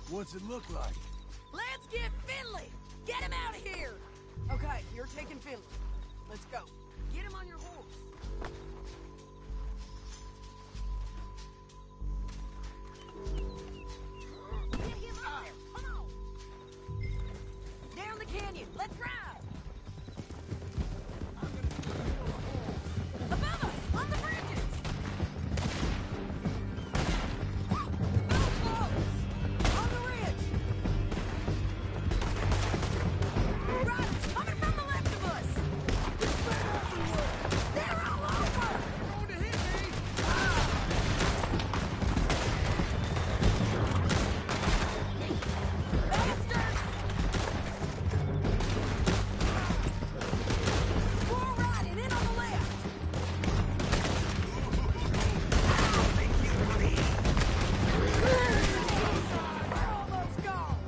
S3: What's it look like?
S6: Let's get Finley! Get him out of here! Okay, you're taking Finley. Let's go. Get him on your horse. Get him up there! Come on! Down the canyon! Let's ride! Above us! On the bridges! Move close! On the ridge! Riders coming from the left of us! They're all over! Going to hit me! Bastards! More riding in on the left! We're almost gone!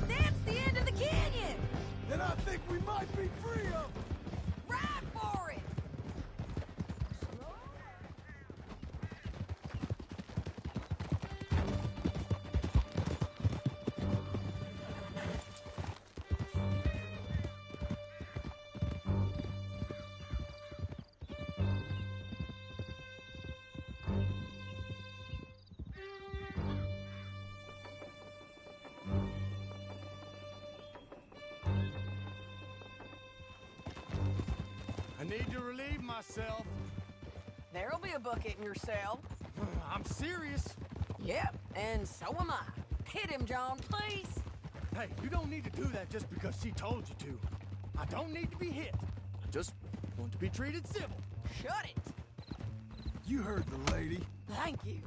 S6: That's the end of the canyon!
S3: Then I think we might be free of them.
S6: Ride for it!
S22: I need to relieve myself.
S6: There'll be a bucket in your cell.
S22: I'm serious.
S6: Yep, and so am I. Hit him, John, please.
S22: Hey, you don't need to do that just because she told you to. I don't need to be hit. I just want to be treated civil.
S6: Shut it.
S3: You heard the lady.
S6: Thank you.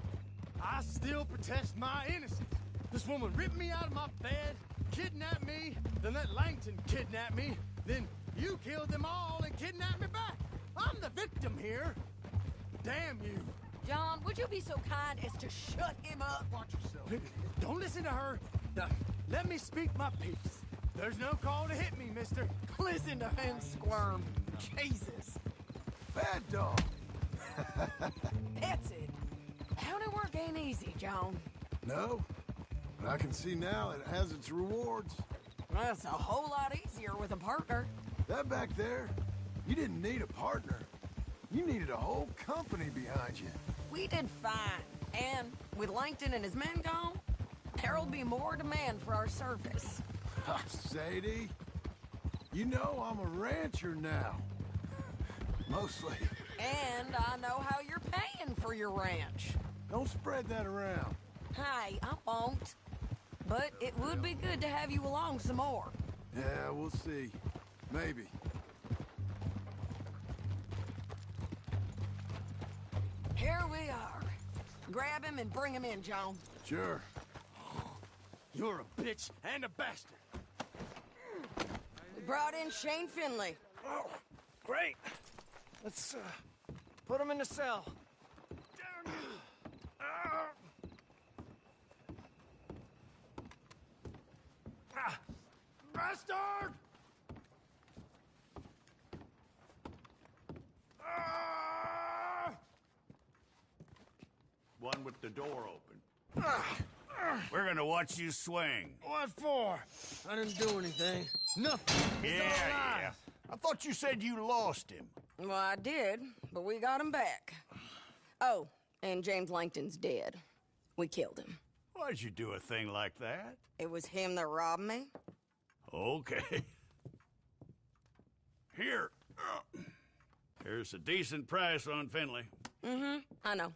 S22: I still protest my innocence. This woman ripped me out of my bed, kidnapped me, then let Langton kidnap me, then you killed them all and kidnapped me back. I'm the victim here. Damn you.
S6: John, would you be so kind as to shut him up?
S22: Watch yourself. Don't listen to her. Let me speak my piece. There's no call to hit me, mister.
S6: Listen to him squirm. Jesus.
S3: Bad dog.
S6: That's it. County work ain't easy, John.
S3: No, but I can see now it has its rewards.
S6: That's a whole lot easier with a partner.
S3: That back there, you didn't need a partner. You needed a whole company behind you.
S6: We did fine. And with Langton and his men gone, there'll be more demand for our service.
S3: Sadie, you know I'm a rancher now. Mostly.
S6: And I know how you're paying for your ranch.
S3: Don't spread that around.
S6: Hey, I won't. But it would be good to have you along some more.
S3: Yeah, we'll see. Maybe.
S6: Here we are. Grab him and bring him in, John.
S3: Sure.
S22: You're a bitch and a bastard.
S6: We brought in Shane Finley.
S22: Oh, great. Let's put him in the cell. Bastard!
S21: One with the door open. We're gonna watch you swing.
S22: What for? I didn't do anything. Nothing. He's all alive.
S21: I thought you said you lost him.
S6: Well, I did, but we got him back. Oh, and James Langton's dead. We killed him.
S21: Why'd you do a thing like that?
S6: It was him that robbed me.
S21: Okay. Here. Here's a decent price on Finley.
S6: Mm-hmm, I know.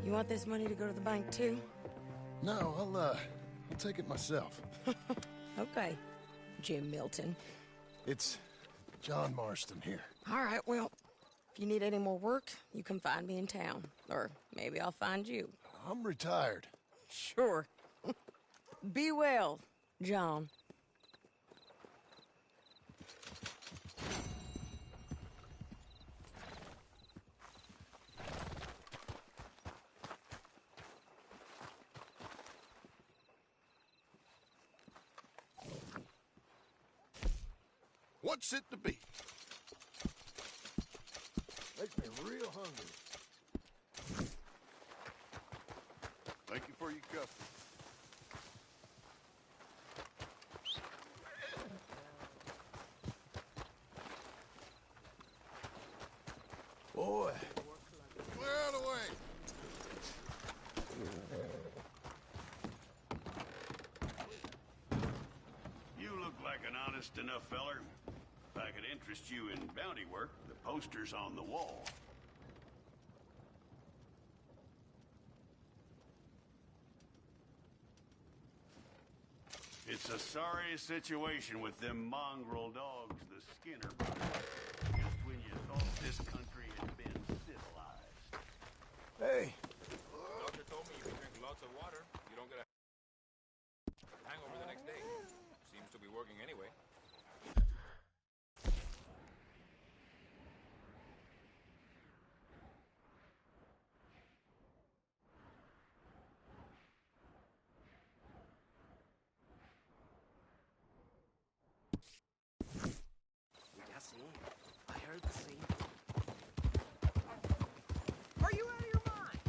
S6: You want this money to go to the bank, too?
S3: No, I'll take it myself.
S6: Okay, Jim Milton.
S3: It's John Marston here.
S6: All right, well, if you need any more work, you can find me in town. Or maybe I'll find you.
S3: I'm retired.
S6: Sure. Be well, John.
S21: What's it to be?
S3: hungry.
S13: Thank you for your custom.
S3: Boy. Clear out of the way.
S16: You look like an honest enough feller. If I could interest you in bounty work, the poster's on the wall. It's a sorry situation with them mongrel dogs the Skinner brought. Just when you thought this country had been civilized.
S3: Hey.
S20: Doctor told me if you drink lots of water, you don't get a hangover the next day. Seems to be working anyway.
S6: I heard the scene. Are you out of your mind?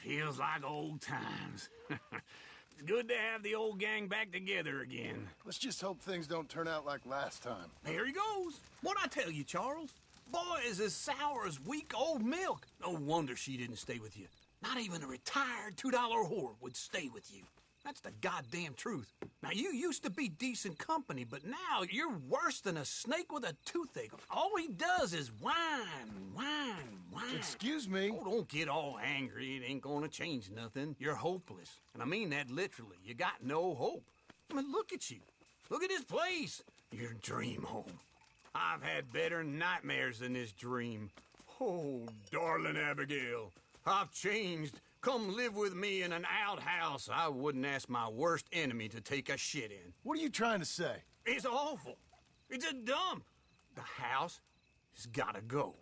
S9: Feels like old times. It's good to have the old gang back together again.
S3: Let's just hope things don't turn out like last time.
S9: Here he goes. What'd I tell you, Charles? Boy is as sour as week-old milk. No wonder she didn't stay with you. Not even a retired $2 whore would stay with you. That's the goddamn truth. Now, you used to be decent company, but now you're worse than a snake with a toothache. All he does is whine, whine, whine.
S3: Excuse me?
S9: Oh, don't get all angry. It ain't gonna change nothing. You're hopeless. And I mean that literally. You got no hope. I mean, look at you. Look at this place. Your dream home. I've had better nightmares than this dream. Oh, darling Abigail, I've changed. Come live with me in an outhouse I wouldn't ask my worst enemy to take a shit in.
S3: What are you trying to say?
S9: It's awful. It's a dump. The house has gotta go.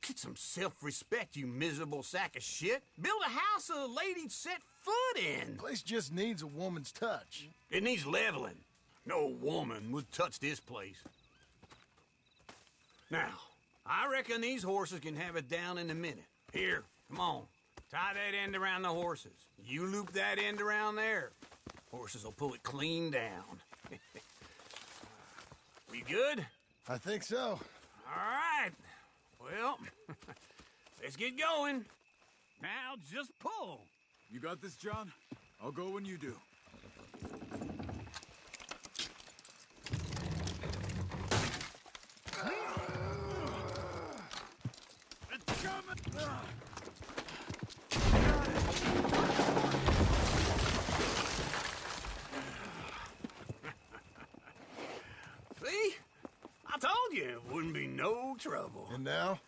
S9: Get some self-respect, you miserable sack of shit. Build a house a lady'd set foot in.
S3: The place just needs a woman's touch.
S9: It needs leveling. No woman would touch this place. Now, I reckon these horses can have it down in a minute. Here, come on. Tie that end around the horses. You loop that end around there. Horses will pull it clean down. We good?
S3: I think so.
S9: All right. Well, let's get going. Now just pull.
S4: You got this, John? I'll go when you do.
S9: It's coming. See? I told you it wouldn't be no trouble.
S3: And now?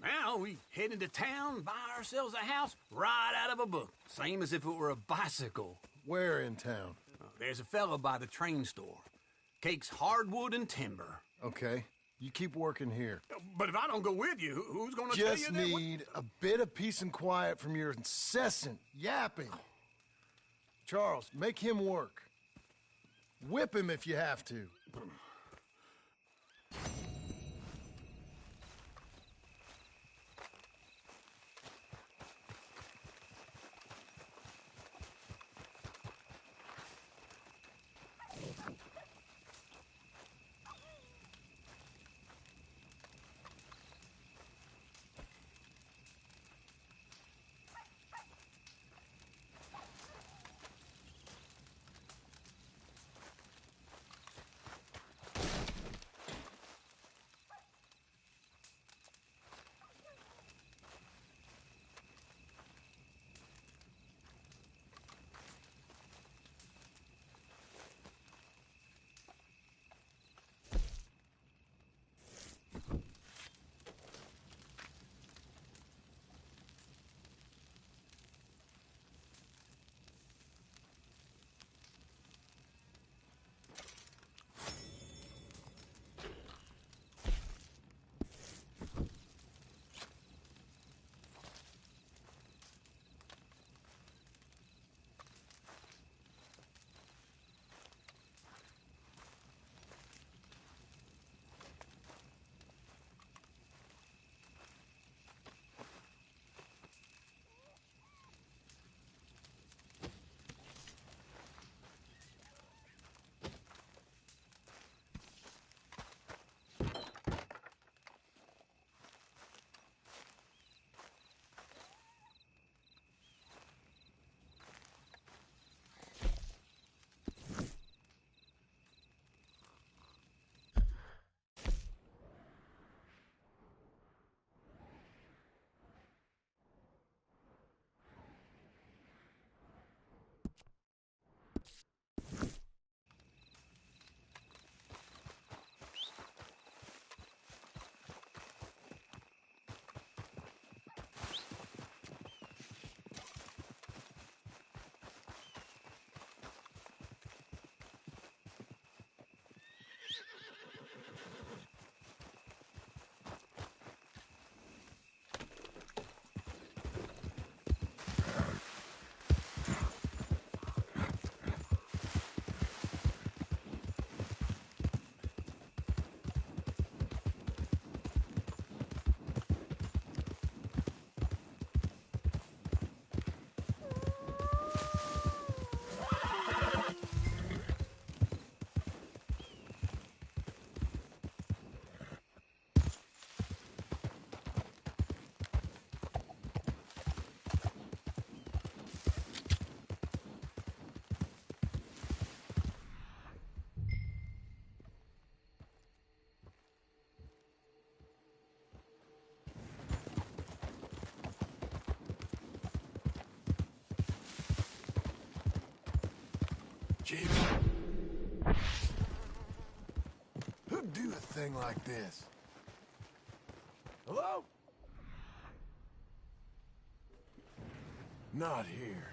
S9: Now we head into town, buy ourselves a house right out of a book. Same as if it were a bicycle.
S3: Where in town?
S9: There's a fella by the train store. Cakes hardwood and timber.
S3: Okay. You keep working here.
S9: But if I don't go with you, who's gonna tell you
S3: Just
S9: that?
S3: need a bit of peace and quiet from your incessant yapping. Charles, make him work. Whip him if you have to. Who'd do a thing like this? Hello? Not here.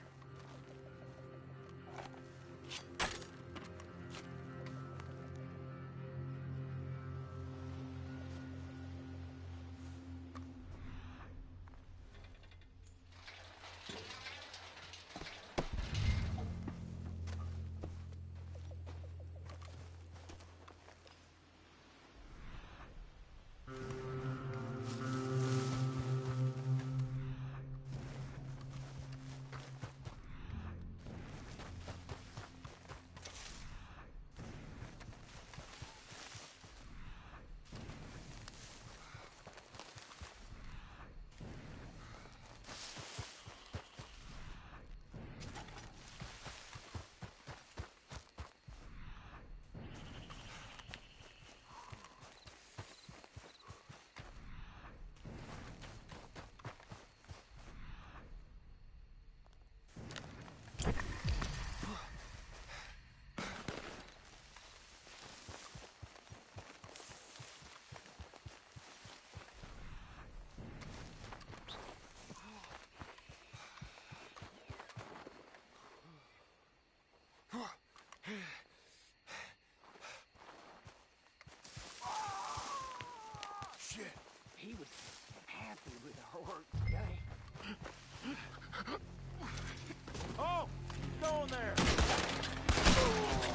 S2: down there!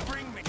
S21: Bring me!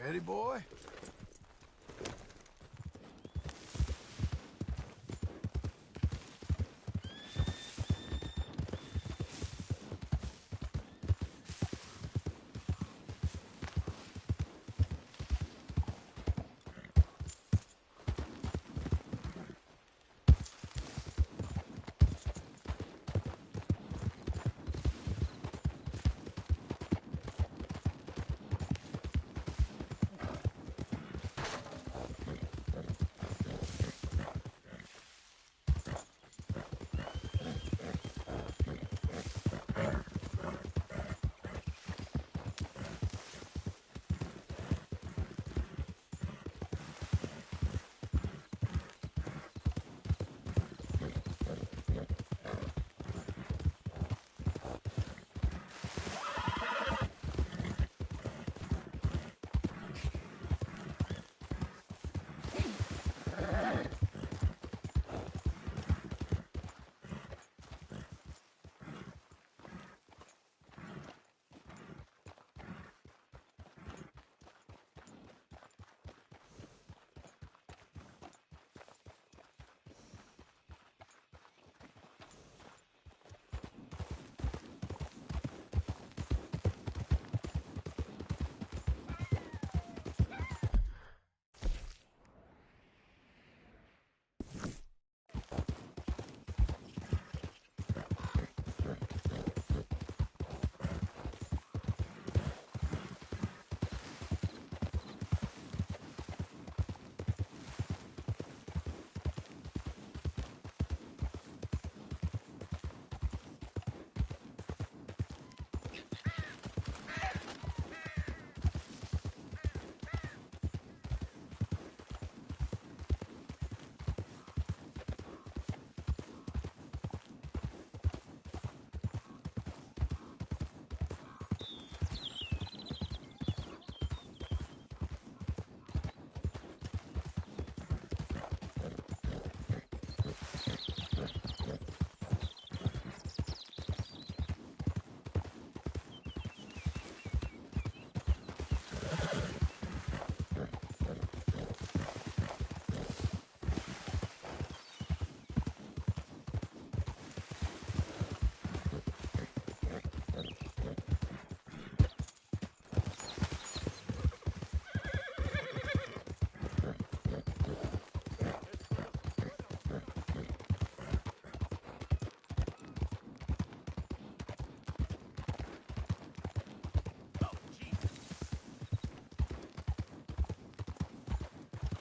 S3: Ready, boy?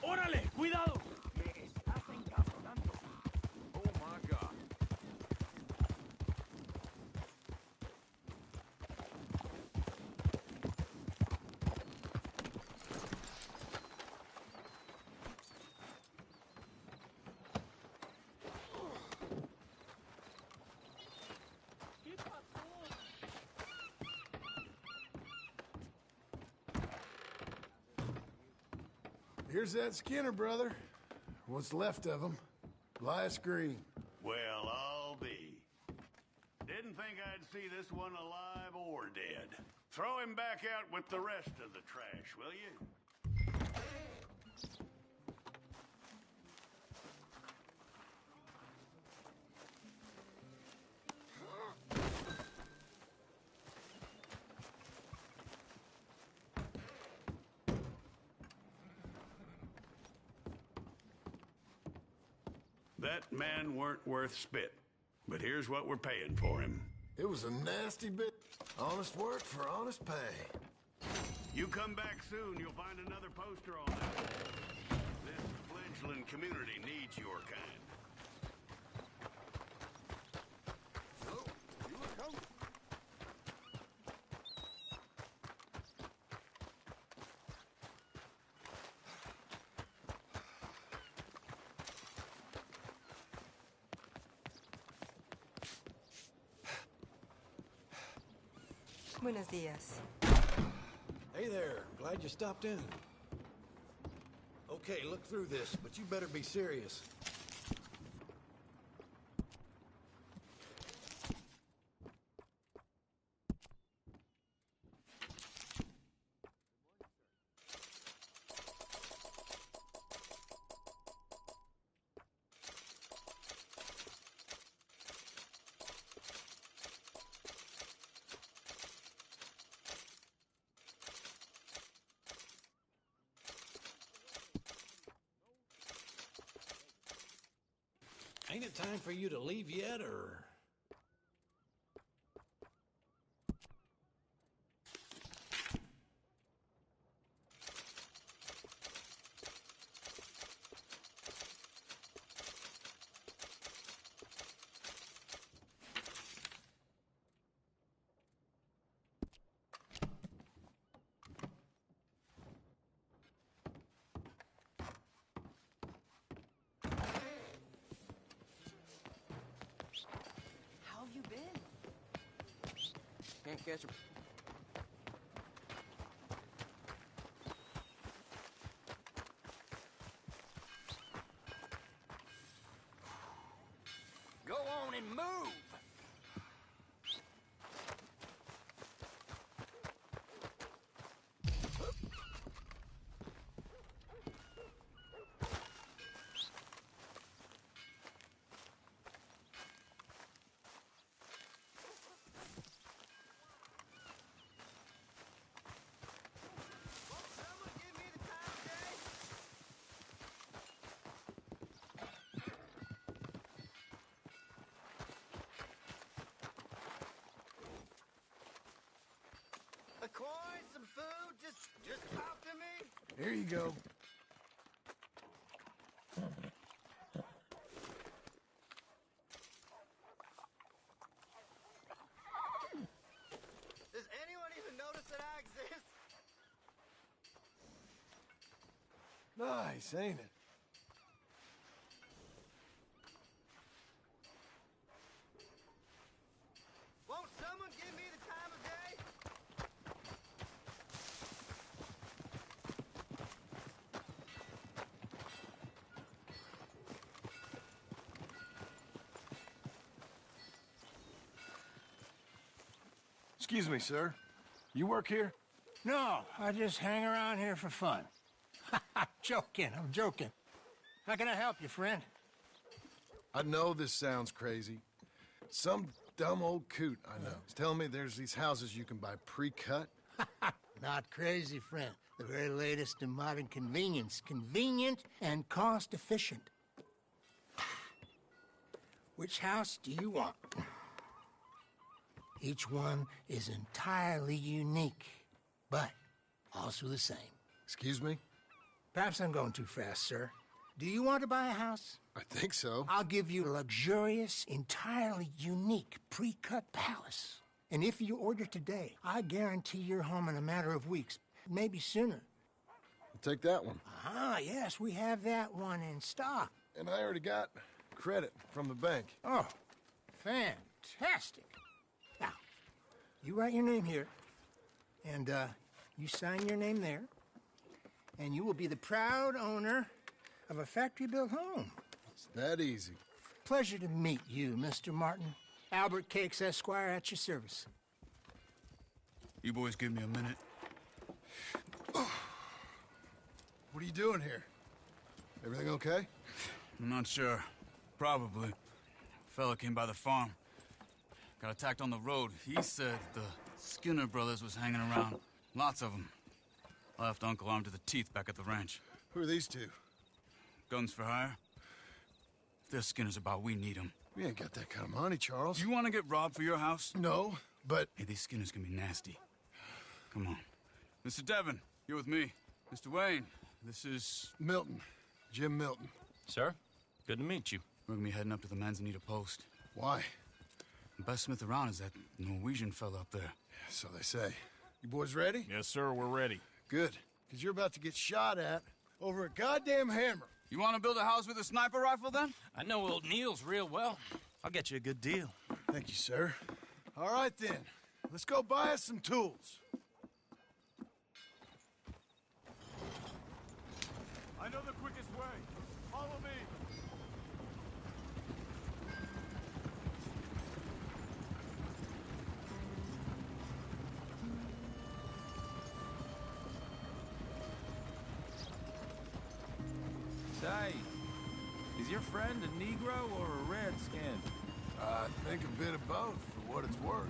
S2: ¡Órale! ¡Cuidado!
S21: Oh my God.
S3: Here's that Skinner, brother. What's left of him. Last green.
S16: Well, I'll be. Didn't think I'd see this one alive or dead. Throw him back out with the rest of the trash, will you? That man weren't worth spit, but here's what we're paying for him.
S3: It was a nasty bit. Honest work for honest pay.
S16: You come back soon, you'll find another poster on that wall. This fledgling community needs your kind.
S3: Hello, you look hungry.
S13: Buenos dias.
S18: Hey there, glad you stopped in. Okay, look through this, but you better be serious. Ain't it time for you to leave yet, or...?
S13: How have you been?
S11: Can't catch him.
S9: Go on and move!
S22: A coin, some food, just talk to me.
S3: Here you go.
S22: Does anyone even notice that I exist?
S3: Nice, ain't it?
S22: Won't someone give me the time of day?
S3: Excuse me, sir. You work here?
S22: No, I just hang around here for fun. I'm joking. How can I help you, friend?
S3: I know this sounds crazy. Some dumb old coot I know is telling me there's these houses you can buy pre-cut.
S22: Not crazy, friend. The very latest in modern convenience. Convenient and cost-efficient. Which house do you want? Each one is entirely unique, but also the same.
S3: Excuse me?
S22: Perhaps I'm going too fast, sir. Do you want to buy a house?
S3: I think so.
S22: I'll give you a luxurious, entirely unique pre-cut palace. And if you order today, I guarantee you're home in a matter of weeks, maybe sooner.
S3: I'll take that one.
S22: Ah, yes, we have that one in stock.
S3: And I already got credit from the bank.
S22: Oh, fantastic. Now, you write your name here, and you sign your name there, and you will be the proud owner of a factory-built home.
S3: It's that easy.
S22: Pleasure to meet you, Mr. Martin. Albert Cakes, Esquire, at your service.
S4: You boys give me a minute.
S3: What are you doing here? Everything okay?
S4: I'm not sure. Probably. A fella came by the farm. Got attacked on the road. He said the Skinner brothers was hanging around. Lots of them. I left Uncle armed to the teeth back at the ranch.
S3: Who are these two?
S4: Guns for hire? If there's Skinners about, we need them.
S3: We ain't got that kind of money, Charles.
S4: You want to get robbed for your house?
S3: No, but...
S4: Hey, these Skinners can be nasty. Come on. Mr. Devon, you're with me. Mr. Wayne, this is...
S3: Milton. Jim Milton.
S5: Sir, good to meet you.
S4: We're gonna be heading up to the Manzanita post.
S3: Why?
S4: The best smith around is that Norwegian fella up there.
S3: So they say. You boys ready?
S20: Yes, sir, we're ready.
S3: Good. Because you're about to get shot at over a goddamn hammer.
S4: You want to build a house with a sniper rifle, then?
S5: I know old Neil's real well. I'll get you a good deal.
S3: Thank you, sir. All right, then. Let's go buy us some tools.
S20: I know the quickest way. Follow me.
S2: Say, is your friend a Negro or a Redskin?
S3: I think a bit of both, for what it's worth.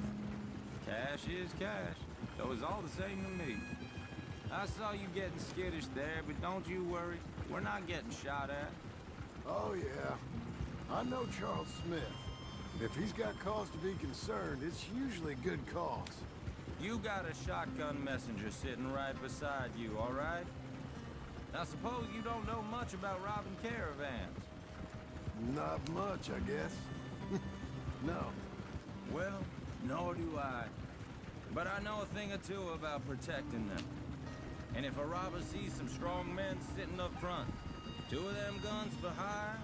S2: Cash is cash, so it's all the same to me. I saw you getting skittish there, but don't you worry. We're not getting shot at.
S3: Oh, yeah. I know Charles Smith. If he's got cause to be concerned, it's usually a good cause.
S2: You got a shotgun messenger sitting right beside you, all right? Now, suppose you don't know much about robbing caravans.
S3: Not much, I guess. No.
S2: Well, nor do I. But I know a thing or two about protecting them. And if a robber sees some strong men sitting up front, 2 of them guns for hire,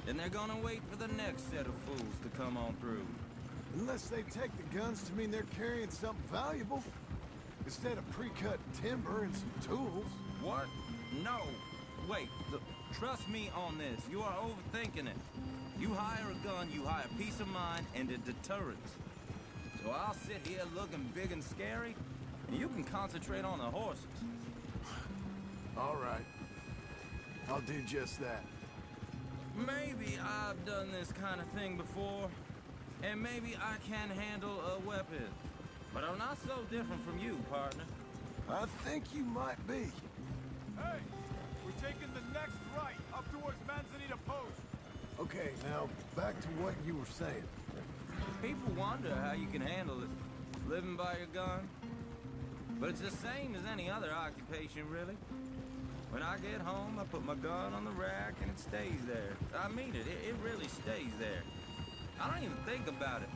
S2: then they're gonna wait for the next set of fools to come on through.
S3: Unless they take the guns to mean they're carrying something valuable. Instead of pre-cut timber and some tools.
S2: What? No. Wait, look, trust me on this. You are overthinking it. You hire a gun, you hire peace of mind and a deterrent. So I'll sit here looking big and scary, and you can concentrate on the horses.
S3: All right. I'll do just that.
S2: Maybe I've done this kind of thing before, and maybe I can handle a weapon. But I'm not so different from you, partner.
S3: I think you might be.
S20: Hey, we're taking the next right up towards Manzanita Post.
S3: Okay, now back to what you were saying.
S2: People wonder how you can handle it, living by your gun. But it's the same as any other occupation, really. When I get home, I put my gun on the rack and it stays there. I mean it, it really stays there. I don't even think about it.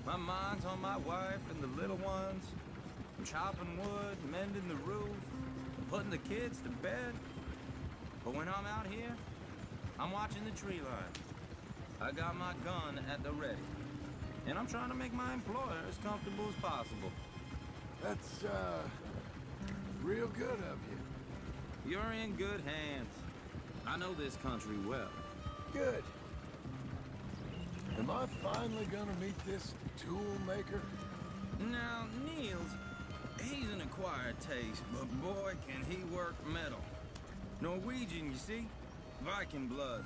S2: My mind's on my wife and the little ones. I'm chopping wood, mending the roof, putting the kids to bed. But when I'm out here, I'm watching the tree line. I got my gun at the ready. And I'm trying to make my employer as comfortable as possible.
S3: That's, real good of you.
S2: You're in good hands. I know this country well.
S3: Good. Am I finally gonna meet this tool maker?
S2: Now, Niels, he's an acquired taste, but boy, can he work metal. Norwegian, you see? Viking blood.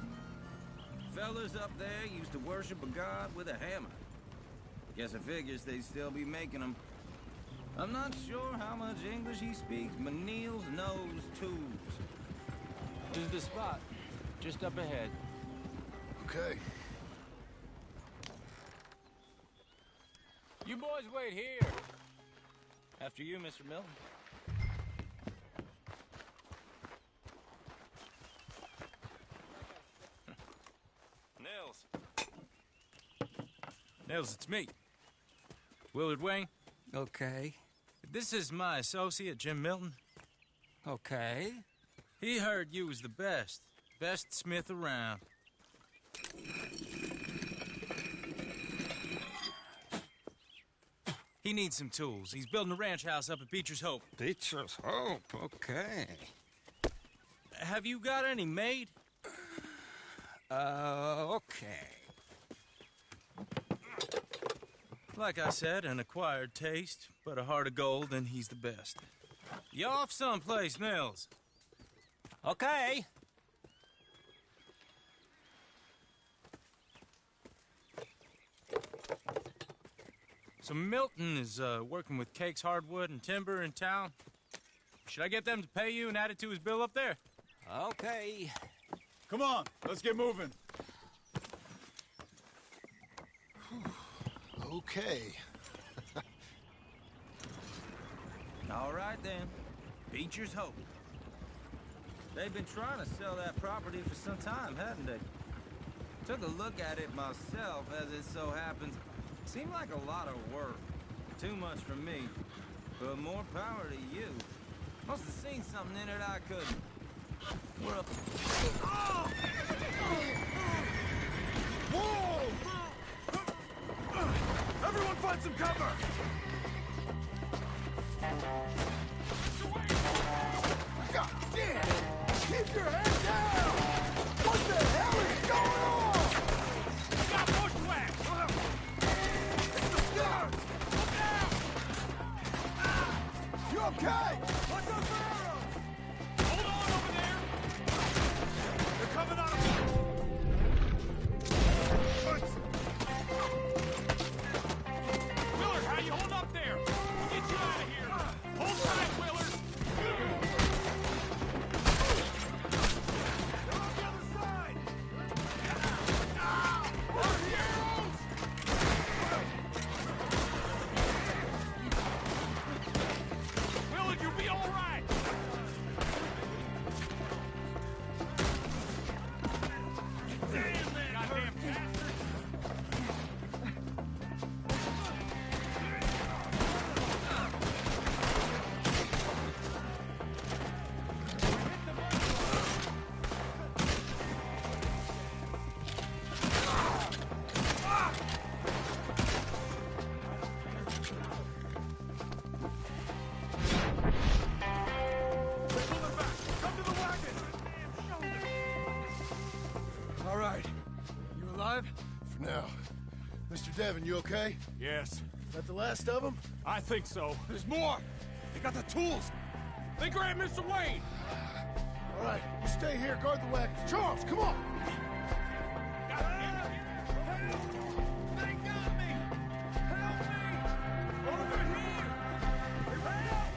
S2: Fellas up there used to worship a god with a hammer. Guess I figures they'd still be making them. I'm not sure how much English he speaks, but Niels knows tools.
S5: This is the spot, just up ahead.
S3: Okay.
S5: You boys wait here.
S2: After you, Mr. Milton.
S5: Nils. Nils, it's me. Willard Wayne.
S22: Okay.
S5: This is my associate, Jim Milton.
S22: Okay.
S5: He heard you was the best smith around. He needs some tools. He's building a ranch house up at Beecher's Hope.
S22: Beecher's Hope, okay.
S5: Have you got any made?
S22: Okay.
S5: Like I said, an acquired taste, but a heart of gold, and he's the best. You off someplace, Mills?
S10: Okay.
S5: So Milton is working with Cake's Hardwood and Timber in town. Should I get them to pay you and add it to his bill up there?
S10: Okay.
S4: Come on, let's get moving.
S3: Okay.
S5: All right, then. Beecher's Hope. They've been trying to sell that property for some time, hadn't they? Took a look at it myself, as it so happens. Seemed like a lot of work. Too much for me. But more power to you. Must have seen something in it I couldn't. We're up.
S3: Whoa!
S4: Everyone find some cover!
S3: God damn! Keep your head down! What the hell is going on?
S21: Got bushwhacked!
S3: It's the Skinners! Look out! You okay?
S21: What's up, arrows? Hold on over there!
S4: They're coming on!
S21: Willard, how you hold up there? We'll get you out of here! Hold tight, Willard!
S3: They're on the other side!
S21: There's the arrows! Willard, you'll be all right! Damn that goddamn bastard!
S3: All right. You alive? For now. Mr. Devon, you okay?
S21: Yes.
S3: That the last of them?
S21: I think so. There's more! They got the tools! They grabbed Mr. Wayne!
S3: All right, you stay here, guard the wagons. Charles, come on!
S21: They got me! Help me! Over here! Help!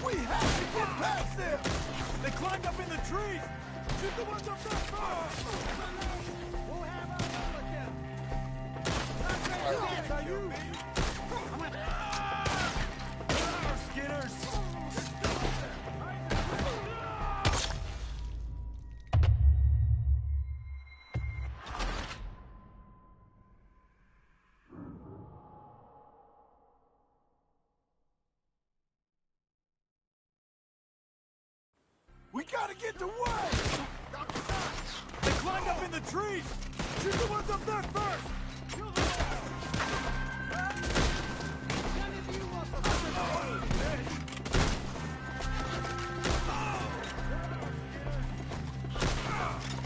S3: We have to get past them!
S21: They climbed up in the trees! Shoot the ones up there first!
S3: We'll have our fun again!
S21: Are you?
S3: Skinners! We gotta get to Way!
S21: They climbed up in the trees! Shoot the ones up there first!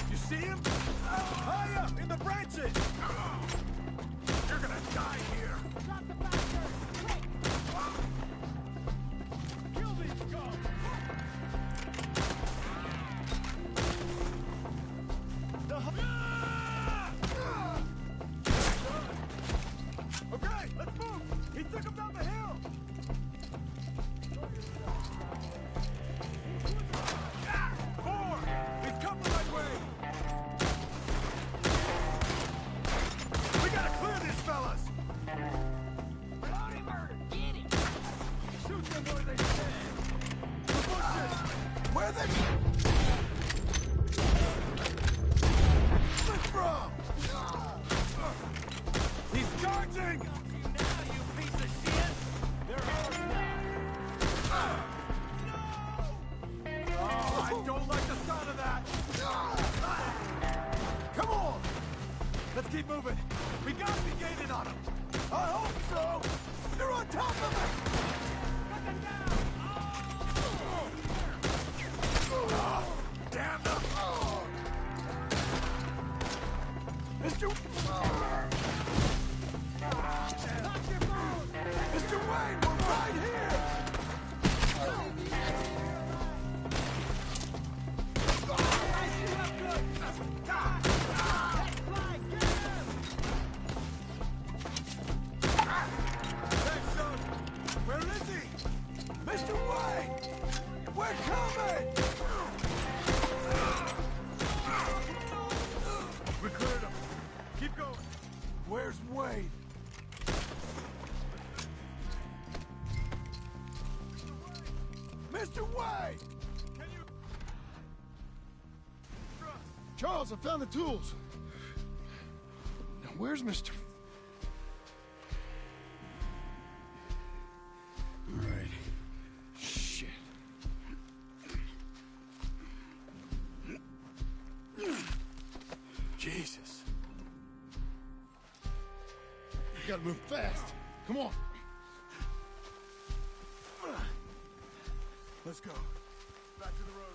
S21: You see him? High up in the branches! You're gonna die here! Kill these scum!
S3: Mr. Wade!
S21: Can you...
S3: Charles, I found the tools. Now, where's Mr... All right. Shit. Jesus. We gotta move fast. Come on. Let's go. Back to the road.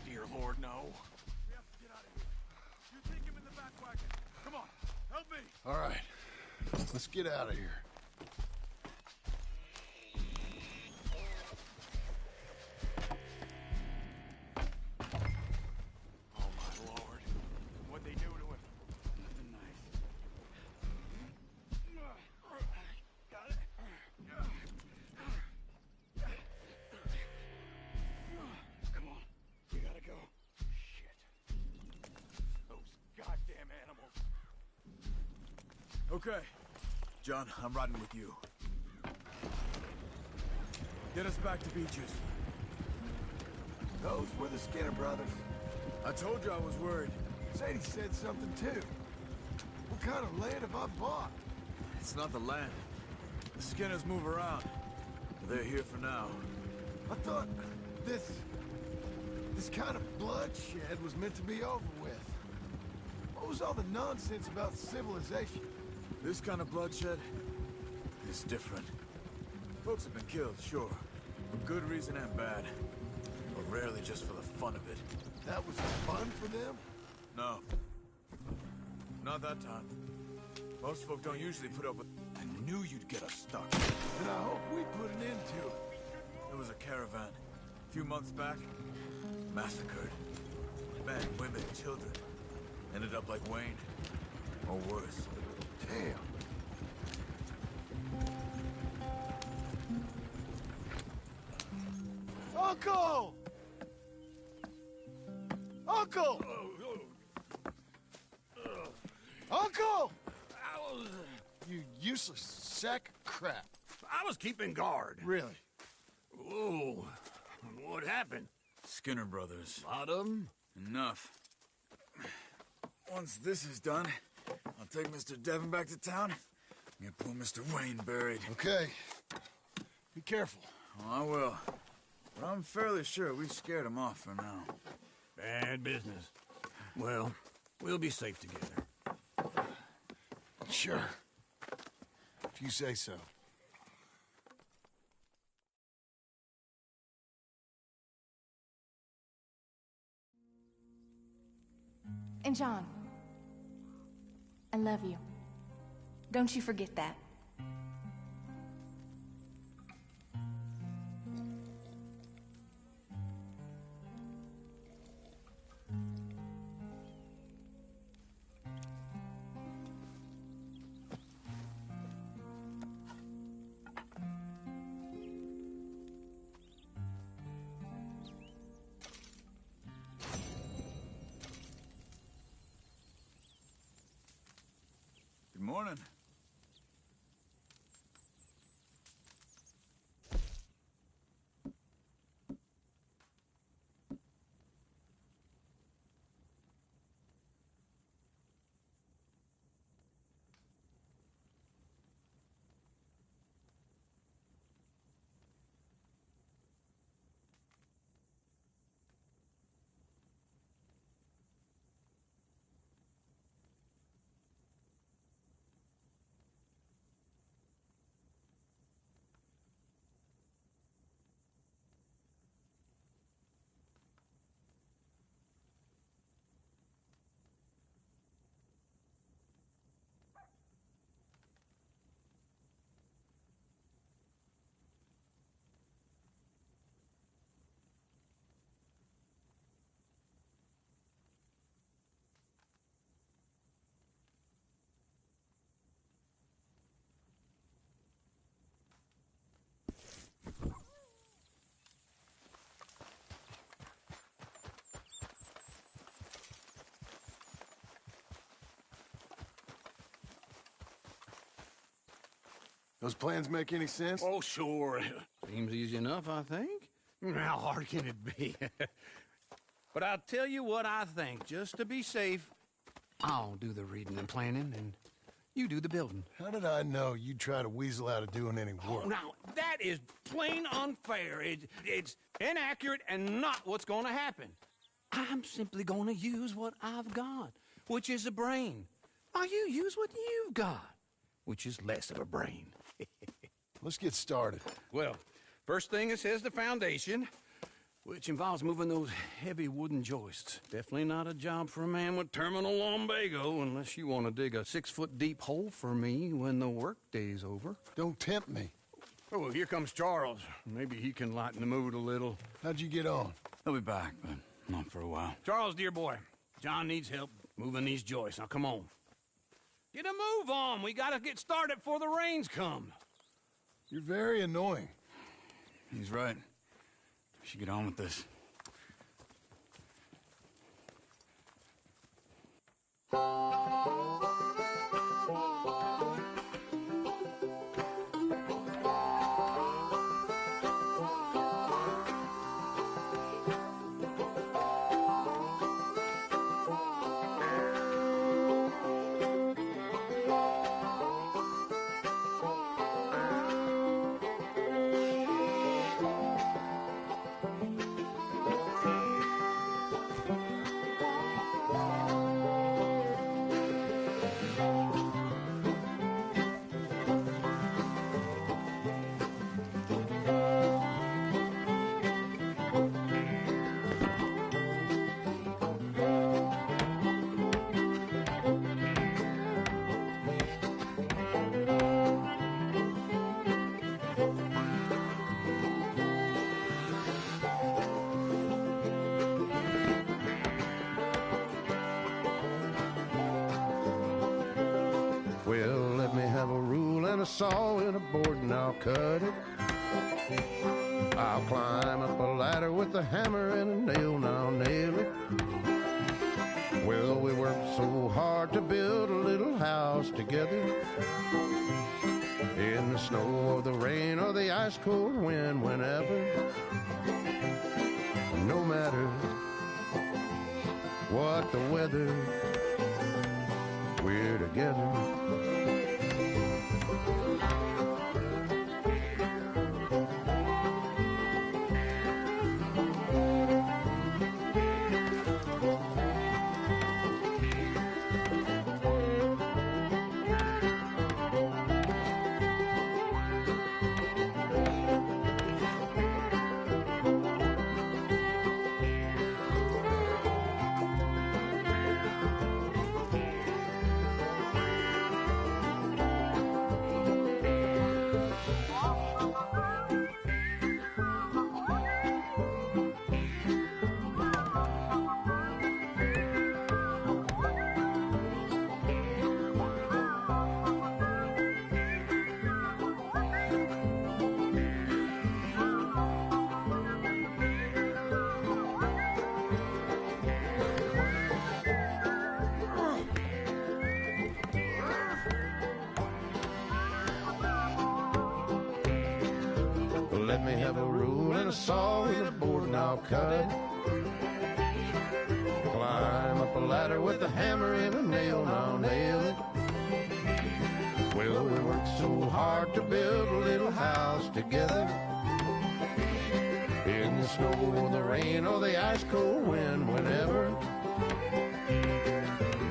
S21: Dear Lord, no. We have to get out of here. You take him in the back wagon. Come on, help me.
S3: All right. Let's get out of here.
S21: Oh, my Lord. What'd they do to him? Nothing nice. Got it. Come on. We gotta go. Shit. Those goddamn animals. Okay. John, I'm riding with you. Get us back to Beaches.
S3: Those were the Skinner brothers.
S21: I told you I was worried.
S3: Sadie said something too. What kind of land have I bought?
S21: It's not the land. The Skinners move around. They're here for now.
S3: I thought this kind of bloodshed was meant to be over with. What was all the nonsense about civilization?
S21: This kind of bloodshed is different. Folks have been killed, sure. For good reason and bad. But rarely just for the fun of it.
S3: That was fun for them?
S21: No. Not that time. Most folk don't usually put up with... I knew you'd get us stuck.
S3: And I hope we put an end to it.
S21: There was a caravan. A few months back. Massacred. Men, women, children. Ended up like Wayne. Or worse.
S3: Damn. Uncle! Uncle! Uncle! You useless sack of crap.
S9: I was keeping guard.
S3: Really?
S9: Whoa. What happened?
S21: Skinner brothers.
S9: Lot of them?
S21: Enough. Once this is done, I'll take Mr. Devon back to town and get poor Mr. Wayne buried.
S3: Okay. Be careful.
S21: Oh, I will. But I'm fairly sure we scared him off for now.
S9: Bad business. Well, we'll be safe together.
S3: Sure. If you say so.
S8: And John, I love you. Don't you forget that.
S21: Good morning.
S3: Those plans make any sense?
S9: Oh, sure. Seems easy enough, I think. How hard can it be? But I'll tell you what I think. Just to be safe, I'll do the reading and planning, and you do the building.
S3: How did I know you'd try to weasel out of doing any work?
S9: Oh, now, that is plain unfair. It's inaccurate and not what's going to happen. I'm simply going to use what I've got, which is a brain. While you use what you've got, which is less of a brain.
S3: Let's get started.
S9: Well, first thing it says the foundation, which involves moving those heavy wooden joists. Definitely not a job for a man with terminal lumbago unless you want to dig a 6-foot deep hole for me when the workday's over.
S3: Don't tempt me.
S9: Oh, here comes Charles. Maybe he can lighten the mood a little.
S3: How'd you get on?
S4: He'll be back, but not for a while.
S9: Charles, dear boy, John needs help moving these joists. Now, come on. Get a move on. We gotta get started before the rains come.
S3: You're very annoying.
S4: He's right. We should get on with this.
S12: Well, let me have a rule and a saw and a board and I'll cut it. I'll climb up a ladder with a hammer and a nail and I'll nail it. Well, we worked so hard to build a little house together. In the snow or the rain or the ice cold wind, whenever. No matter what the weather, we're together. Let me have a rule and a saw and a board and I'll cut. Climb up a ladder with a hammer and a nail and I'll nail it. Well, we worked so hard to build a little house together. In the snow or the rain or the ice cold wind, whenever.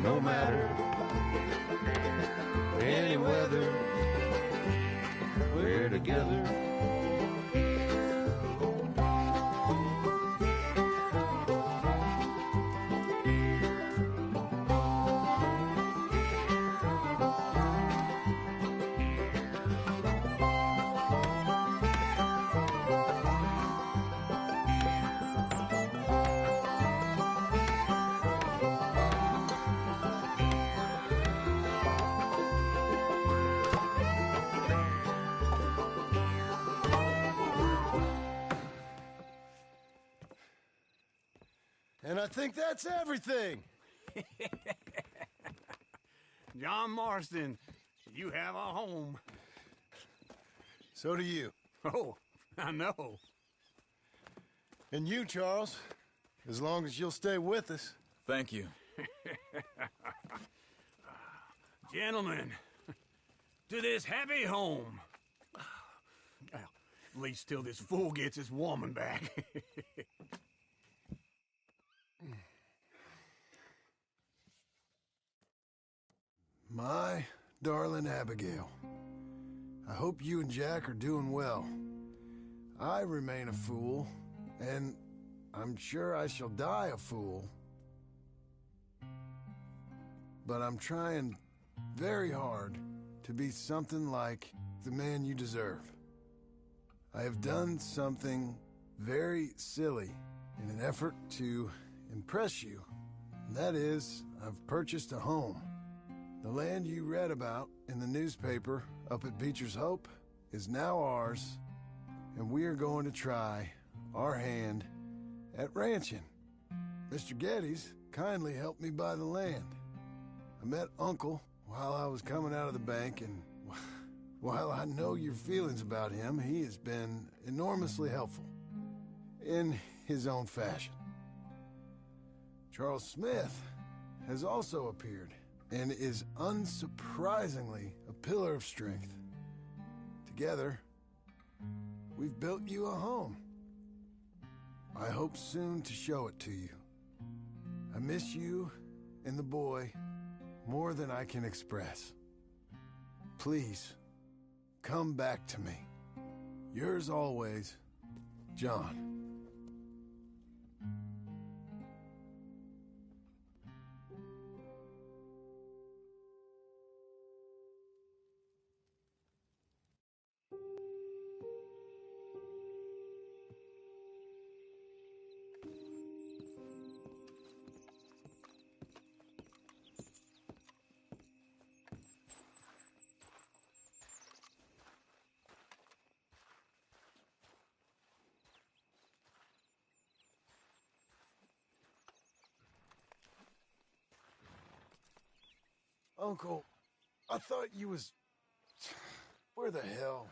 S12: No matter any weather, we're together.
S3: And I think that's everything.
S9: John Marston, you have a home.
S3: So do you.
S9: Oh, I know.
S3: And you, Charles. As long as you'll stay with us.
S21: Thank you.
S9: Gentlemen, to this happy home. Well, at least till this fool gets his woman back.
S3: My darling Abigail, I hope you and Jack are doing well. I remain a fool, and I'm sure I shall die a fool. But I'm trying very hard to be something like the man you deserve. I have done something very silly in an effort to impress you. And that is, I've purchased a home. The land you read about in the newspaper up at Beecher's Hope is now ours, and we are going to try our hand at ranching. Mr. Geddes kindly helped me buy the land. I met Uncle while I was coming out of the bank, and while I know your feelings about him, he has been enormously helpful in his own fashion. Charles Smith has also appeared and is unsurprisingly a pillar of strength. Together, we've built you a home. I hope soon to show it to you. I miss you and the boy more than I can express. Please, come back to me. Yours always, John. Uncle, I thought you was... Where the hell?